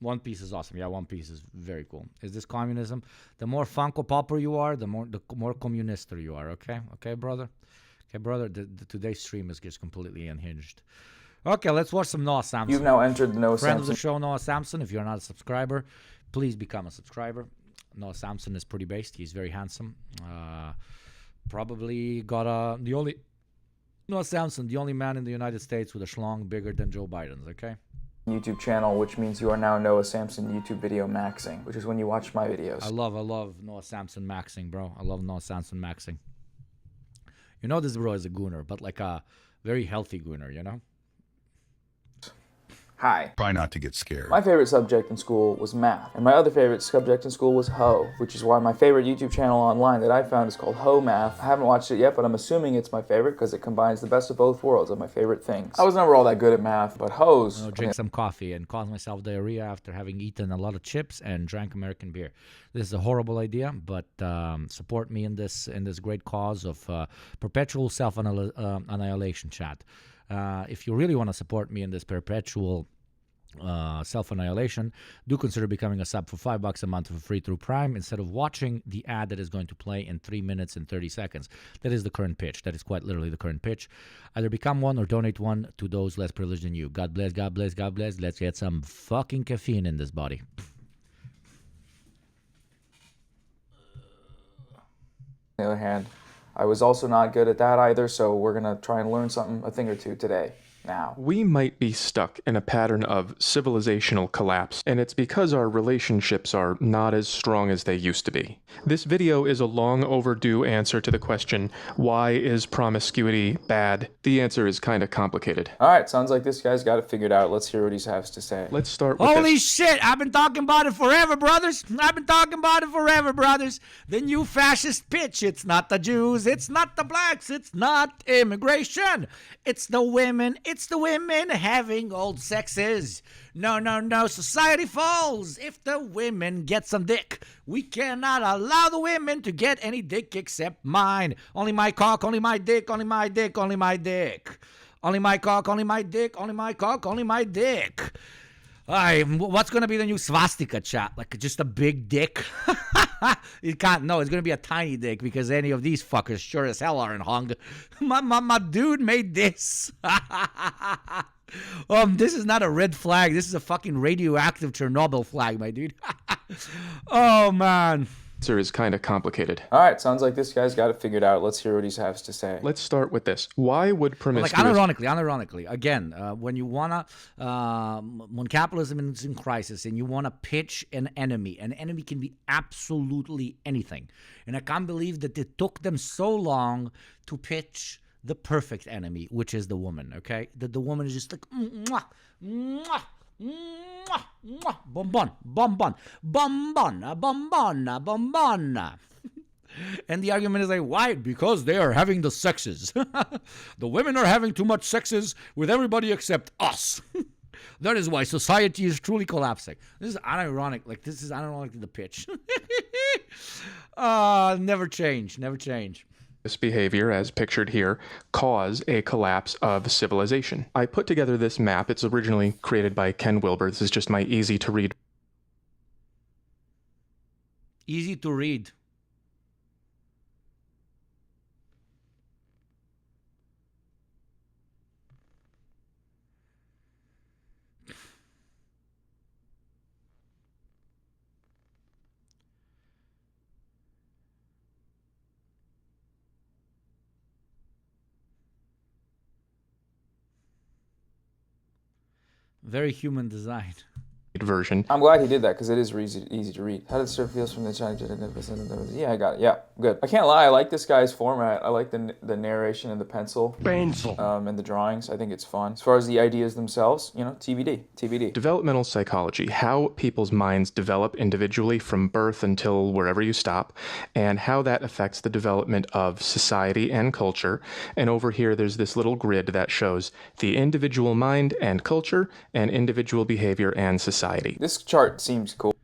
One Piece is awesome. Yeah, One Piece is very cool. Is this communism? The more Funko Popper you are, the more communister you are. Okay, brother. Okay, brother, today's stream is just completely unhinged. Okay, let's watch some Noah Samson. You've now entered the Noah Friend of Samson. the show, Noah Samson. If you're not a subscriber, please become a subscriber. Noah Samson is pretty based. He's very handsome. Probably got the only Noah Samson, the only man in the United States with a schlong bigger than Joe Biden's. Okay. YouTube channel, which means you are now Noah Samson YouTube video maxing, which is when you watch my videos. I love Noah Samson maxing, bro. I love Noah Samson maxing. You know this bro is a gooner, but like a very healthy gooner, you know? Hi. Try not to get scared. My favorite subject in school was math, and my other favorite subject in school was Ho, which is why my favorite YouTube channel online that I found is called Ho Math. I haven't watched it yet, but I'm assuming it's my favorite because it combines the best of both worlds of my favorite things. I was never all that good at math, but Ho's... I'll drink some coffee and cause myself diarrhea after having eaten a lot of chips and drank American beer. This is a horrible idea, but support me in this great cause of perpetual self-annihilation, chat. If you really want to support me in this perpetual self-annihilation, do consider becoming a sub for $5 a month for free through Prime instead of watching the ad that is going to play in 3 minutes and 30 seconds. That is the current pitch. That is quite literally the current pitch. Either become one or donate one to those less privileged than you. God bless, God bless, God bless. Let's get some fucking caffeine in this body. On the other hand, I was also not good at that either, so we're gonna try and learn something, a thing or two today. Now. We might be stuck in a pattern of civilizational collapse, and it's because our relationships are not as strong as they used to be. This video is a long overdue answer to the question, why is promiscuity bad? The answer is kind of complicated. Alright, sounds like this guy's got it figured out. Let's hear what he has to say. Let's start with Holy shit, I've been talking about it forever, brothers. I've been talking about it forever, brothers. The new fascist pitch. It's not the Jews, it's not the blacks, it's not immigration. It's the women, it's the women having old sexes. No, no, no, society falls if the women get some dick. We cannot allow the women to get any dick except mine. Only my cock, only my dick, only my dick, only my dick. Only my cock, only my dick, only my cock, only my dick. What's going to be the new swastika, chat? Like just a big dick? You can't, no, it's going to be a tiny dick because any of these fuckers sure as hell aren't hung. My dude made this. This is not a red flag. This is a fucking radioactive Chernobyl flag, my dude. Oh, man. Answer is kind of complicated. Alright, sounds like this guy's got it figured out. Let's hear what he has to say. Let's start with this. Why would promiscuity... Unironically, again, when you wanna, when capitalism is in crisis and you wanna pitch an enemy can be absolutely anything. And I can't believe that it took them so long to pitch the perfect enemy, which is the woman, okay? That the woman is just like, mwah, mwah. Mwah, mwah, bonbon, bonbon, bonbon, bonbon, bonbon. And the argument is like, why? Because they are having the sexes. The women are having too much sexes with everybody except us. That is why society is truly collapsing. This is unironic. Like, this is unironic to the pitch. Never change, never change. This behavior, as pictured here, cause a collapse of civilization. I put together this map. It's originally created by Ken Wilber. This is just my easy to read. Easy to read. Very human design. Version. I'm glad he did that because it is easy to read. How does it feel from the China? Yeah, I got it. Yeah, good. I can't lie. I like this guy's format. I like the narration and the pencil. And the drawings. I think it's fun. As far as the ideas themselves, you know, TBD. Developmental psychology. How people's minds develop individually from birth until wherever you stop, and how that affects the development of society and culture. And over here, there's this little grid that shows the individual mind and culture and individual behavior and society. This chart seems cool.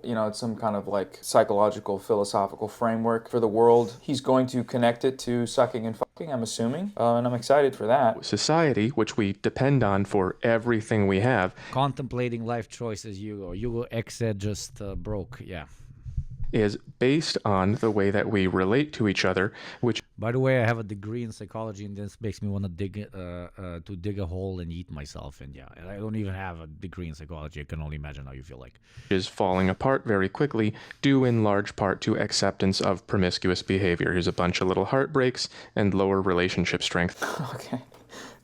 You know, it's some kind of like psychological, philosophical framework for the world. He's going to connect it to sucking and fucking, I'm assuming, and I'm excited for that. Society, which we depend on for everything we have. Contemplating life choices, Hugo. Hugo X said just broke, yeah. Is based on the way that we relate to each other, which... By the way, I have a degree in psychology, and this makes me want to dig a hole and eat myself. And yeah, and I don't even have a degree in psychology. I can only imagine how you feel like. Is falling apart very quickly, due in large part to acceptance of promiscuous behavior. Here's a bunch of little heartbreaks and lower relationship strength. Okay.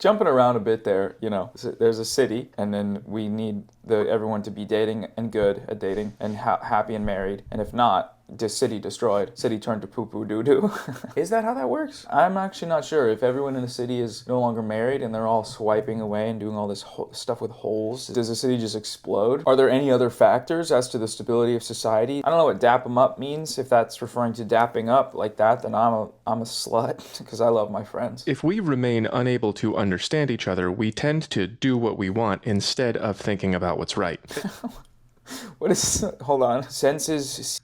Jumping around a bit there, you know, there's a city, and then we need everyone to be dating and good at dating and happy and married. And if not, city destroyed. City turned to poo-poo doo-doo. Is that how that works? I'm actually not sure. If everyone in the city is no longer married and they're all swiping away and doing all this stuff with holes, does the city just explode? Are there any other factors as to the stability of society? I don't know what dap 'em up means. If that's referring to dapping up like that, then I'm a slut because I love my friends. If we remain unable to understand each other, we tend to do what we want instead of thinking about what's right. What is... Hold on. Senses...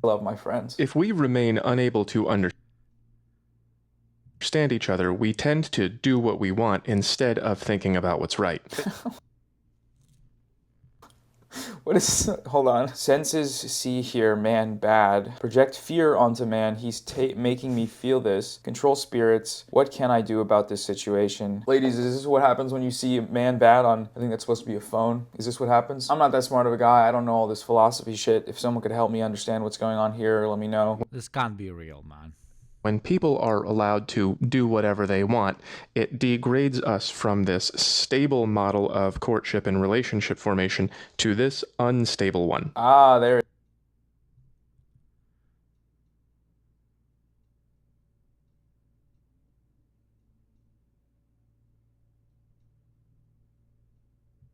I love my friends. If we remain unable to understand each other, we tend to do what we want instead of thinking about what's right. What is... Hold on. Senses see, hear, man bad. Project fear onto man. He's making me feel this. Control spirits. What can I do about this situation? Ladies, is this what happens when you see a man bad on... I think that's supposed to be a phone. Is this what happens? I'm not that smart of a guy. I don't know all this philosophy shit. If someone could help me understand what's going on here, let me know. This can't be real, man. When people are allowed to do whatever they want, it degrades us from this stable model of courtship and relationship formation to this unstable one. Ah, there it is.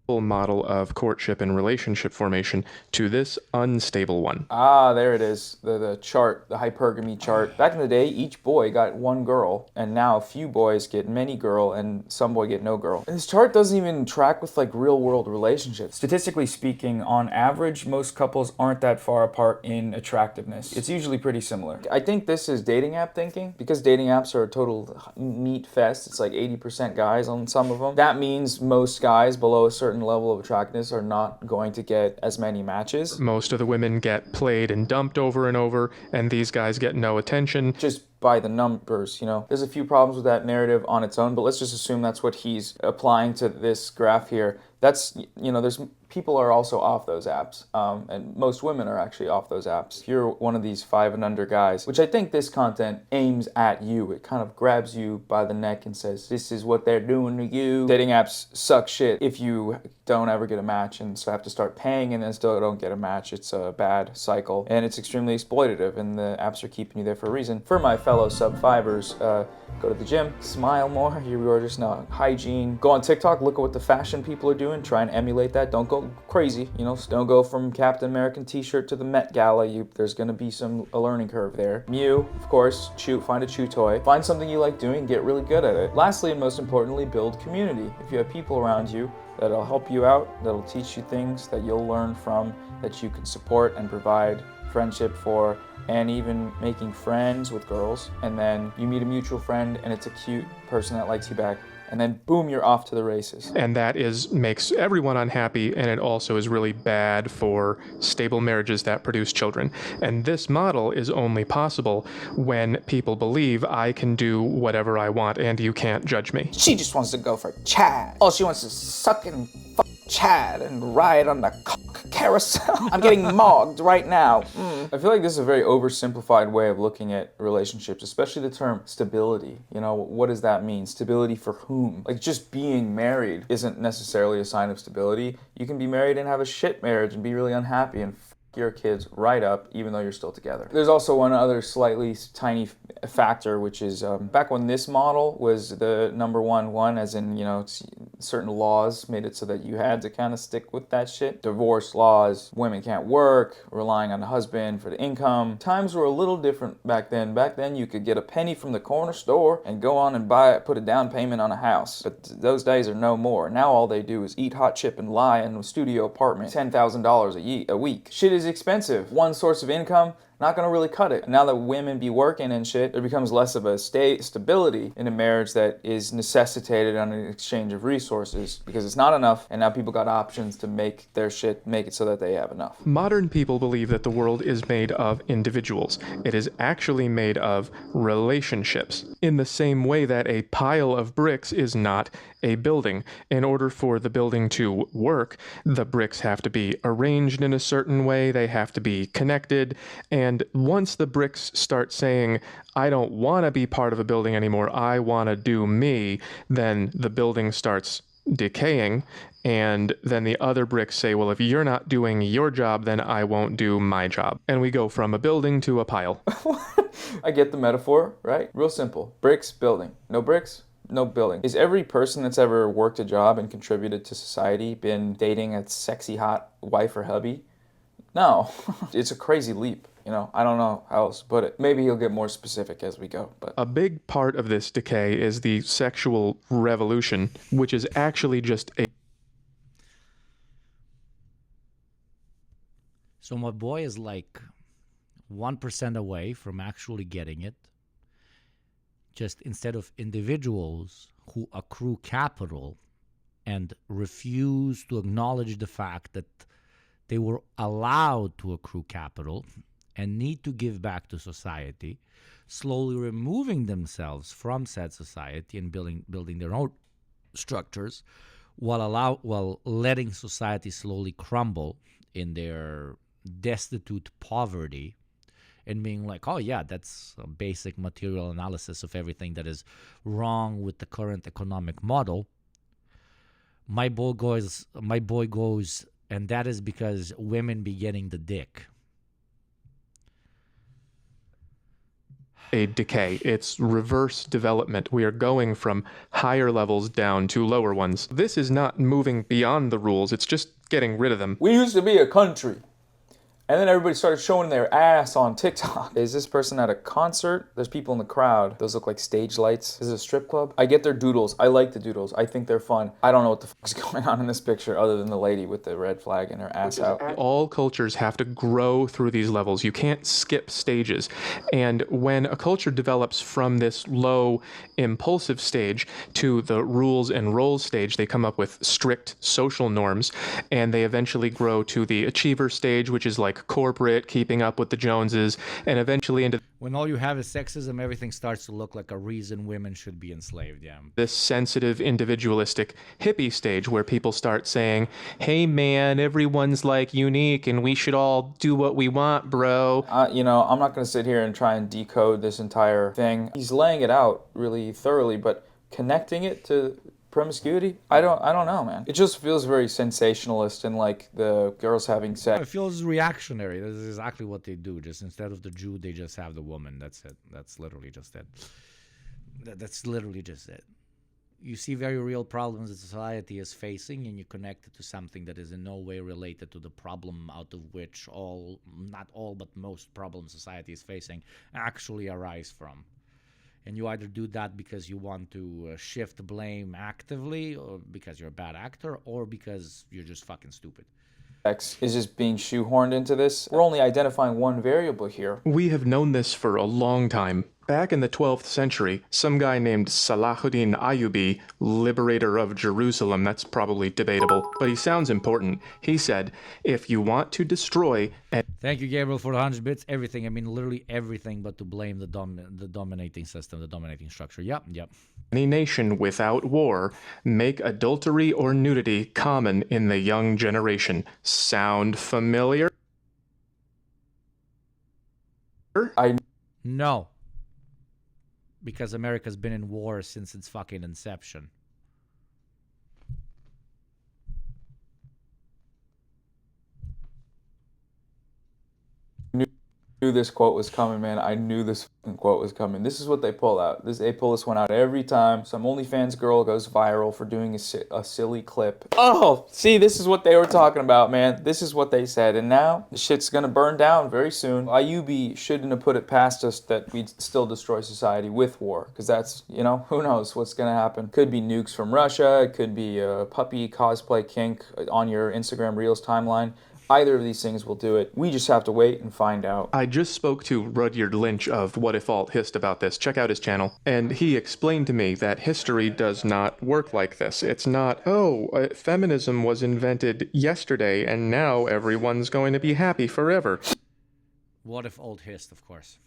Model of courtship and relationship formation to this unstable one. Ah, there it is. The chart, the hypergamy chart. Back in the day, each boy got one girl, and now a few boys get many girl, and some boy get no girl. And this chart doesn't even track with like real world relationships. Statistically speaking, on average, most couples aren't that far apart in attractiveness. It's usually pretty similar. I think this is dating app thinking, because dating apps are a total meat fest. It's like 80% guys on some of them. That means most guys below a certain level of attractiveness are not going to get as many matches. Most of the women get played and dumped over and over, and these guys get no attention. Just by the numbers, you know. There's a few problems with that narrative on its own, but let's just assume that's what he's applying to this graph here. That's, you know, there's people are also off those apps, and most women are actually off those apps. If you're one of these 5 and under guys, which I think this content aims at you, it kind of grabs you by the neck and says, this is what they're doing to you. Dating apps suck shit if you don't ever get a match and so have to start paying and then still don't get a match. It's a bad cycle, and it's extremely exploitative, and the apps are keeping you there for a reason. For my fellow sub-fivers, go to the gym, smile more, you're just not hygiene. Go on TikTok, look at what the fashion people are doing, try and emulate that. Don't go crazy, you know, don't go from Captain American t-shirt to the Met Gala. There's gonna be a learning curve there. Mew, of course, find a chew toy. Find something you like doing, get really good at it. Lastly, and most importantly, build community. If you have people around you that'll help you out, that'll teach you things that you'll learn from, that you can support and provide friendship for, and even making friends with girls, and then you meet a mutual friend and it's a cute person that likes you back, and then boom, you're off to the races. And that makes everyone unhappy, and it also is really bad for stable marriages that produce children. And this model is only possible when people believe I can do whatever I want and you can't judge me. She just wants to go for Chad. All she wants to suck and fuck Chad and ride on the cock carousel. I'm getting mogged right now. I feel like this is a very oversimplified way of looking at relationships, especially the term stability. You know, what does that mean? Stability for whom? Like, just being married isn't necessarily a sign of stability. You can be married and have a shit marriage and be really unhappy and your kids right up even though you're still together. There's also one other slightly tiny factor, which is back when this model was the number one, as in, you know, certain laws made it so that you had to kind of stick with that shit. Divorce laws, women can't work, relying on the husband for the income. Times were a little different back then. Back then you could get a penny from the corner store and go on and put a down payment on a house. But those days are no more. Now all they do is eat hot chip and lie in a studio apartment. $10,000 a week. Shit is expensive. One source of income, not gonna really cut it. Now that women be working and shit, there becomes less of a stability in a marriage that is necessitated on an exchange of resources because it's not enough, and now people got options to make their shit, make it so that they have enough. Modern people believe that the world is made of individuals. It is actually made of relationships. In the same way that a pile of bricks is not a building. In order for the building to work, the bricks have to be arranged in a certain way, they have to be connected, and once the bricks start saying, I don't want to be part of a building anymore, I want to do me, then the building starts decaying, and then the other bricks say, well, if you're not doing your job, then I won't do my job. And we go from a building to a pile. I get the metaphor, right? Real simple. Bricks, building. No bricks, no building. Is every person that's ever worked a job and contributed to society been dating a sexy hot wife or hubby? No. It's a crazy leap. You know, I don't know how else to put it. Maybe he'll get more specific as we go. But a big part of this decay is the sexual revolution, which is actually just a... So my boy is like 1% away from actually getting it. Just instead of individuals who accrue capital and refuse to acknowledge the fact that they were allowed to accrue capital and need to give back to society, slowly removing themselves from said society and building their own structures, while letting society slowly crumble in their destitute poverty, and being like, oh yeah, that's a basic material analysis of everything that is wrong with the current economic model. My boy goes, and that is because women be getting the dick. A decay. It's reverse development. We are going from higher levels down to lower ones. This is not moving beyond the rules, it's just getting rid of them. We used to be a country. And then everybody started showing their ass on TikTok. Is this person at a concert? There's people in the crowd. Those look like stage lights. Is it a strip club? I get their doodles. I like the doodles. I think they're fun. I don't know what the fuck is going on in this picture other than the lady with the red flag and her ass out. All cultures have to grow through these levels. You can't skip stages. And when a culture develops from this low impulsive stage to the rules and roles stage, they come up with strict social norms, and they eventually grow to the achiever stage, which is like corporate, keeping up with the Joneses, and eventually into... When all you have is sexism, everything starts to look like a reason women should be enslaved, yeah. This sensitive, individualistic hippie stage where people start saying, hey man, everyone's like unique and we should all do what we want, bro. You know, I'm not going to sit here and try and decode this entire thing. He's laying it out really thoroughly, but connecting it to promiscuity? I don't know, man. It just feels very sensationalist and like the girls having sex. It feels reactionary. This is exactly what they do. Just instead of the Jew, they just have the woman. That's it. That's literally just it. That's literally just it. You see very real problems that society is facing, and you connect it to something that is in no way related to the problem out of which not all, but most problems society is facing actually arise from. And you either do that because you want to shift blame actively, or because you're a bad actor, or because you're just fucking stupid. Sex is just being shoehorned into this. We're only identifying one variable here. We have known this for a long time. Back in the 12th century, some guy named Salahuddin Ayyubi, liberator of Jerusalem, that's probably debatable, but he sounds important. He said, if you want to destroy... Thank you, Gabriel, for the 100 bits. Everything, I mean literally everything, but to blame the dominating system, the dominating structure. Yep. Any nation without war, make adultery or nudity common in the young generation. Sound familiar? No. Because America's been in war since its fucking inception. Knew this quote was coming, man. I knew this quote was coming. This is what they pull out. They pull this one out every time some OnlyFans girl goes viral for doing a silly clip. Oh, see, this is what they were talking about, man. This is what they said. And now the shit's gonna burn down very soon. IUB shouldn't have put it past us that we'd still destroy society with war. Because that's, you know, who knows what's gonna happen. Could be nukes from Russia. It could be a puppy cosplay kink on your Instagram Reels timeline. Either of these things will do it. We just have to wait and find out. I just spoke to Rudyard Lynch of What If Alt Hist about this. Check out his channel. And he explained to me that history does not work like this. It's not, feminism was invented yesterday and now everyone's going to be happy forever. What if Alt Hist, of course.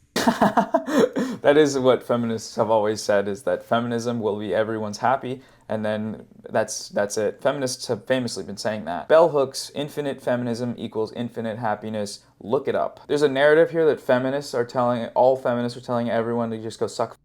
That is what feminists have always said, is that feminism will be everyone's happy, and then that's it. Feminists have famously been saying that. Bell Hooks, infinite feminism equals infinite happiness. Look it up. There's a narrative here that all feminists are telling everyone to just go suck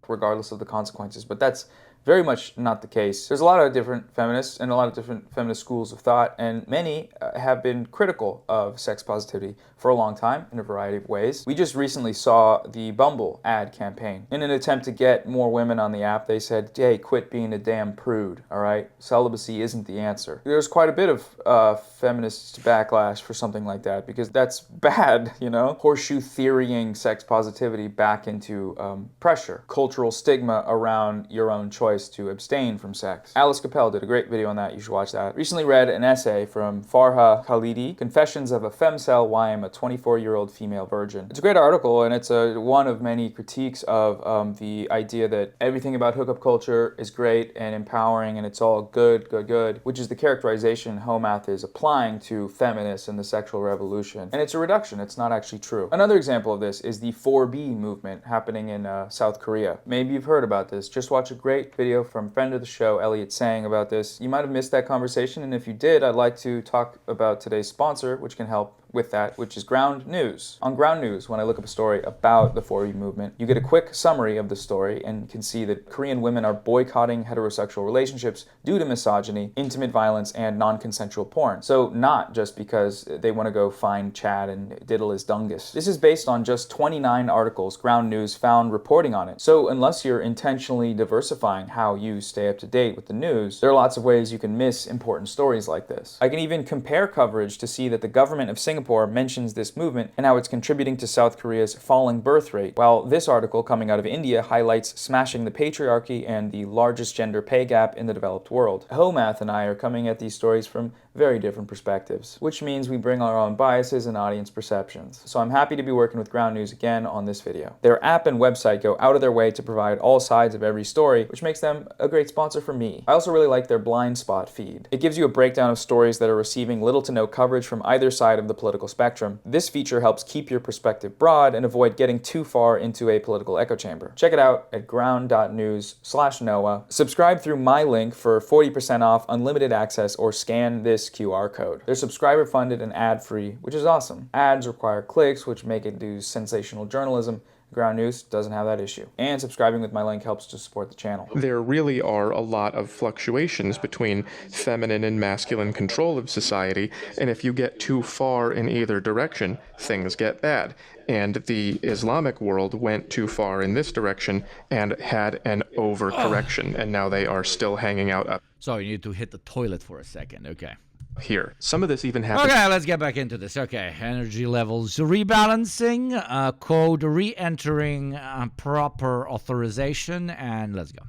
regardless of the consequences, but that's very much not the case. There's a lot of different feminists and a lot of different feminist schools of thought, and many have been critical of sex positivity for a long time in a variety of ways. We just recently saw the Bumble ad campaign. In an attempt to get more women on the app, they said, hey, quit being a damn prude, all right? Celibacy isn't the answer. There's quite a bit of feminist backlash for something like that, because that's bad, you know? Horseshoe theorying sex positivity back into pressure, cultural stigma around your own choice to abstain from sex. Alice Capel did a great video on that. You should watch that. Recently read an essay from Farha Khalidi, Confessions of a Femcel, Why I'm a 24-Year-Old Female Virgin. It's a great article, and it's one of many critiques of the idea that everything about hookup culture is great and empowering and it's all good, which is the characterization Homath is applying to feminists and the sexual revolution. And it's a reduction. It's not actually true. Another example of this is the 4B movement happening in South Korea. Maybe you've heard about this. Just watch a great video from friend of the show, Elliot Sang, about this. You might have missed that conversation, and if you did, I'd like to talk about today's sponsor, which can help with that, which is Ground News. On Ground News, when I look up a story about the 4E movement, you get a quick summary of the story and can see that Korean women are boycotting heterosexual relationships due to misogyny, intimate violence, and non-consensual porn. So not just because they want to go find Chad and diddle his dungus. This is based on just 29 articles Ground News found reporting on it. So unless you're intentionally diversifying how you stay up to date with the news, there are lots of ways you can miss important stories like this. I can even compare coverage to see that the government of Singapore mentions this movement and how it's contributing to South Korea's falling birth rate, while this article coming out of India highlights smashing the patriarchy and the largest gender pay gap in the developed world. Homath and I are coming at these stories from very different perspectives, which means we bring our own biases and audience perceptions. So I'm happy to be working with Ground News again on this video. Their app and website go out of their way to provide all sides of every story, which makes them a great sponsor for me. I also really like their blind spot feed. It gives you a breakdown of stories that are receiving little to no coverage from either side of the political spectrum. This feature helps keep your perspective broad and avoid getting too far into a political echo chamber. Check it out at ground.news/Noah. Subscribe through my link for 40% off unlimited access, or scan this QR code. They're subscriber funded and ad-free, which is awesome. Ads require clicks, which make it do sensational journalism. Ground News doesn't have that issue. And subscribing with my link helps to support the channel. There really are a lot of fluctuations between feminine and masculine control of society, and if you get too far in either direction, things get bad. And the Islamic world went too far in this direction and had an overcorrection, and now they are still hanging out up. So you need to hit the toilet for a second, okay. Here. Some of this even happens. Okay, let's get back into this. Okay, energy levels rebalancing, code re-entering proper authorization, and let's go.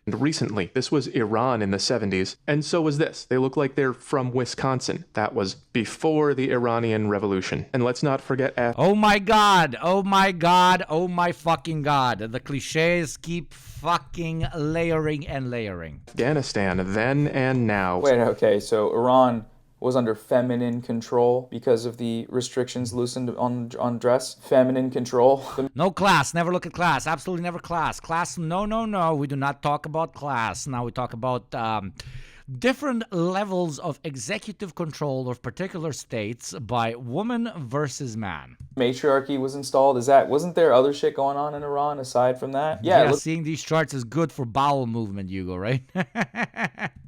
Recently, this was Iran in the 70s, and so was this. They look like they're from Wisconsin. That was before the Iranian Revolution. And let's not forget... Oh my god! Oh my god! Oh my fucking god! The cliches keep fucking layering and layering. Afghanistan, then and now. Wait, okay, so Iran was under feminine control because of the restrictions loosened on dress. Feminine control. No class. Never look at class. Absolutely never class. Class, no. We do not talk about class. Now we talk about different levels of executive control of particular states by woman versus man. Matriarchy was installed. Wasn't there other shit going on in Iran aside from that? Yeah, seeing these charts is good for bowel movement, Hugo, right?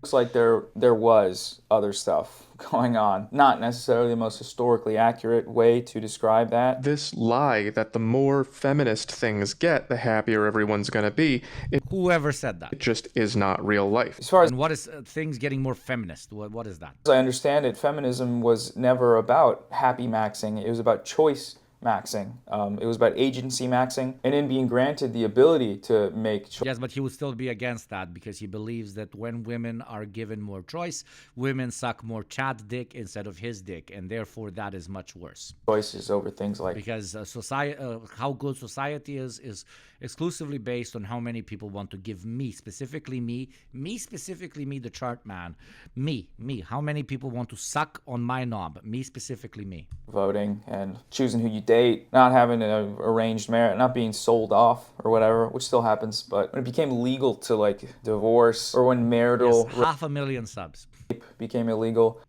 Looks like there was other stuff going on. Not necessarily the most historically accurate way to describe that. This lie that the more feminist things get, the happier everyone's going to be. Whoever said that? It just is not real life. As far as and what is things getting more feminist? What is that? As I understand it, feminism was never about happy maxing. It was about choice maxing. It was about agency maxing, and in being granted the ability to make choice. Yes, but he would still be against that because he believes that when women are given more choice, women suck more Chad's dick instead of his dick, and therefore that is much worse. Choices over things like because how good society is exclusively based on how many people want to give me specifically, the chart man, me. How many people want to suck on my knob? Me specifically, me. Voting and choosing who you date, not having an arranged marriage, not being sold off or whatever, which still happens. But when it became legal to like divorce, or when marital 500,000 subs became illegal,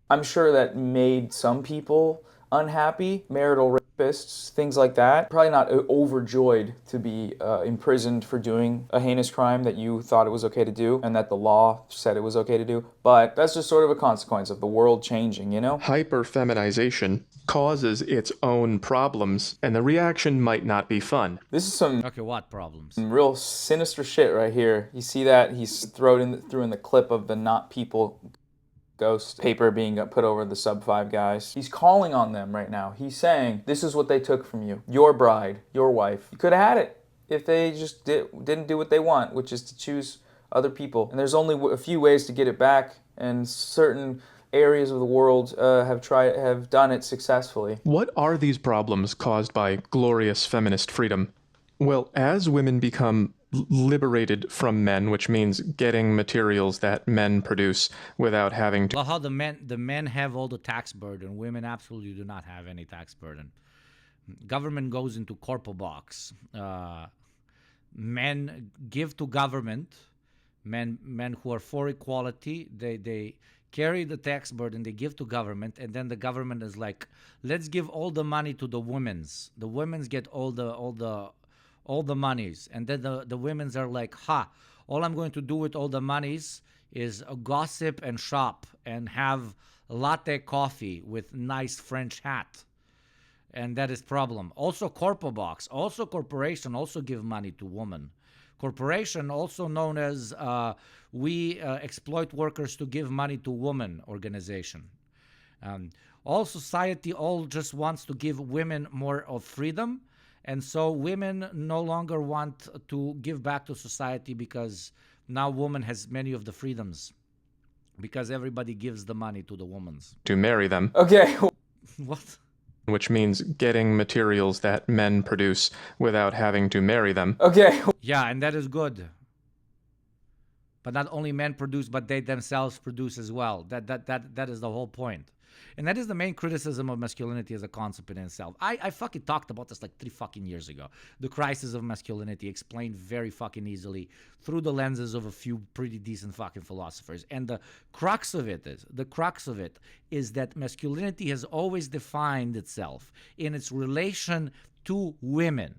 I'm sure that made some people unhappy. Marital rapists, things like that. Probably not overjoyed to be imprisoned for doing a heinous crime that you thought it was okay to do and that the law said it was okay to do. But that's just sort of a consequence of the world changing, you know? Hyper-feminization causes its own problems, and the reaction might not be fun. This is some okay. What problems? Some real sinister shit right here. You see that? He's threw in the clip of the not people ghost paper being put over the sub 5 guys. He's calling on them right now. He's saying, this is what they took from you. Your bride, your wife. You could have had it if they just didn't do what they want, which is to choose other people. And there's only a few ways to get it back, and certain areas of the world have done it successfully. What are these problems caused by glorious feminist freedom? Well, as women become liberated from men, which means getting materials that men produce without having to... Well, how the men have all the tax burden. Women absolutely do not have any tax burden. Government goes into corpo box. Men give to government. Men who are for equality, they carry the tax burden, they give to government, and then the government is like, let's give all the money to the women's. The women's get all the monies, and then the women's are like, all I'm going to do with all the monies is gossip and shop and have latte coffee with nice French hat. And that is problem. Also corpo box, also corporation also give money to women. Corporation, also known as we exploit workers to give money to women organization. All society all just wants to give women more of freedom. And so women no longer want to give back to society because now woman has many of the freedoms because everybody gives the money to the women. To marry them. Okay. What? Which means getting materials that men produce without having to marry them. Okay. Yeah, and that is good. But not only men produce, but they themselves produce as well. That is the whole point. And that is the main criticism of masculinity as a concept in itself. I fucking talked about this like 3 fucking years ago. The crisis of masculinity explained very fucking easily through the lenses of a few pretty decent fucking philosophers. And the crux of it is that masculinity has always defined itself in its relation to women.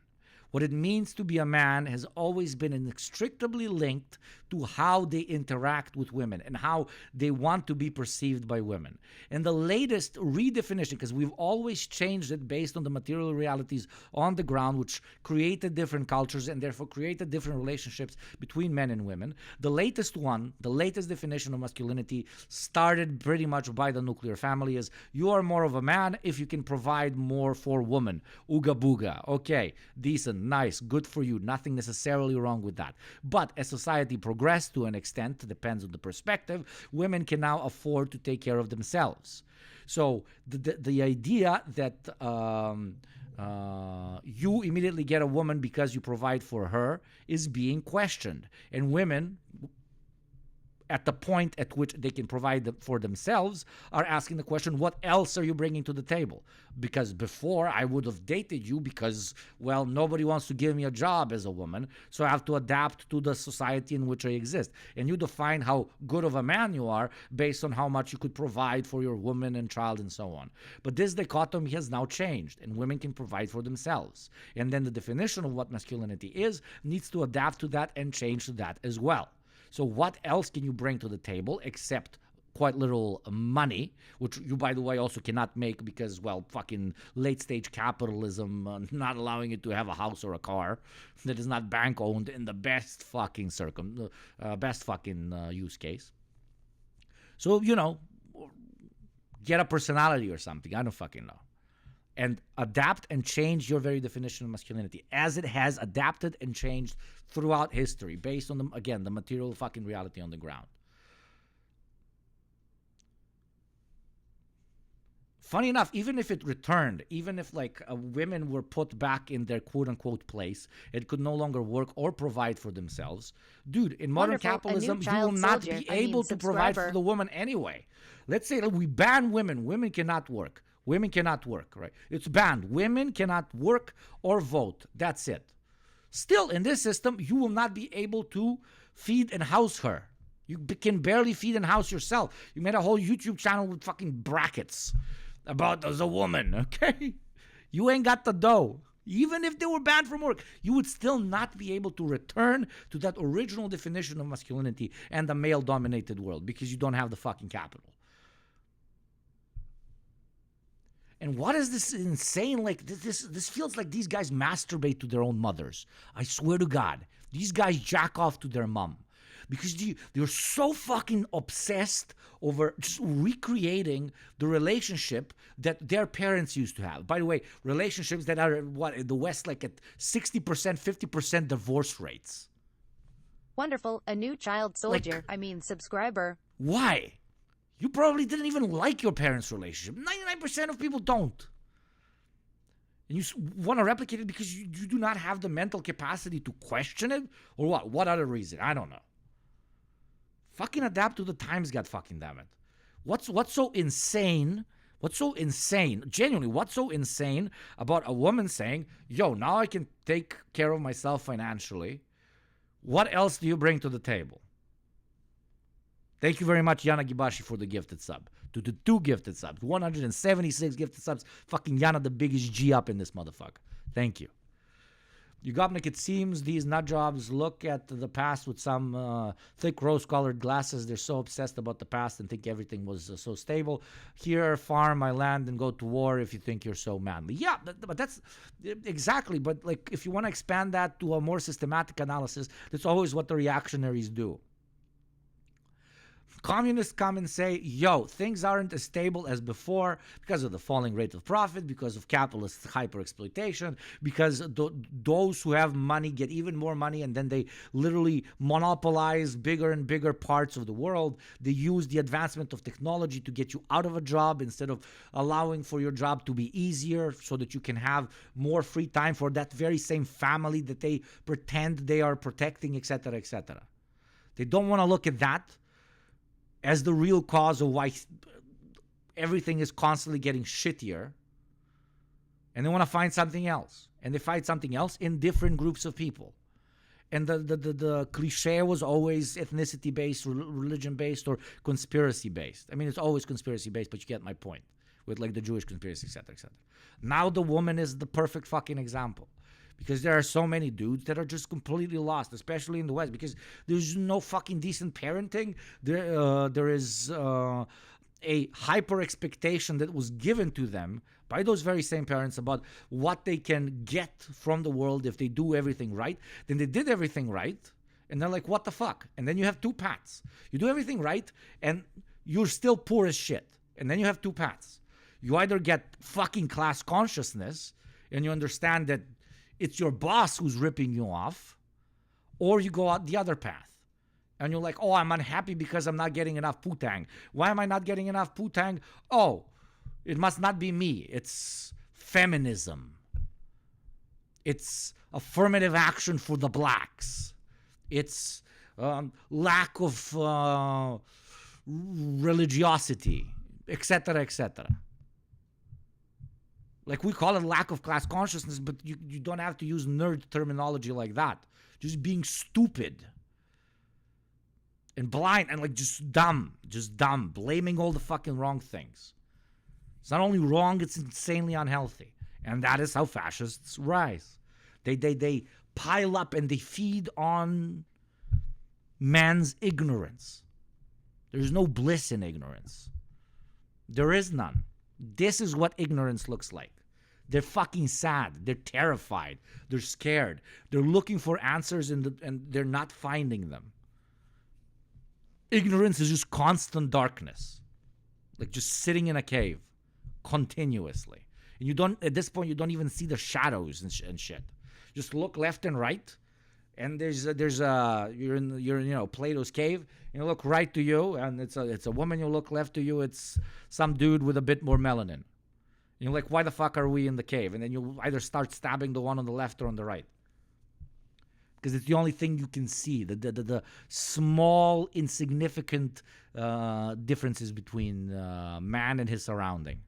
What it means to be a man has always been inextricably linked to how they interact with women and how they want to be perceived by women. And the latest redefinition, because we've always changed it based on the material realities on the ground, which created different cultures and therefore created different relationships between men and women. The latest definition of masculinity started pretty much by the nuclear family is you are more of a man if you can provide more for woman. Ooga booga. Okay, decent, nice, good for you. Nothing necessarily wrong with that. But as society progressed to an extent, depends on the perspective, women can now afford to take care of themselves. So the idea that you immediately get a woman because you provide for her is being questioned. And women, at the point at which they can provide for themselves, are asking the question, what else are you bringing to the table? Because before, I would have dated you because, well, nobody wants to give me a job as a woman, so I have to adapt to the society in which I exist. And you define how good of a man you are based on how much you could provide for your woman and child and so on. But this dichotomy has now changed, and women can provide for themselves. And then the definition of what masculinity is needs to adapt to that and change to that as well. So what else can you bring to the table except quite little money, which you, by the way, also cannot make because, well, fucking late-stage capitalism not allowing you to have a house or a car that is not bank-owned in the best fucking use case. So, you know, get a personality or something. I don't fucking know. And adapt and change your very definition of masculinity as it has adapted and changed throughout history based on, the material fucking reality on the ground. Funny enough, even if it returned, even if like women were put back in their quote-unquote place, it could no longer work or provide for themselves. Dude, in modern capitalism, you will not be able to provide for the woman anyway. Let's say that we ban women. Women cannot work. Women cannot work, right? It's banned. Women cannot work or vote. That's it. Still, in this system, you will not be able to feed and house her. You can barely feed and house yourself. You made a whole YouTube channel with fucking brackets about as a woman, okay? You ain't got the dough. Even if they were banned from work, you would still not be able to return to that original definition of masculinity and the male-dominated world because you don't have the fucking capital. And what is this insane, like, this feels like these guys masturbate to their own mothers. I swear to God, these guys jack off to their mom. Because they're so fucking obsessed over just recreating the relationship that their parents used to have. By the way, relationships that are, in the West, like at 60%, 50% divorce rates. Wonderful, a new child soldier, subscriber. Why? You probably didn't even like your parents' relationship. 99% of people don't. And you want to replicate it because you do not have the mental capacity to question it? Or what? What other reason? I don't know. Fucking adapt to the times, God fucking damn it. What's so insane? What's so insane? Genuinely, what's so insane about a woman saying, yo, now I can take care of myself financially. What else do you bring to the table? Thank you very much, Yana Gibashi, for the gifted sub. To the 2 gifted subs. 176 gifted subs. Fucking Yana, the biggest G up in this motherfucker. Thank you. Yugopnik, it seems these nut jobs look at the past with some thick rose-colored glasses. They're so obsessed about the past and think everything was so stable. Here, farm my land and go to war if you think you're so manly. Yeah, but that's exactly. But like, if you want to expand that to a more systematic analysis, that's always what the reactionaries do. Communists come and say, yo, things aren't as stable as before because of the falling rate of profit, because of capitalist hyper-exploitation, because those who have money get even more money and then they literally monopolize bigger and bigger parts of the world. They use the advancement of technology to get you out of a job instead of allowing for your job to be easier so that you can have more free time for that very same family that they pretend they are protecting, etc., etc. They don't want to look at that as the real cause of why everything is constantly getting shittier. And they want to find something else. And they find something else in different groups of people. And the cliche was always ethnicity-based, religion-based, or conspiracy-based. I mean, it's always conspiracy-based, but you get my point. With like the Jewish conspiracy, etc., etc. Now the woman is the perfect fucking example. Because there are so many dudes that are just completely lost, especially in the West, because there's no fucking decent parenting. There is a hyper expectation that was given to them by those very same parents about what they can get from the world if they do everything right. Then they did everything right, and they're like, what the fuck? And then you have 2 paths. You do everything right, and you're still poor as shit. And then you have 2 paths. You either get fucking class consciousness, and you understand that it's your boss who's ripping you off, or you go out the other path. And you're like, oh, I'm unhappy because I'm not getting enough putang. Why am I not getting enough putang? Oh, it must not be me. It's feminism. It's affirmative action for the blacks. It's lack of religiosity, etc., etc. Like, we call it lack of class consciousness, but you don't have to use nerd terminology like that. Just being stupid and blind and like just dumb, blaming all the fucking wrong things. It's not only wrong, it's insanely unhealthy. And that is how fascists rise. They pile up and they feed on man's ignorance. There's no bliss in ignorance. There is none. This is what ignorance looks like. They're fucking sad. They're terrified. They're scared. They're looking for answers and they're not finding them. Ignorance is just constant darkness. Like just sitting in a cave continuously. And you don't, at this point, you don't even see the shadows and shit. Just look left and right. And you're in Plato's cave. And you look right to you, and it's a woman. You look left to you, it's some dude with a bit more melanin. And you're like, why the fuck are we in the cave? And then you either start stabbing the one on the left or on the right, because it's the only thing you can see. The small, insignificant differences between man and his surrounding,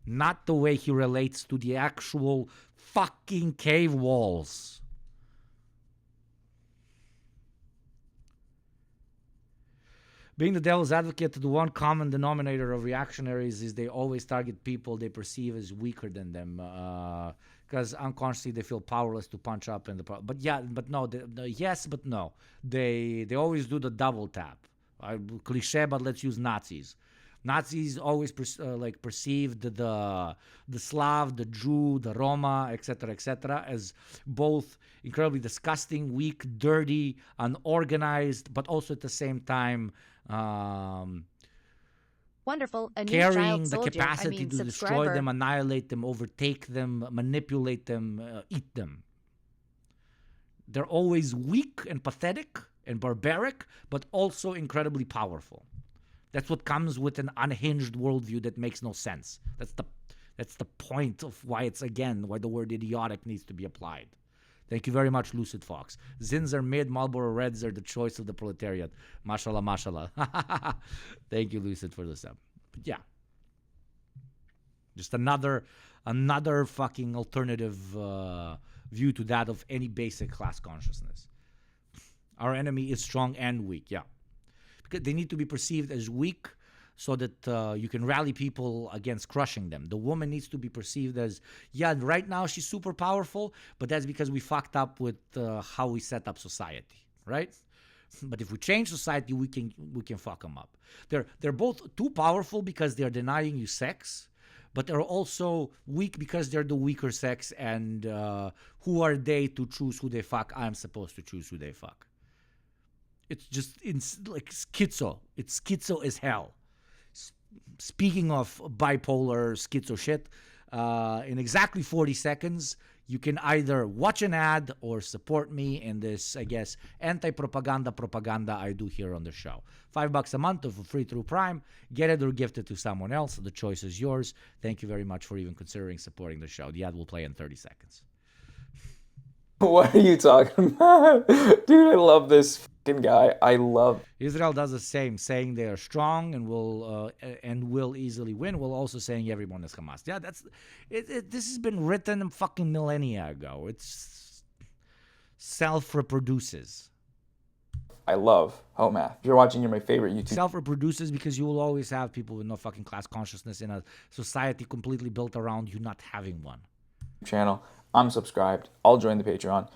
not the way he relates to the actual fucking cave walls. Being the devil's advocate, the one common denominator of reactionaries is they always target people they perceive as weaker than them, because unconsciously they feel powerless to punch up in the. But yeah, but no, yes, but no. They always do the double tap. Cliche, but let's use Nazis. Nazis always perceived the Slav, the Jew, the Roma, etc., as both incredibly disgusting, weak, dirty, unorganized, but also at the same time Wonderful, a new carrying child the soldier. capacity to destroy them, annihilate them, overtake them, manipulate them, eat them. They're always weak and pathetic and barbaric, but also incredibly powerful. That's what comes with an unhinged worldview that makes no sense. That's the point of why why the word idiotic needs to be applied. Thank you very much, Lucid Fox. Zins are mid, Marlboro Reds are the choice of the proletariat. Mashallah, mashallah. Thank you, Lucid, for the sub. But yeah. Just another fucking alternative view to that of any basic class consciousness. Our enemy is strong and weak, yeah. Because they need to be perceived as weak so that you can rally people against crushing them. The woman needs to be perceived as, yeah, right now she's super powerful, but that's because we fucked up with how we set up society, right? But if we change society, we can fuck them up. They're both too powerful because they're denying you sex, but they're also weak because they're the weaker sex, and who are they to choose who they fuck? I'm supposed to choose who they fuck. It's just like schizo. It's schizo as hell. Speaking of bipolar schizo shit, in exactly 40 seconds, you can either watch an ad or support me in this, I guess, anti-propaganda I do here on the show. $5 a month for free through Prime. Get it or gift it to someone else. The choice is yours. Thank you very much for even considering supporting the show. The ad will play in 30 seconds. What are you talking about? Dude, I love this fucking guy. Israel does the same, saying they are strong and will easily win, while also saying everyone is Hamas. Yeah, this has been written fucking millennia ago. It's self-reproduces. I love Wowmao. If you're watching, you're my favorite YouTube. Self-reproduces because you will always have people with no fucking class consciousness in a society completely built around you not having one. Channel. I'm subscribed. I'll join the Patreon.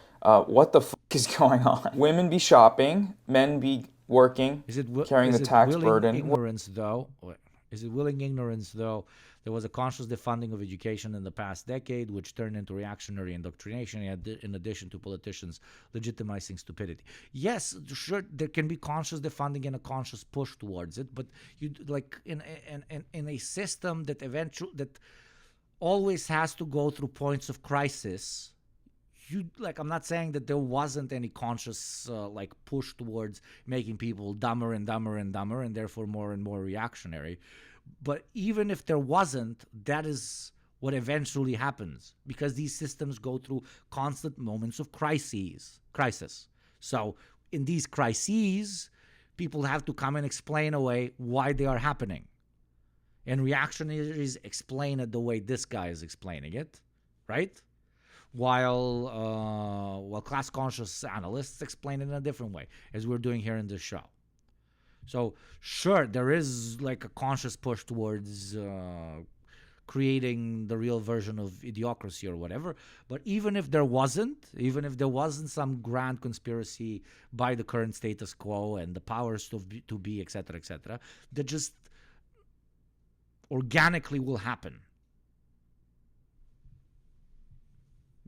What the fuck is going on? Women be shopping, men be working, carrying the tax burden. Is it willing ignorance, though? There was a conscious defunding of education in the past decade, which turned into reactionary indoctrination in addition to politicians legitimizing stupidity. Yes, sure, there can be conscious defunding and a conscious push towards it, but you like in a system that always has to go through points of crisis. I'm not saying that there wasn't any conscious push towards making people dumber and dumber and dumber and therefore more and more reactionary. But even if there wasn't, that is what eventually happens, because these systems go through constant moments of crisis. So in these crises, people have to come and explain away why they are happening. And reactionaries explain it the way this guy is explaining it, right? While class conscious analysts explain it in a different way, as we're doing here in this show. So sure, there is like a conscious push towards creating the real version of idiocracy or whatever. But even if there wasn't some grand conspiracy by the current status quo and the powers to be, etc., that just organically will happen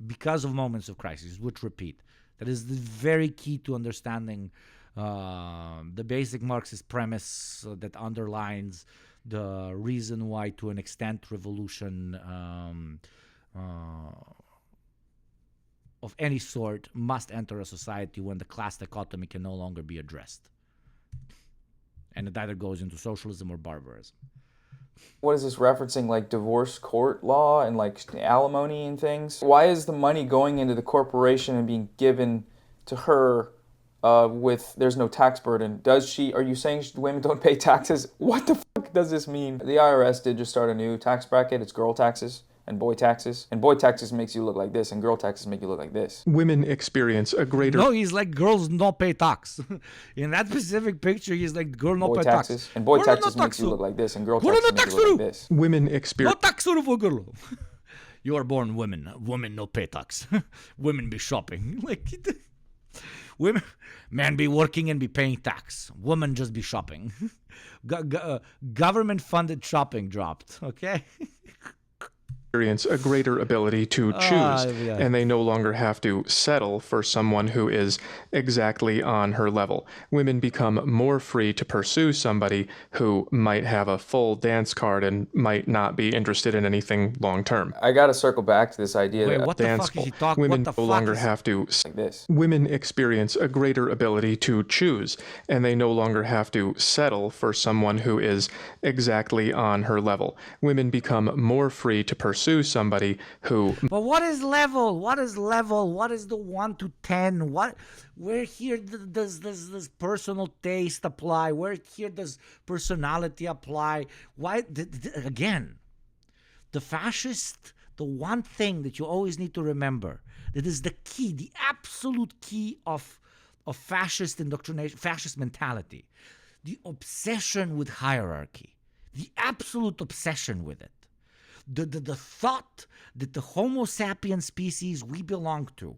because of moments of crisis, which, repeat, that is the very key to understanding the basic Marxist premise that underlines the reason why, to an extent, revolution of any sort must enter a society when the class dichotomy can no longer be addressed. And it either goes into socialism or barbarism. What is this referencing, like divorce court law and like alimony and things? Why is the money going into the corporation and being given to her with there's no tax burden? Are you saying women don't pay taxes? What the fuck does this mean? The IRS did just start a new tax bracket. It's girl taxes and boy taxes. And boy taxes makes you look like this, and girl taxes make you look like this. Women experience a greater... No, he's like, girls not pay tax. In that specific picture, he's like, girl not pay tax. And boy taxes makes you look like this, and girl taxes make you look like this. Women experience... No tax for girl. You are born women. Women no pay tax. Women be shopping. Like, women, man be working and be paying tax. Women just be shopping. Government-funded shopping dropped, okay? Experience a greater ability to choose, and they no longer have to settle for someone who is exactly on her level. Women become more free to pursue somebody who might have a full dance card and might not be interested in anything long term. I gotta circle back to this idea that what the fuck is he talking? Women what the no fuck longer is... have to like this. Women experience a greater ability to choose, and they no longer have to settle for someone who is exactly on her level. Women become more free to pursue somebody who... But what is level? What is level? What is the 1 to 10? Where here does this personal taste apply? Where here does personality apply? Why again? The fascist, the one thing that you always need to remember, that is the key, the absolute key of fascist indoctrination, fascist mentality, the obsession with hierarchy, the absolute obsession with it. The thought that the Homo sapien species we belong to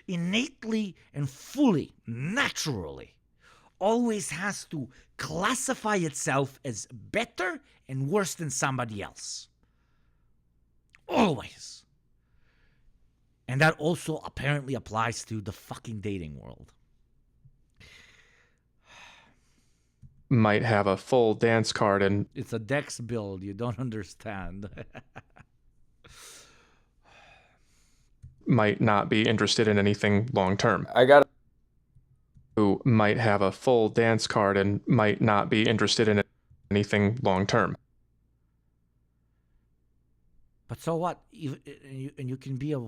innately and fully, naturally, always has to classify itself as better and worse than somebody else. Always. And that also apparently applies to the fucking dating world. Might have a full dance card and... It's a Dex build, you don't understand. Might not be interested in anything long term. Who might have a full dance card and might not be interested in anything long term. But so what? You can be a...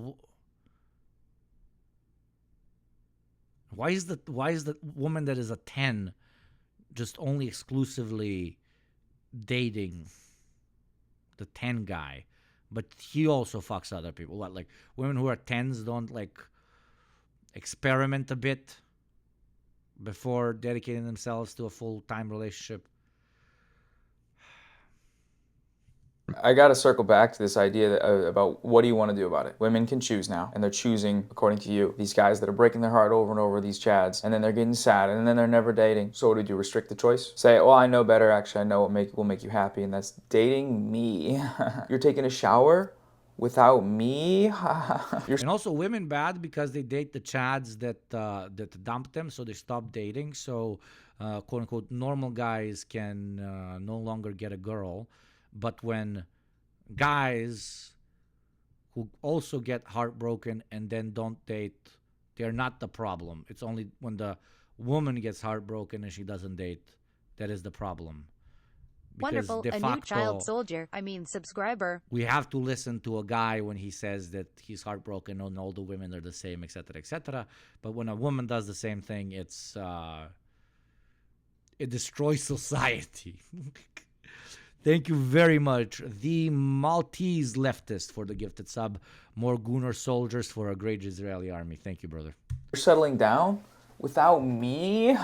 Why is the woman that is a 10 just only exclusively dating the 10 guy, but he also fucks other people? What, like women who are 10s don't like experiment a bit before dedicating themselves to a full-time relationship? I got to circle back to this idea that, about what do you want to do about it? Women can choose now, and they're choosing, according to you, these guys that are breaking their heart over and over, these chads, and then they're getting sad, and then they're never dating. So what do? You restrict the choice? Say, well, I know better, actually, I know what will make you happy, and that's dating me. You're taking a shower without me? And also women bad because they date the chads that dump them, so they stop dating. So, quote-unquote, normal guys can no longer get a girl. But when guys who also get heartbroken and then don't date, they're not the problem. It's only when the woman gets heartbroken and she doesn't date that is the problem. Because Wonderful, a new child soldier, subscriber. We have to listen to a guy when he says that he's heartbroken and all the women are the same, etc., etc. But when a woman does the same thing, it destroys society. Thank you very much, the Maltese leftist, for the gifted sub. More Gunnar soldiers for a great Israeli army. Thank you, brother. You're settling down, without me.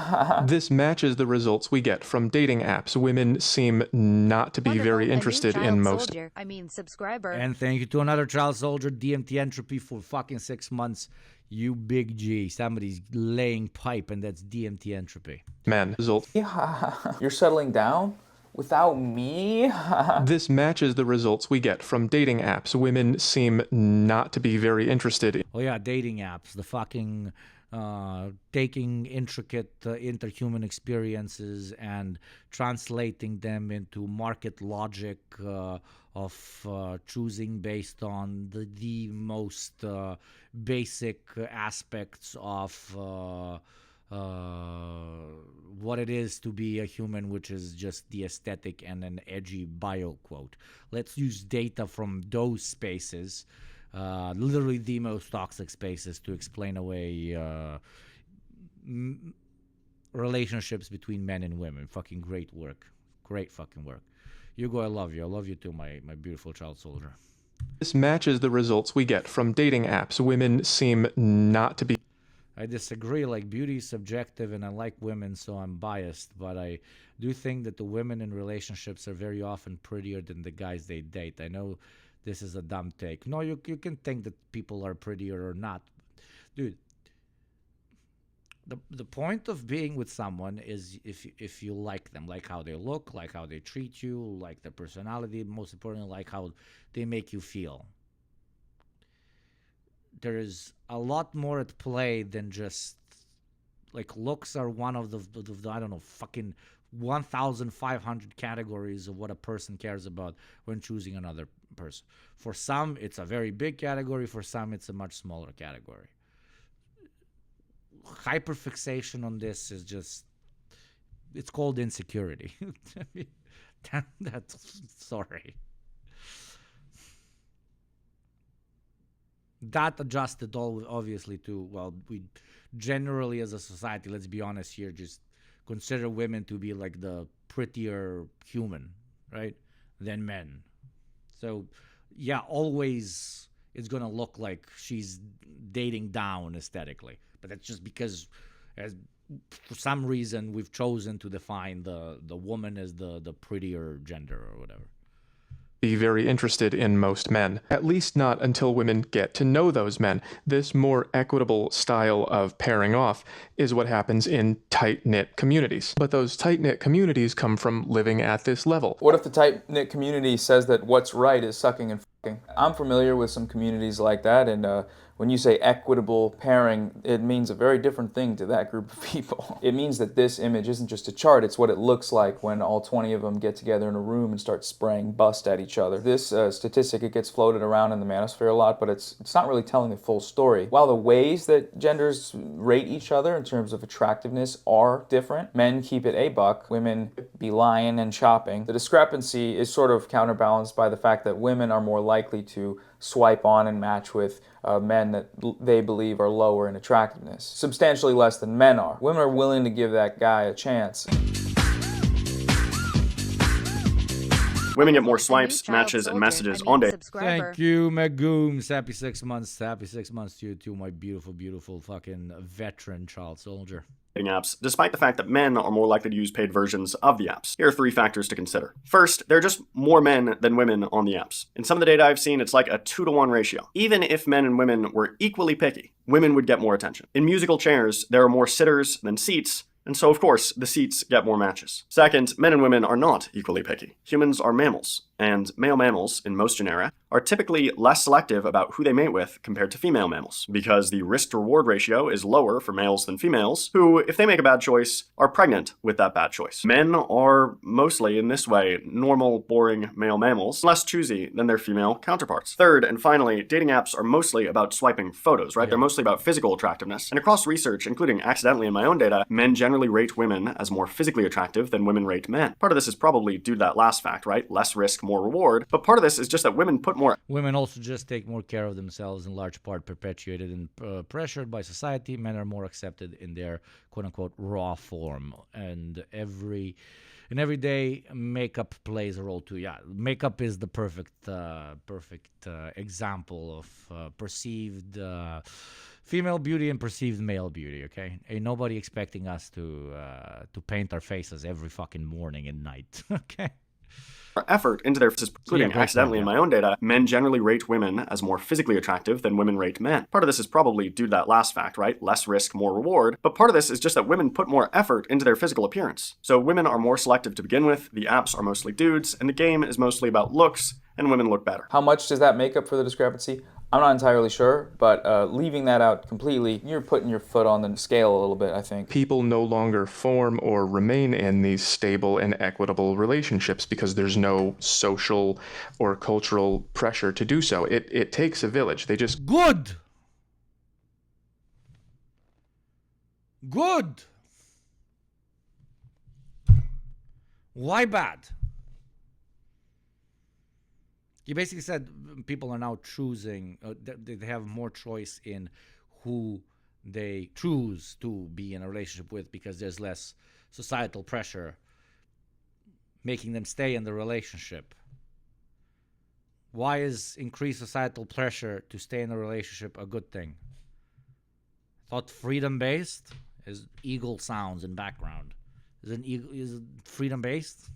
This matches the results we get from dating apps. Women seem not to be very interested in most. Soldier, I mean subscriber. And thank you to another child soldier, DMT Entropy, for fucking 6 months. You big G. Somebody's laying pipe, and that's DMT Entropy. Men. Result. Yeah. You're settling down without me. This matches the results we get from dating apps. Women seem not to be very interested in. Oh yeah, dating apps. The fucking taking intricate interhuman experiences and translating them into market logic of choosing based on the most basic aspects of what it is to be a human, which is just the aesthetic and an edgy bio quote. Let's use data from those spaces, literally the most toxic spaces, to explain away relationships between men and women. Fucking great work. Great fucking work. Hugo, I love you. I love you too, my beautiful child soldier. This matches the results we get from dating apps. Women seem not to be. I disagree. Like, beauty is subjective, and I like women, so I'm biased. But I do think that the women in relationships are very often prettier than the guys they date. I know this is a dumb take. No, you can think that people are prettier or not. Dude, the point of being with someone is if you like them, like how they look, like how they treat you, like their personality, most importantly, like how they make you feel. There is a lot more at play than just, like, looks are one of the I don't know, fucking 1,500 categories of what a person cares about when choosing another person. For some, it's a very big category. For some, it's a much smaller category. Hyperfixation on this is just, it's called insecurity. That's sorry. That adjusted all obviously to, well, we generally as a society, let's be honest here, just consider women to be like the prettier human, right, than men. So yeah, always it's gonna look like she's dating down aesthetically, but that's just because, as for some reason, we've chosen to define the woman as the prettier gender or whatever. Be very interested in most men, at least not until women get to know those men. This more equitable style of pairing off is what happens in tight-knit communities. But those tight-knit communities come from living at this level. What if the tight-knit community says that what's right is sucking and fucking? I'm familiar with some communities like that, and when you say equitable pairing, it means a very different thing to that group of people. It means that this image isn't just a chart, it's what it looks like when all 20 of them get together in a room and start spraying bust at each other. This statistic, it gets floated around in the manosphere a lot, but it's not really telling the full story. While the ways that genders rate each other in terms of attractiveness are different, men keep it a buck, women be lying and shopping. The discrepancy is sort of counterbalanced by the fact that women are more likely to swipe on and match with men that they believe are lower in attractiveness, substantially less than men are. Women are willing to give that guy a chance. Women get more swipes, matches, and messages on dating. Thank you, Magooms. Happy 6 months. Happy 6 months to you too, my beautiful, beautiful fucking veteran child soldier. Apps, despite the fact that men are more likely to use paid versions of the apps. Here are 3 factors to consider. First, there are just more men than women on the apps. In some of the data I've seen, it's like a 2-to-1 ratio. Even if men and women were equally picky, women would get more attention. In musical chairs, there are more sitters than seats, and so of course, the seats get more matches. Second, men and women are not equally picky. Humans are mammals, and male mammals, in most genera, are typically less selective about who they mate with compared to female mammals, because the risk-to-reward ratio is lower for males than females, who, if they make a bad choice, are pregnant with that bad choice. Men are mostly, in this way, normal, boring male mammals, less choosy than their female counterparts. Third, and finally, dating apps are mostly about swiping photos, right? Yeah. They're mostly about physical attractiveness. And across research, including accidentally in my own data, men generally rate women as more physically attractive than women rate men. Part of this is probably due to that last fact, right? Less risk, more reward. But part of this is just that women put more... Women also just take more care of themselves, in large part perpetuated and pressured by society. Men are more accepted in their quote-unquote raw form. And every day, makeup plays a role too. Yeah, makeup is the perfect example of perceived female beauty and perceived male beauty, okay? Ain't nobody expecting us to paint our faces every fucking morning and night, okay? Effort into their faces, including accidentally in my own data, men generally rate women as more physically attractive than women rate men. Part of this is probably due to that last fact, right? Less risk, more reward. But part of this is just that women put more effort into their physical appearance. So women are more selective to begin with, the apps are mostly dudes, and the game is mostly about looks, and women look better. How much does that make up for the discrepancy? I'm not entirely sure, but leaving that out completely, you're putting your foot on the scale a little bit, I think. People no longer form or remain in these stable and equitable relationships because there's no social or cultural pressure to do so. It takes a village. They just... Good! Why bad? You basically said people are now choosing, they have more choice in who they choose to be in a relationship with because there's less societal pressure making them stay in the relationship. Why is increased societal pressure to stay in a relationship a good thing? I thought freedom-based is eagle sounds in background. Is it freedom-based?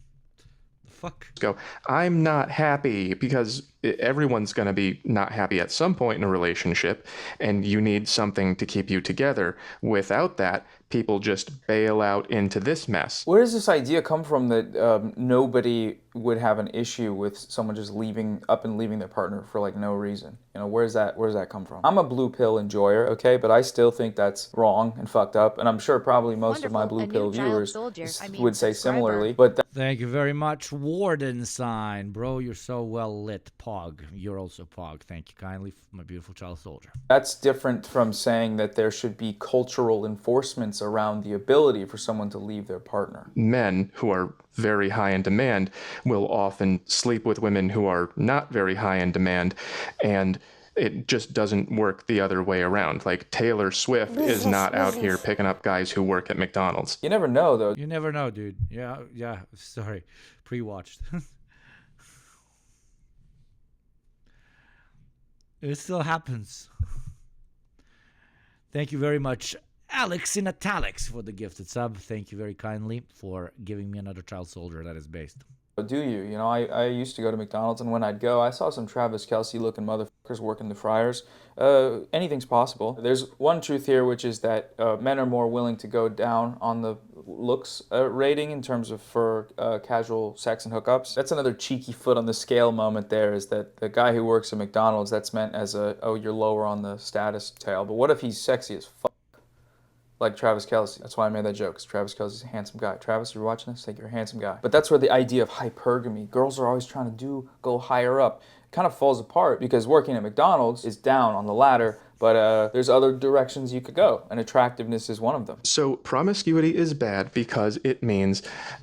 Fuck. Go, I'm not happy, because everyone's going to be not happy at some point in a relationship, and you need something to keep you together. Without that, people just bail out into this mess. Where does this idea come from that nobody would have an issue with someone just leaving their partner for like no reason? You know, where does that come from? I'm a blue pill enjoyer, okay, but I still think that's wrong and fucked up, and I'm sure probably most of my blue pill viewers would say similarly. But thank you very much, Warden Sign, bro. You're so well lit, Pog. You're also Pog. Thank you kindly, my beautiful child soldier. That's different from saying that there should be cultural enforcements around the ability for someone to leave their partner. Men who are very high in demand will often sleep with women who are not very high in demand, and it just doesn't work the other way around. Like, Taylor Swift is not out here picking up guys who work at McDonald's. You never know, though. You never know, dude. Yeah, sorry. Pre-watched. It still happens. Thank you very much, Alex in italics, for the gifted sub. Thank you very kindly for giving me another child soldier that is based. Do you? You know, I used to go to McDonald's, and when I'd go, I saw some Travis Kelce looking motherfuckers working the fryers. Anything's possible. There's one truth here, which is that men are more willing to go down on the looks rating in terms of for casual sex and hookups. That's another cheeky foot on the scale moment there, is that the guy who works at McDonald's, that's meant as a, oh, you're lower on the status tail. But what if he's sexy as fuck? Like Travis Kelce. That's why I made that joke, because Travis Kelce's a handsome guy. Travis, you're watching this? Think you're a handsome guy. But that's where the idea of hypergamy, girls are always trying to go higher up, kind of falls apart, because working at McDonald's is down on the ladder, but there's other directions you could go, and attractiveness is one of them. So promiscuity is bad because it means...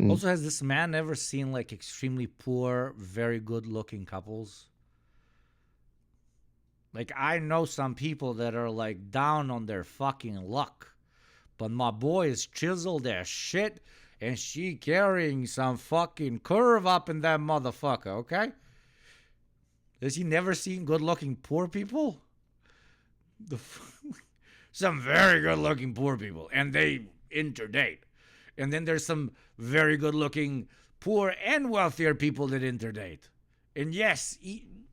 Also, has this man ever seen like extremely poor, very good looking couples? Like, I know some people that are like down on their fucking luck. But my boy is chiseled as shit, and she carrying some fucking curve up in that motherfucker, okay? Has he never seen good-looking poor people? Some very good-looking poor people, and they interdate. And then there's some very good-looking poor and wealthier people that interdate. And yes,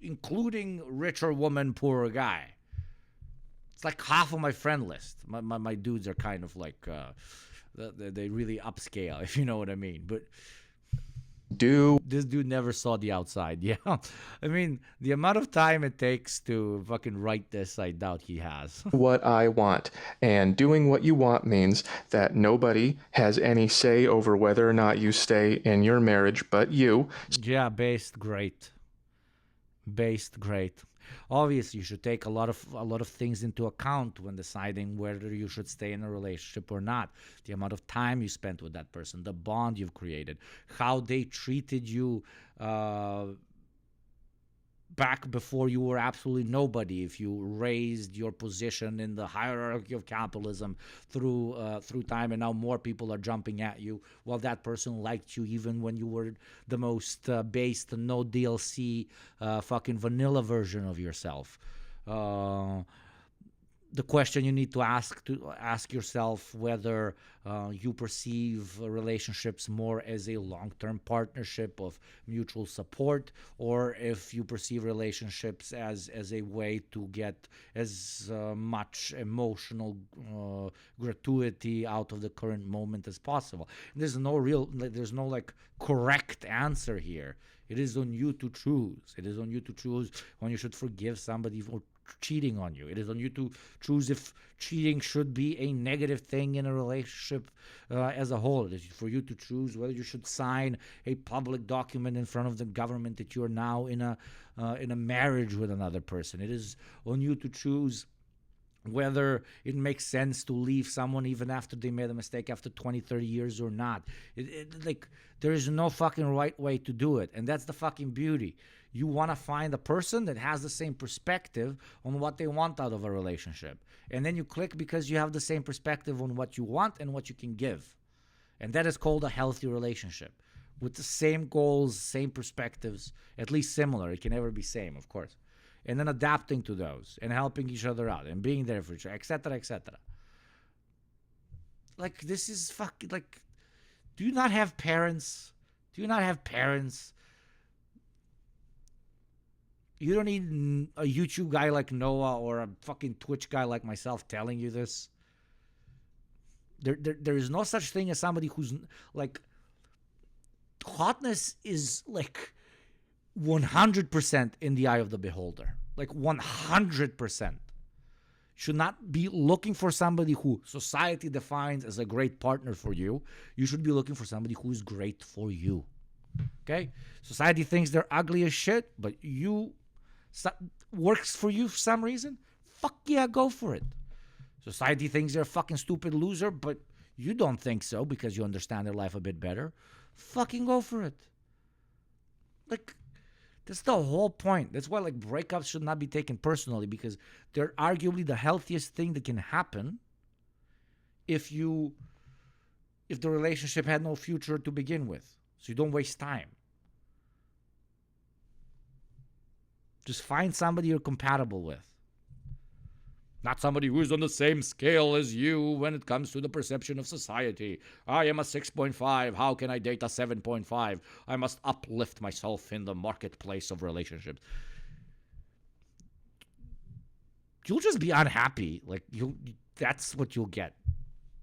including richer woman, poorer guy. It's like half of my friend list. My dudes are kind of like, they really upscale, if you know what I mean. But this dude never saw the outside. Yeah. I mean, the amount of time it takes to fucking write this, I doubt he has. What I want. And doing what you want means that nobody has any say over whether or not you stay in your marriage but you. Yeah, based great. Obviously, you should take a lot of things into account when deciding whether you should stay in a relationship or not. The amount of time you spent with that person, the bond you've created, how they treated you back before you were absolutely nobody. If you raised your position in the hierarchy of capitalism through time, and now more people are jumping at you, while that person liked you even when you were the most based, no DLC, fucking vanilla version of yourself. the question you need to ask yourself whether you perceive relationships more as a long-term partnership of mutual support, or if you perceive relationships as a way to get as much emotional gratuity out of the current moment as possible. There's no like correct answer here. It is on you to choose. It is on you to choose when you should forgive somebody for cheating on you. It is on you to choose if cheating should be a negative thing in a relationship as a whole. It is for you to choose whether you should sign a public document in front of the government that you are now in a marriage with another person. It is on you to choose whether it makes sense to leave someone even after they made a mistake after 20, 30 years or not. Like, there is no fucking right way to do it. And that's the fucking beauty. You want to find a person that has the same perspective on what they want out of a relationship. And then you click because you have the same perspective on what you want and what you can give. And that is called a healthy relationship. With the same goals, same perspectives, at least similar. It can never be same, of course. And then adapting to those and helping each other out and being there for each other, etc., etc. Like, this is fucking, like, do you not have parents? Do you not have parents? You don't need a YouTube guy like Noah or a fucking Twitch guy like myself telling you this. There is no such thing as somebody who's, like, hotness is, like, 100% in the eye of the beholder. Like 100%. Should not be looking for somebody who society defines as a great partner for you. You should be looking for somebody who is great for you. Okay? Society thinks they're ugly as shit, but works for you for some reason. Fuck yeah, go for it. Society thinks they're a fucking stupid loser, but you don't think so because you understand their life a bit better. Fucking go for it. Like, that's the whole point. That's why, like, breakups should not be taken personally, because they're arguably the healthiest thing that can happen if the relationship had no future to begin with. So you don't waste time. Just find somebody you're compatible with. Not somebody who is on the same scale as you when it comes to the perception of society. I am a 6.5. How can I date a 7.5? I must uplift myself in the marketplace of relationships. You'll just be unhappy. Like, that's what you'll get.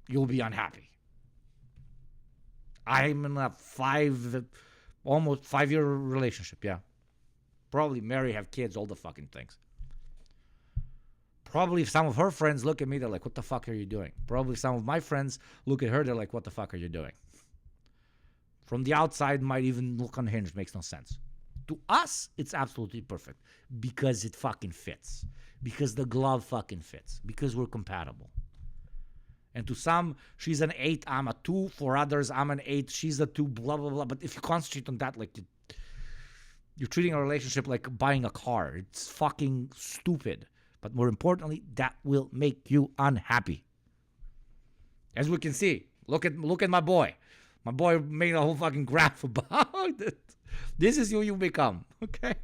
You'll be unhappy. I'm in a almost 5-year relationship, yeah. Probably marry, have kids, all the fucking things. Probably if some of her friends look at me, they're like, what the fuck are you doing? Probably some of my friends look at her, they're like, what the fuck are you doing? From the outside, might even look unhinged, makes no sense. To us, it's absolutely perfect because it fucking fits. Because the glove fucking fits. Because we're compatible. And to some, she's an 8, I'm a 2. For others, I'm an 8, she's a 2, blah, blah, blah. But if you concentrate on that, like, you're treating a relationship like buying a car. It's fucking stupid. But more importantly, that will make you unhappy. As we can see, look at my boy. My boy made a whole fucking graph about it. This is who you become, okay?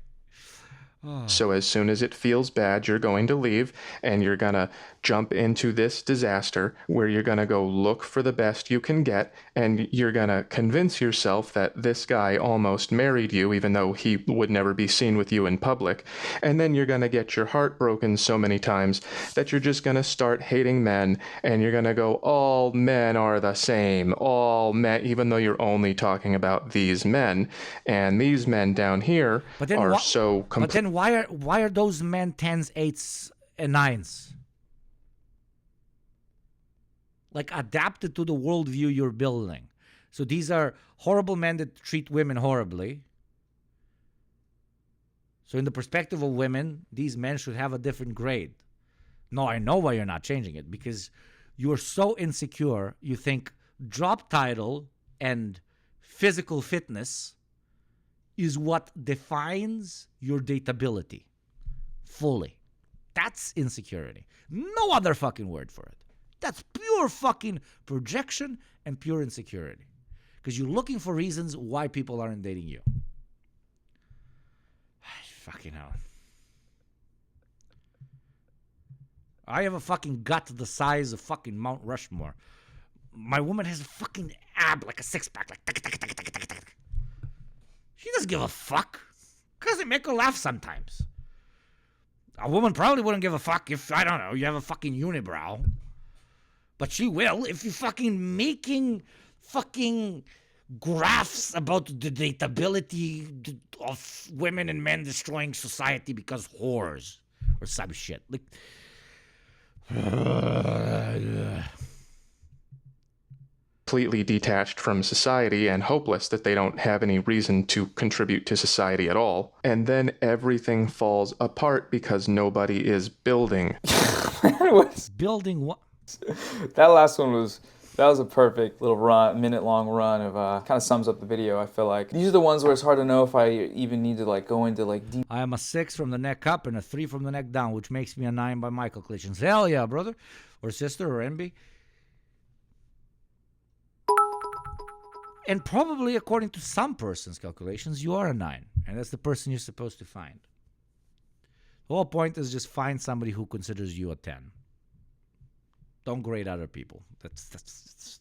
So as soon as it feels bad, you're going to leave and you're going to jump into this disaster where you're going to go look for the best you can get, and you're going to convince yourself that this guy almost married you even though he would never be seen with you in public. And then you're going to get your heart broken so many times that you're just going to start hating men, and you're going to go, all men are the same, all men, even though you're only talking about these men. And these men down here are so complete. Why are those men 10s, 8s, and 9s? Like, adapted to the worldview you're building. So these are horrible men that treat women horribly. So in the perspective of women, these men should have a different grade. No, I know why you're not changing it. Because you're so insecure, you think job title and physical fitness is what defines your dateability fully. That's insecurity. No other fucking word for it. That's pure fucking projection and pure insecurity. Because you're looking for reasons why people aren't dating you. Fucking hell. I have a fucking gut the size of fucking Mount Rushmore. My woman has a fucking ab, like a six-pack, like she doesn't give a fuck, because they make her laugh sometimes. A woman probably wouldn't give a fuck if, I don't know, you have a fucking unibrow. But she will if you're fucking making fucking graphs about the dateability of women and men destroying society because whores or some shit. Like, completely detached from society and hopeless that they don't have any reason to contribute to society at all. And then everything falls apart because nobody is building. Building what? That last one was a perfect little minute-long run of kind of sums up the video. I feel like these are the ones where it's hard to know if I even need to like go into like deep. I am a 6 from the neck up and a 3 from the neck down, which makes me a 9 by my calculations. Hell yeah, brother, or sister, or envy. And probably according to some person's calculations, you are a 9, and that's the person you're supposed to find. The whole point is just find somebody who considers you a 10. Don't grade other people. That's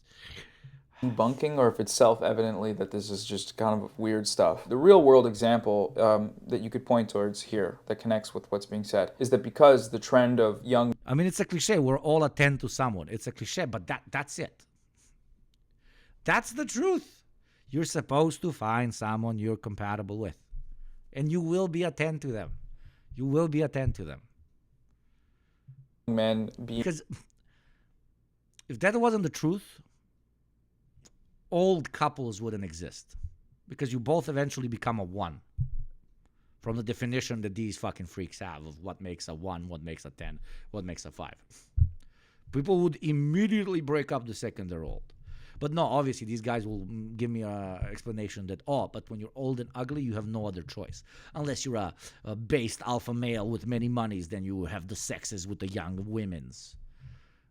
debunking, or if it's self-evidently that this is just kind of weird stuff. The real-world example that you could point towards here that connects with what's being said is that because the trend of young... I mean, it's a cliche. We're all a 10 to someone. It's a cliche, but that's it. That's the truth. You're supposed to find someone you're compatible with. And you will be a 10 to them. You will be a 10 to them. Because if that wasn't the truth, old couples wouldn't exist. Because you both eventually become a 1. From the definition that these fucking freaks have of what makes a 1, what makes a 10, what makes a 5. People would immediately break up the second they're old. But no, obviously, these guys will give me an explanation that, but when you're old and ugly, you have no other choice. Unless you're a based alpha male with many monies, then you have the sexes with the young women's.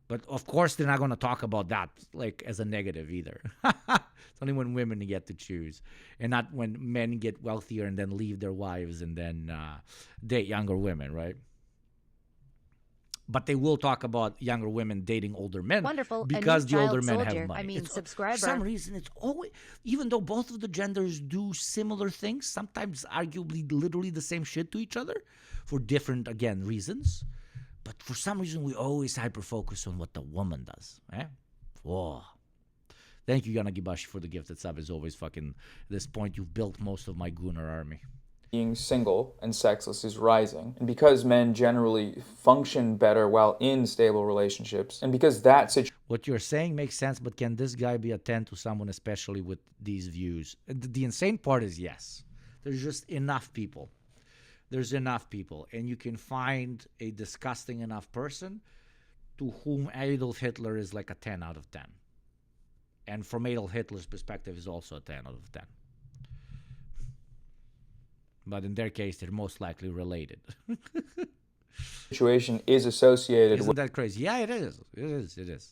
But of course, they're not going to talk about that like as a negative either. It's only when women get to choose, and not when men get wealthier and then leave their wives and then date younger women, right? But they will talk about younger women dating older men. Wonderful. Because the older men soldier. have money. Subscriber. For some reason, it's always, even though both of the genders do similar things, sometimes arguably literally the same shit to each other for different, again, reasons. But for some reason, we always hyper-focus on what the woman does. Eh? Whoa. Thank you, Yanagibashi, for the gifted sub. As always, fucking, at this point, you've built most of my Gunnar army. Being single and sexless is rising. And because men generally function better while in stable relationships, and because that situation... What you're saying makes sense, but can this guy be a 10 to someone, especially with these views? The insane part is yes. There's just enough people. There's enough people. And you can find a disgusting enough person to whom Adolf Hitler is like a 10 out of 10. And from Adolf Hitler's perspective is also a 10 out of 10. But in their case, they're most likely related. Situation is associated Isn't that crazy? Yeah, it is. It is.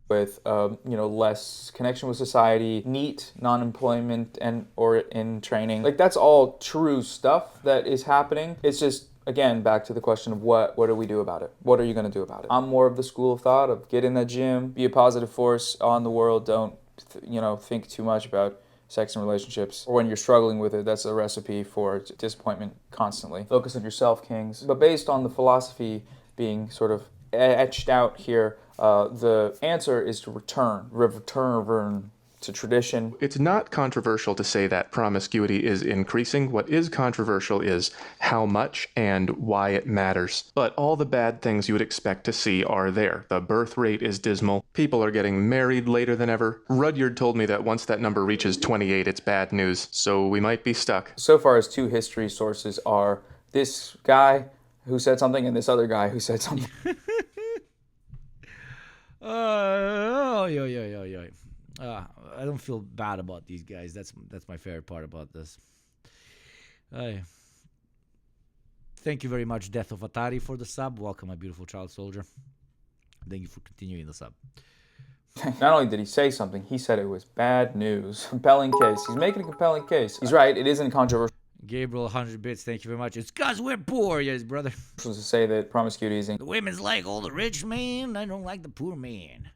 With less connection with society, NEET, non-employment, and or in training. Like, that's all true stuff that is happening. It's just, again, back to the question of what do we do about it? What are you going to do about it? I'm more of the school of thought of get in the gym, be a positive force on the world. Don't think too much about sex and relationships, or when you're struggling with it, that's a recipe for disappointment constantly. Focus on yourself, kings. But based on the philosophy being sort of etched out here, the answer is to return to tradition. It's not controversial to say that promiscuity is increasing. What is controversial is how much and why it matters. But all the bad things you would expect to see are there. The birth rate is dismal. People are getting married later than ever. Rudyard told me that once that number reaches 28, it's bad news. So we might be stuck. So far as two history sources are this guy who said something and this other guy who said something. I don't feel bad about these guys. That's my favorite part about this. Thank you very much, Death of Atari, for the sub. Welcome, my beautiful child soldier. Thank you for continuing the sub. Not only did he say something, he said it was bad news. Compelling case. He's making a compelling case. He's right. It isn't controversial. Gabriel, 100 bits. Thank you very much. It's because we're poor, yes, brother. Was to say that promiscuity is The women's like all the rich men. I don't like the poor man.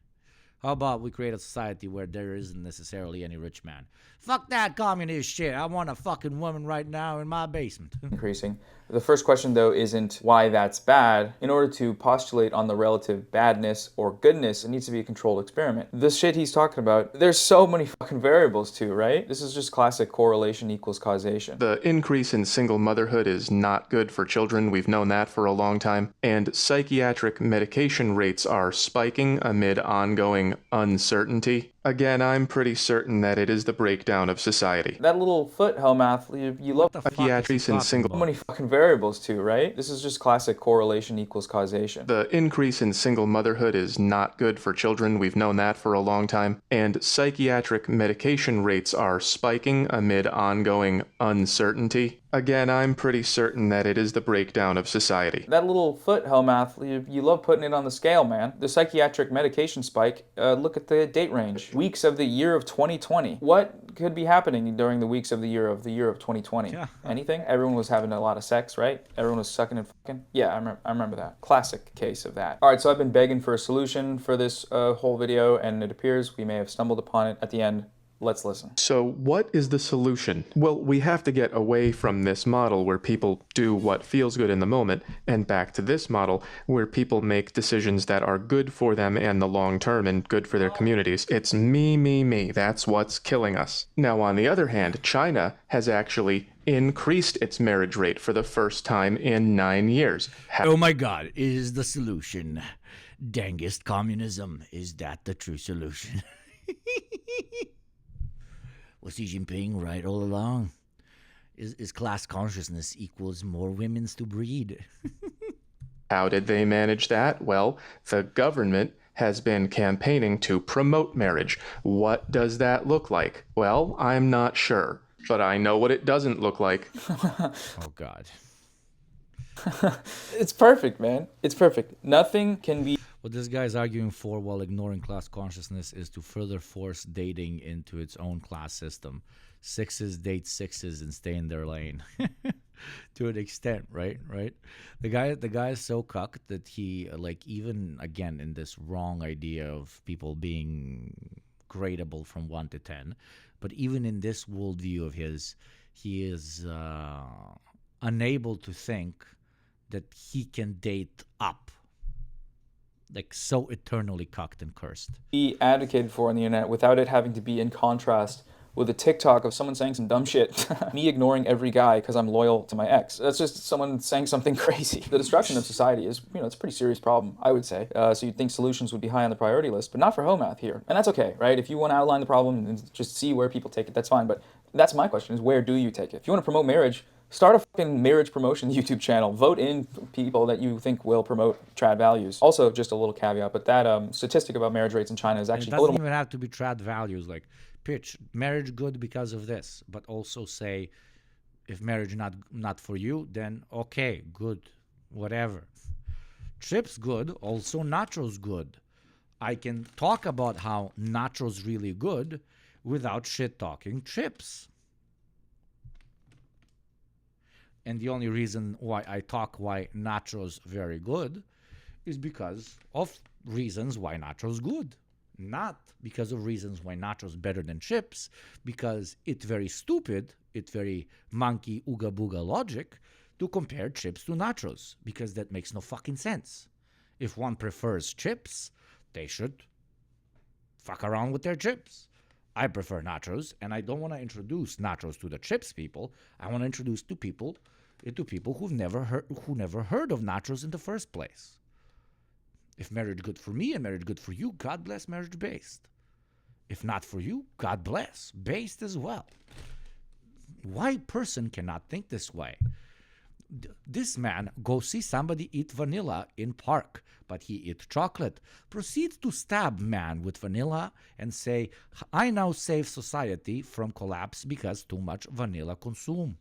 How about we create a society where there isn't necessarily any rich man? Fuck that communist shit. I want a fucking woman right now in my basement. increasing. The first question, though, isn't why that's bad. In order to postulate on the relative badness or goodness, it needs to be a controlled experiment. The shit he's talking about, there's so many fucking variables too, right? This is just classic correlation equals causation. The increase in single motherhood is not good for children. We've known that for a long time. And psychiatric medication rates are spiking amid ongoing uncertainty. Again, I'm pretty certain that it is the breakdown of society. That little foot, Hellmouth, you love Psychiatrics in single... So many fucking variables too, right? This is just classic correlation equals causation. The increase in single motherhood is not good for children. We've known that for a long time. And psychiatric medication rates are spiking amid ongoing uncertainty. Again, I'm pretty certain that it is the breakdown of society. That little foot, Hellmouth, you love putting it on the scale, man. The psychiatric medication spike, look at the date range. Weeks of the year of 2020. What could be happening during the weeks of the year of 2020? Yeah. Anything? Everyone was having a lot of sex, right? Everyone was sucking and fucking. Yeah, I remember that. Classic case of that. All right, so I've been begging for a solution for this whole video, and it appears we may have stumbled upon it at the end. Let's listen. So what is the solution? Well, we have to get away from this model where people do what feels good in the moment and back to this model where people make decisions that are good for them and the long term and good for their communities. It's me, me, me. That's what's killing us. Now, on the other hand, China has actually increased its marriage rate for the first time in 9 years. Oh my God, is the solution dangest communism? Is that the true solution? Was Xi Jinping right all along? Is class consciousness equals more women's to breed? How did they manage that? Well, the government has been campaigning to promote marriage. What does that look like? Well, I'm not sure, but I know what it doesn't look like. Oh, God. It's perfect, man. It's perfect. Nothing can be... What this guy is arguing for while ignoring class consciousness is to further force dating into its own class system. Sixes date sixes and stay in their lane. To an extent, right? The guy is so cucked that he, like, even, again, in this wrong idea of people being gradable from 1 to 10, but even in this worldview of his, he is unable to think that he can date up. Like, so eternally cucked and cursed. Be advocated for on the internet without it having to be in contrast with a TikTok of someone saying some dumb shit. Me ignoring every guy because I'm loyal to my ex. That's just someone saying something crazy. The destruction of society is, it's a pretty serious problem, I would say. So you'd think solutions would be high on the priority list, but not for Hellmouth here. And that's okay, right? If you want to outline the problem and just see where people take it, that's fine. But that's my question, is where do you take it? If you want to promote marriage, start a fucking marriage promotion YouTube channel. Vote in people that you think will promote trad values. Also, just a little caveat, but that statistic about marriage rates in China is actually it doesn't even have to be trad values. Like, pitch marriage good because of this, but also say, if marriage not for you, then okay, good, whatever. Chips good, also nachos good. I can talk about how nachos really good without shit talking chips. And the only reason why I talk why nachos very good is because of reasons why nachos good. Not because of reasons why nachos better than chips, because it's very stupid, it's very monkey ooga booga logic to compare chips to nachos, because that makes no fucking sense. If one prefers chips, they should fuck around with their chips. I prefer nachos, and I don't want to introduce nachos to the chips people. I want to introduce to people who've never heard of nachos in the first place. If marriage good for me and marriage good for you, God bless marriage based. If not for you, God bless based as well. Why person cannot think this way? This man go see somebody eat vanilla in park, but he eat chocolate. Proceeds to stab man with vanilla and say, I now save society from collapse because too much vanilla consume.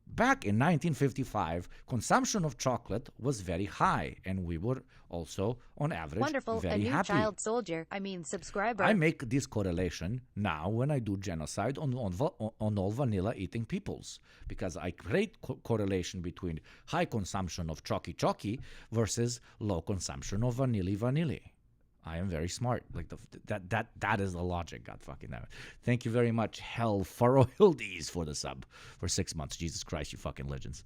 Back in 1955, consumption of chocolate was very high, and we were also, on average, Wonderful, very a new happy. child soldier. Subscriber. I make this correlation now when I do genocide on all vanilla eating peoples, because I create correlation between high consumption of chocky versus low consumption of vanilla. I am very smart. Like that is the logic. God fucking damn it. Thank you very much, Hell Furrow Hildies, for the sub for 6 months. Jesus Christ, you fucking legends.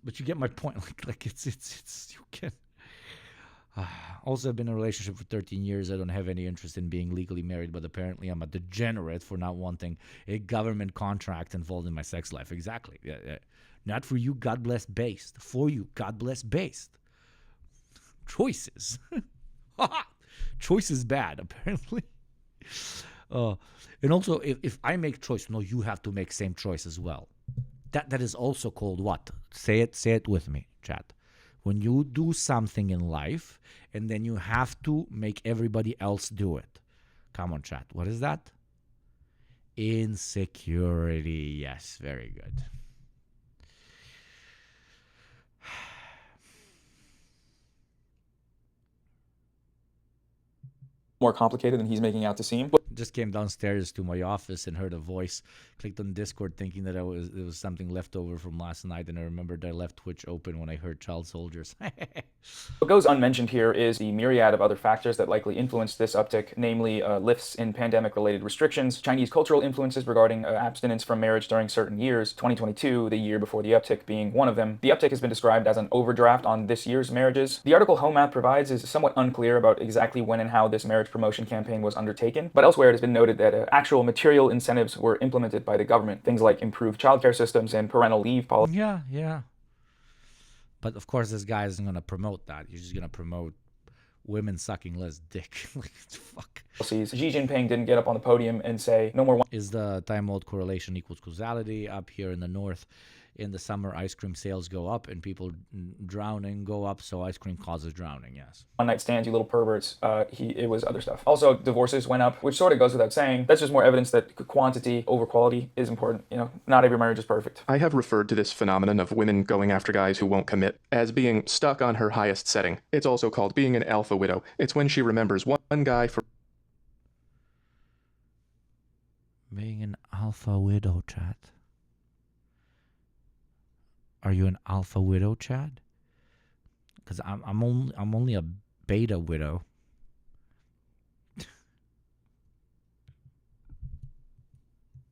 But you get my point. Like it's you can. Also, I've been in a relationship for 13 years. I don't have any interest in being legally married, but apparently I'm a degenerate for not wanting a government contract involved in my sex life. Exactly. Yeah. Not for you, God bless based. For you, God bless based. Choices. Choice is bad, apparently. And also, if I make choice, no, you have to make same choice as well. That is also called what? Say it with me, chat. When you do something in life, and then you have to make everybody else do it. Come on, chat. What is that? Insecurity. Yes, very good. More complicated than he's making out to seem. Just came downstairs to my office and heard a voice. Clicked on Discord thinking that it was something left over from last night, and I remembered I left Twitch open when I heard child soldiers. What goes unmentioned here is the myriad of other factors that likely influenced this uptick, namely lifts in pandemic-related restrictions, Chinese cultural influences regarding abstinence from marriage during certain years, 2022, the year before the uptick, being one of them. The uptick has been described as an overdraft on this year's marriages. The article Home Math provides is somewhat unclear about exactly when and how this marriage promotion campaign was undertaken, but elsewhere it has been noted that actual material incentives were implemented by the government, things like improved childcare systems and parental leave policies. Yeah. But of course, this guy isn't going to promote that. He's just going to promote women sucking less dick. Fuck. Xi Jinping didn't get up on the podium and say, no more. Is the time-mode correlation equals causality? Up here in the north, in the summer, ice cream sales go up and people drowning go up, so ice cream causes drowning, yes. One-night stands, you little perverts. It was other stuff. Also, divorces went up, which sort of goes without saying. That's just more evidence that quantity over quality is important. You know, not every marriage is perfect. I have referred to this phenomenon of women going after guys who won't commit as being stuck on her highest setting. It's also called being an alpha widow. It's when she remembers one guy for... Being an alpha widow, chat. Are you an alpha widow, Chad? Because I'm only a beta widow.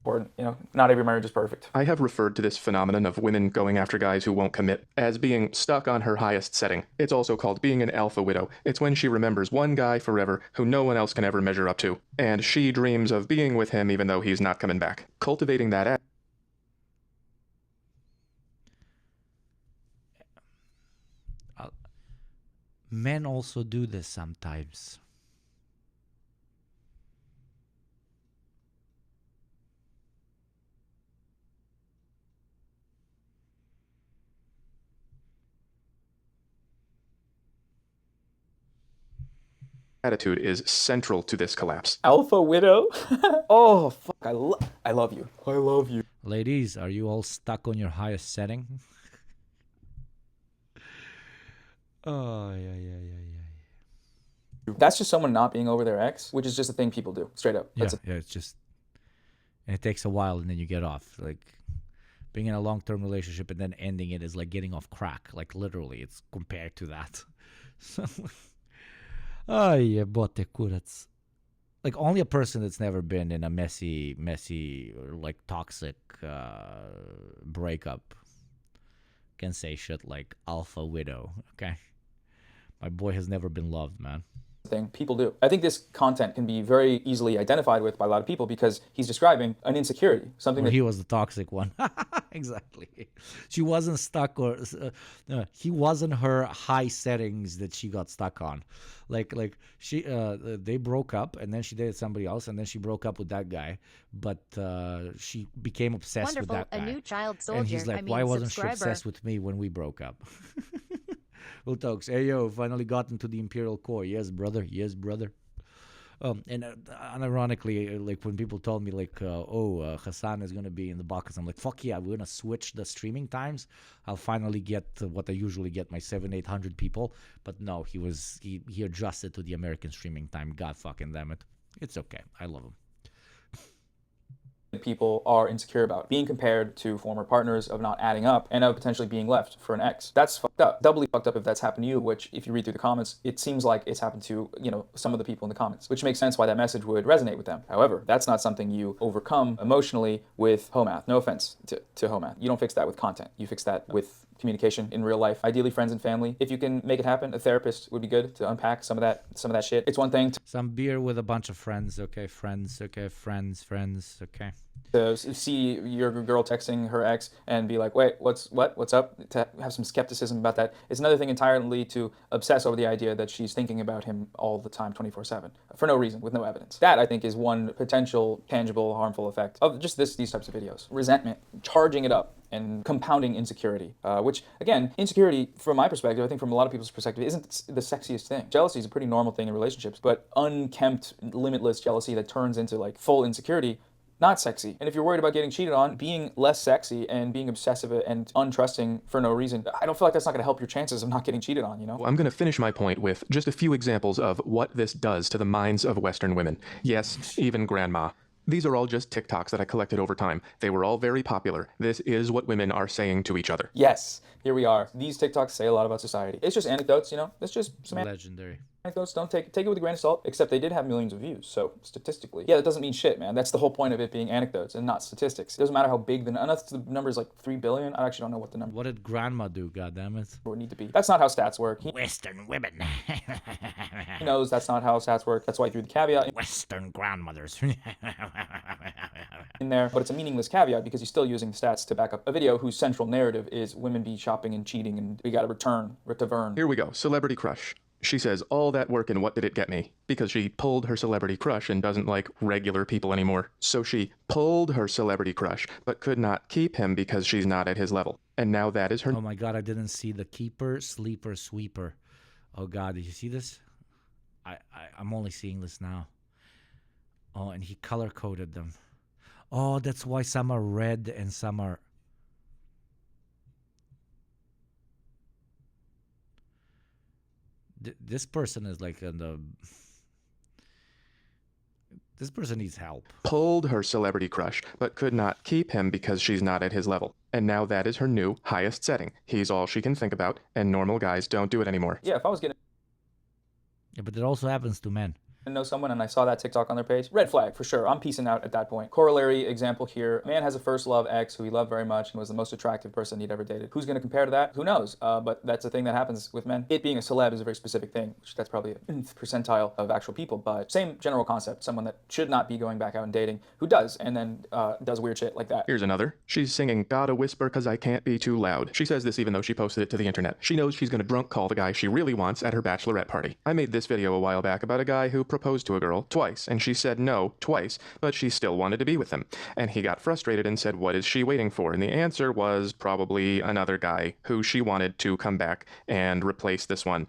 Or, you know, not every marriage is perfect. I have referred to this phenomenon of women going after guys who won't commit as being stuck on her highest setting. It's also called being an alpha widow. It's when she remembers one guy forever who no one else can ever measure up to, and she dreams of being with him even though he's not coming back. Cultivating that Men also do this sometimes. attitude is central to this collapse. Alpha widow? Oh, fuck. I love you. I love you. Ladies, are you all stuck on your highest setting? Oh, yeah. That's just someone not being over their ex, which is just a thing people do. Straight up. Yeah, it's just... And it takes a while and then you get off. Like, being in a long-term relationship and then ending it is like getting off crack. Like, literally, it's compared to that. So... Ay, bote kurats. Like, only a person that's never been in a messy, or like toxic breakup can say shit like alpha widow, okay? My boy has never been loved, man. Thing people do. I think this content can be very easily identified with by a lot of people because he's describing an insecurity, something Or that he was the toxic one. Exactly. She wasn't stuck, or he wasn't her high settings that she got stuck on. Like she, they broke up, and then she dated somebody else, and then she broke up with that guy. But she became obsessed with that guy. A new child soldier. And he's like, why wasn't she obsessed with me when we broke up? Well, talks. Hey, yo, finally got into the Imperial Core. Yes, brother. Yes, brother. And unironically, like when people told me like, Hassan is gonna be in the box, I'm like, fuck yeah, we're gonna switch the streaming times. I'll finally get what I usually get, my 700-800 people. But no, he adjusted to the American streaming time. God fucking damn it. It's okay. I love him. People are insecure about being compared to former partners, of not adding up, and of potentially being left for an ex. That's fucked up. Doubly fucked up if that's happened to you, which if you read through the comments, it seems like it's happened to, some of the people in the comments, which makes sense why that message would resonate with them. However, that's not something you overcome emotionally with HOMAth. No offense to HOMAth. You don't fix that with content. You fix that with communication in real life, ideally friends and family. If you can make it happen, a therapist would be good to unpack some of that shit. It's one thing some beer with a bunch of friends, okay, friends, okay, friends, okay. To see your girl texting her ex and be like, wait, what's up? To have some skepticism about that. It's another thing entirely to obsess over the idea that she's thinking about him all the time, 24/7, for no reason, with no evidence. That, I think, is one potential, tangible, harmful effect of just these types of videos. Resentment, charging it up, and compounding insecurity, which, again, insecurity, from my perspective, I think from a lot of people's perspective, isn't the sexiest thing. Jealousy is a pretty normal thing in relationships, but unkempt, limitless jealousy that turns into like full insecurity, not sexy. And if you're worried about getting cheated on, being less sexy and being obsessive and untrusting for no reason, I don't feel like that's not going to help your chances of not getting cheated on, I'm going to finish my point with just a few examples of what this does to the minds of Western women. Yes, even grandma. These are all just TikToks that I collected over time. They were all very popular. This is what women are saying to each other. Yes, here we are. These TikToks say a lot about society. It's just anecdotes, It's just some legendary anecdotes. Don't take it with a grain of salt, except they did have millions of views. So statistically, yeah, that doesn't mean shit, man. That's the whole point of it being anecdotes and not statistics. It doesn't matter how big unless the number is like 3 billion. I actually don't know what the number. What did grandma do? Goddammit. Would need to be. That's not how stats work. Western women. He knows that's not how stats work. That's why he threw the caveat. Western grandmothers. in there, but it's a meaningless caveat because he's still using the stats to back up a video whose central narrative is women be shopping and cheating and we gotta return. Here we go. Celebrity crush. She says, all that work and what did it get me? Because she pulled her celebrity crush and doesn't like regular people anymore. So she pulled her celebrity crush, but could not keep him because she's not at his level. And now that is her... Oh my God, I didn't see the keeper, sleeper, sweeper. Oh God, did you see this? I'm only seeing this now. Oh, and he color-coded them. Oh, that's why some are red and some are... This person is like in the... This person needs help. Pulled her celebrity crush, but could not keep him because she's not at his level. And now that is her new highest setting. He's all she can think about, and normal guys don't do it anymore. Yeah, if I was getting... Yeah, but it also happens to men. Know someone and I saw that TikTok on their page, red flag for sure. I'm peacing out at that point. Corollary example here, man has a first love ex who he loved very much and was the most attractive person he'd ever dated. Who's going to compare to that? Who knows? But that's a thing that happens with men. It being a celeb is a very specific thing, which that's probably a percentile of actual people, but same general concept. Someone that should not be going back out and dating, who does, and then does weird shit like that. Here's another. She's singing Gotta Whisper Cause I Can't Be Too Loud. She says this even though she posted it to the internet. She knows she's going to drunk call the guy she really wants at her bachelorette party. I made this video a while back about a guy who proposed to a girl twice, and she said no twice, but she still wanted to be with him. And he got frustrated and said, what is she waiting for? And the answer was probably another guy who she wanted to come back and replace this one,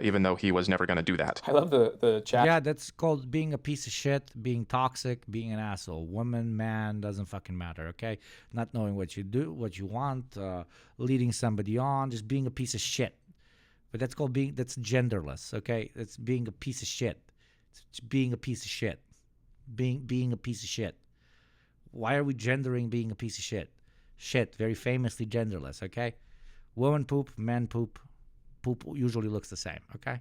even though he was never going to do that. I love the chat. Yeah, that's called being a piece of shit, being toxic, being an asshole. Woman, man, doesn't fucking matter, okay? Not knowing what you do, what you want, leading somebody on, just being a piece of shit. But that's called that's genderless, okay? It's being a piece of shit. It's being a piece of shit. Being a piece of shit. Why are we gendering being a piece of shit? Shit, very famously genderless, okay? Woman poop, men poop. Poop usually looks the same, okay?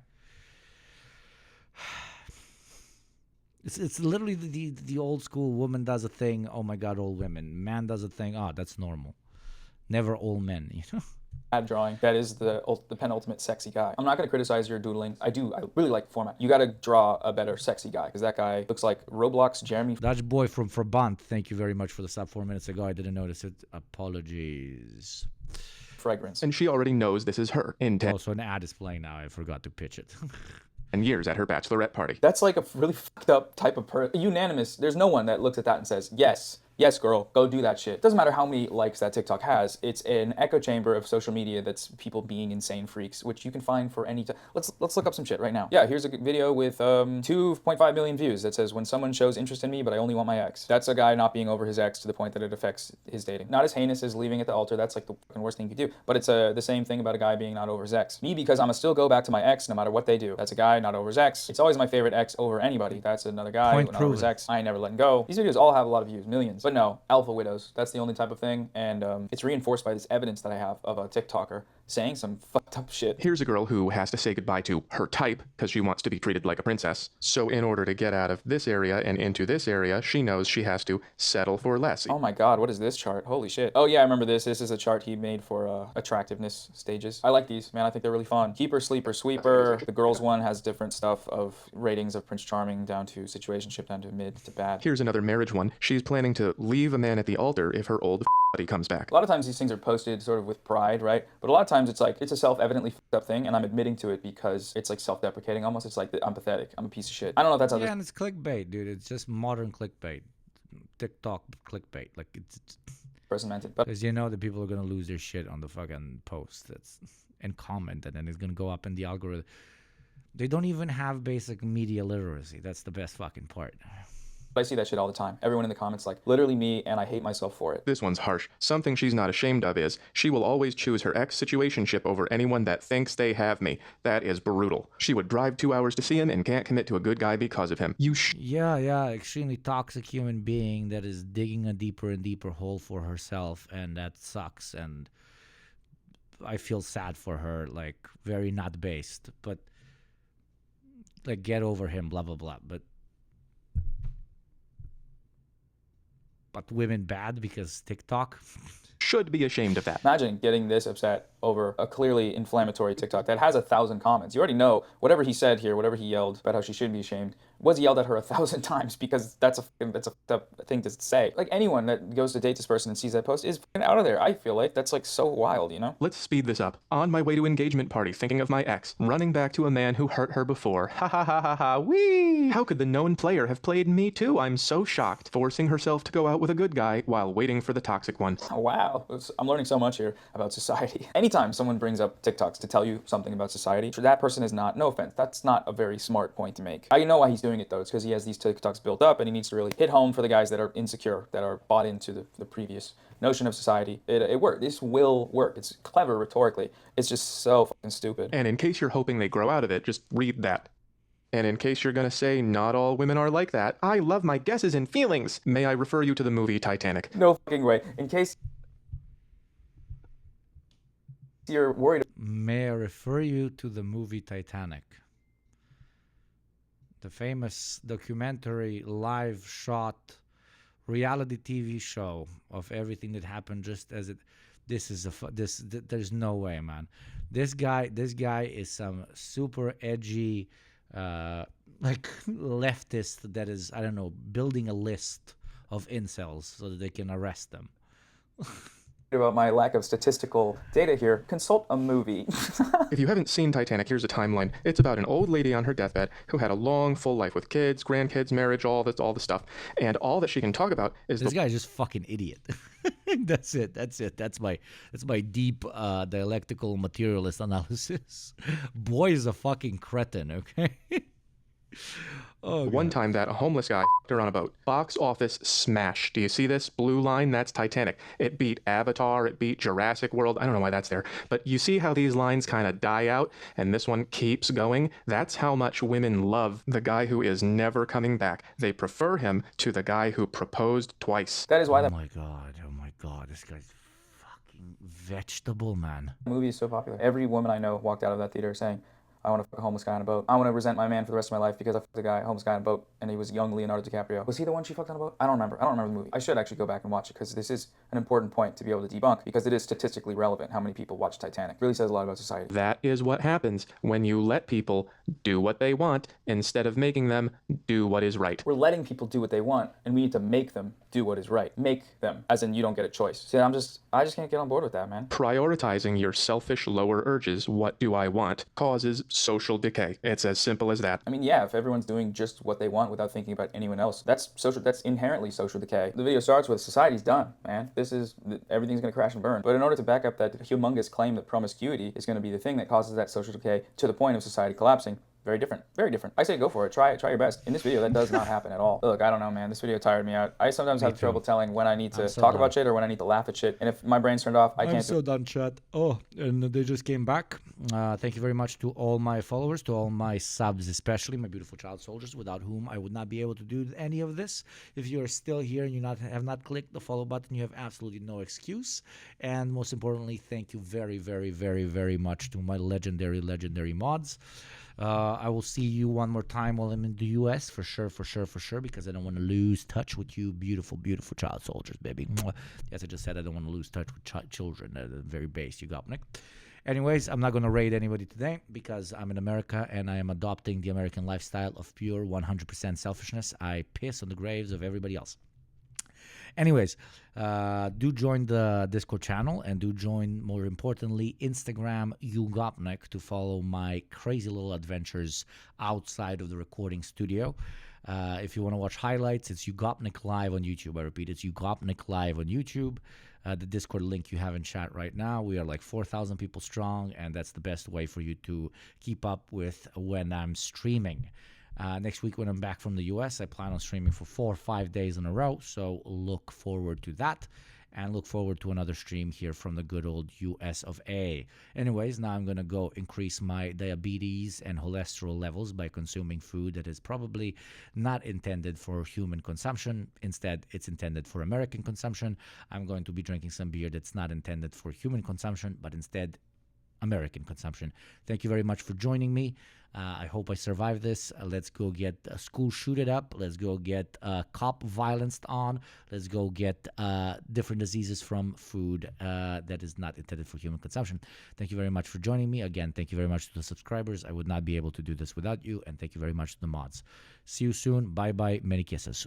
It's literally the old school woman does a thing, oh my God, all women. Man does a thing, oh, that's normal. Never all men, you know? Ad drawing, that is the penultimate sexy guy. I'm not going to criticize your doodling. I really like the format. You got to draw a better sexy guy because that guy looks like Roblox Jeremy. Dutch boy from Brabant, thank you very much for the sub 4 minutes ago. I didn't notice it. Apologies. Fragrance. And she already knows this is her intent. Also, an ad is playing now. I forgot to pitch it. And years at her bachelorette party. That's like a really fucked up type of person. Unanimous. There's no one that looks at that and says, yes, Yes, girl, go do that shit. Doesn't matter how many likes that TikTok has. It's an echo chamber of social media that's people being insane freaks, which you can find for any time. Let's look up some shit right now. Yeah, here's a video with 2.5 million views that says, when someone shows interest in me, but I only want my ex. That's a guy not being over his ex to the point that it affects his dating. Not as heinous as leaving at the altar. That's like the fucking worst thing you could do. But it's the same thing about a guy being not over his ex. Me, because I'm gonna still go back to my ex no matter what they do. That's a guy not over his ex. It's always my favorite ex over anybody. That's another guy not over his ex. I ain't never letting go. These videos all have a lot of views, millions. But no, alpha widows. That's the only type of thing. And it's reinforced by this evidence that I have of a TikToker saying some fucked up shit. Here's a girl who has to say goodbye to her type because she wants to be treated like a princess. So in order to get out of this area and into this area, she knows she has to settle for less. Oh my god, what is this chart? Holy shit. Oh yeah, I remember this. This is a chart he made for attractiveness stages. I like these, man. I think they're really fun. Keeper, sleeper, sweeper. The girls one has different stuff of ratings of Prince Charming down to situationship, down to mid to bad. Here's another marriage one. She's planning to leave a man at the altar if her old buddy comes back. A lot of times these things are posted sort of with pride, right? But a lot of times it's like, it's a self-evidently fucked up thing, and I'm admitting to it because it's like self-deprecating almost. It's like, I'm pathetic. I'm a piece of shit. I don't know if that's how Yeah, and it's clickbait, dude. It's just modern clickbait. TikTok clickbait. Like, it's person meant it. But because you know that people are gonna lose their shit on the fucking post that's and comment, and then it's gonna go up in the algorithm. They don't even have basic media literacy. That's the best fucking part. I see that shit all the time. Everyone in the comments like, literally me, and I hate myself for it. This one's harsh. Something she's not ashamed of is, she will always choose her ex-situationship over anyone that thinks they have me. That is brutal. She would drive 2 hours to see him and can't commit to a good guy because of him. Yeah, extremely toxic human being that is digging a deeper and deeper hole for herself, and that sucks, and I feel sad for her, like, very not based, but, like, get over him, blah, blah, blah, but women bad because TikTok? Should be ashamed of that. Imagine getting this upset over a clearly inflammatory TikTok that has 1,000 comments. You already know whatever he said here, whatever he yelled about how she should be ashamed, was yelled at her 1,000 times because that's a thing to say. Like, anyone that goes to date this person and sees that post is out of there. I feel like that's like so wild, you know? Let's speed this up. On my way to engagement party, thinking of my ex, running back to a man who hurt her before. Ha ha ha ha ha, wee! How could the known player have played me too? I'm so shocked. Forcing herself to go out with a good guy while waiting for the toxic one. Oh, wow. I'm learning so much here about society. Anytime someone brings up TikToks to tell you something about society, that person is not, no offense, that's not a very smart point to make. I know why he's doing it though. It's because he has these TikToks built up and he needs to really hit home for the guys that are insecure, that are bought into the previous notion of society. It worked. This will work. It's clever rhetorically. It's just so fucking stupid. And in case you're hoping they grow out of it, just read that. And in case you're gonna say not all women are like that, I love my guesses and feelings. May I refer you to the movie Titanic? No fucking way. In case you're worried. May I refer you to the movie Titanic? The famous documentary, live shot, reality TV show of everything that happened just as it. This is there's no way, man. This guy is some super edgy, like leftist that is, I don't know, building a list of incels so that they can arrest them. About my lack of statistical data here, consult a movie. If you haven't seen Titanic, here's a timeline. It's about an old lady on her deathbed who had a long, full life with kids, grandkids, marriage, all the stuff. And all that she can talk about is this guy's just fucking idiot. That's it. That's my deep dialectical materialist analysis. Boy is a fucking cretin, okay? One time that a homeless guy f***ed her on a boat. Box office smash. Do you see this blue line? That's Titanic. It beat Avatar. It beat Jurassic World. I don't know why that's there. But you see how these lines kind of die out and this one keeps going? That's how much women love the guy who is never coming back. They prefer him to the guy who proposed twice. That is why Oh my god, this guy's fucking vegetable, man. The movie is so popular. Every woman I know walked out of that theater saying, I want to fuck a homeless guy on a boat. I want to resent my man for the rest of my life because I fucked a homeless guy on a boat, and he was young Leonardo DiCaprio. Was he the one she fucked on a boat? I don't remember the movie. I should actually go back and watch it because this is an important point to be able to debunk because it is statistically relevant how many people watch Titanic. It really says a lot about society. That is what happens when you let people do what they want instead of making them do what is right. We're letting people do what they want, and we need to make them do what is right. Make them, as in you don't get a choice. See, I just can't get on board with that, man. Prioritizing your selfish lower urges, what do I want, causes social decay. It's as simple as that. I mean, yeah, if everyone's doing just what they want without thinking about anyone else, that's inherently social decay. The video starts with society's done, man. Everything's gonna crash and burn. But in order to back up that humongous claim that promiscuity is gonna be the thing that causes that social decay to the point of society collapsing, very different, very different. I say go for it, try your best. In this video, that does not happen at all. Look, I don't know, man, this video tired me out. I sometimes have trouble telling when I need to talk about shit or when I need to laugh at shit. And if my brain's turned off, I can't I'm so done, chat. Oh, and they just came back. Thank you very much to all my followers, to all my subs, especially my beautiful child soldiers, without whom I would not be able to do any of this. If you are still here and you have not clicked the follow button, you have absolutely no excuse. And most importantly, thank you very, very, very, very much to my legendary mods. I will see you one more time while I'm in the U.S. for sure, because I don't want to lose touch with you, beautiful, beautiful child soldiers, baby. Yes, I just said I don't want to lose touch with children at the very base, Yugopnik. Anyways, I'm not going to raid anybody today because I'm in America and I am adopting the American lifestyle of pure 100% selfishness. I piss on the graves of everybody else. Anyways, do join the Discord channel and do join, more importantly, Instagram Yugopnik to follow my crazy little adventures outside of the recording studio. If you want to watch highlights, it's Yugopnik Live on YouTube. I repeat, it's Yugopnik Live on YouTube. The Discord link you have in chat right now. We are like 4,000 people strong, and that's the best way for you to keep up with when I'm streaming. Next week when I'm back from the US, I plan on streaming for 4 or 5 days in a row, so look forward to that, and look forward to another stream here from the good old US of A. Anyways, now I'm going to go increase my diabetes and cholesterol levels by consuming food that is probably not intended for human consumption. Instead, it's intended for American consumption. I'm going to be drinking some beer that's not intended for human consumption, but instead American consumption. Thank you very much for joining me. I hope I survive this. Let's go get school shooted up. Let's go get cop violence on. Let's go get different diseases from food that is not intended for human consumption. Thank you very much for joining me. Again, thank you very much to the subscribers. I would not be able to do this without you. And thank you very much to the mods. See you soon. Bye-bye. Many kisses.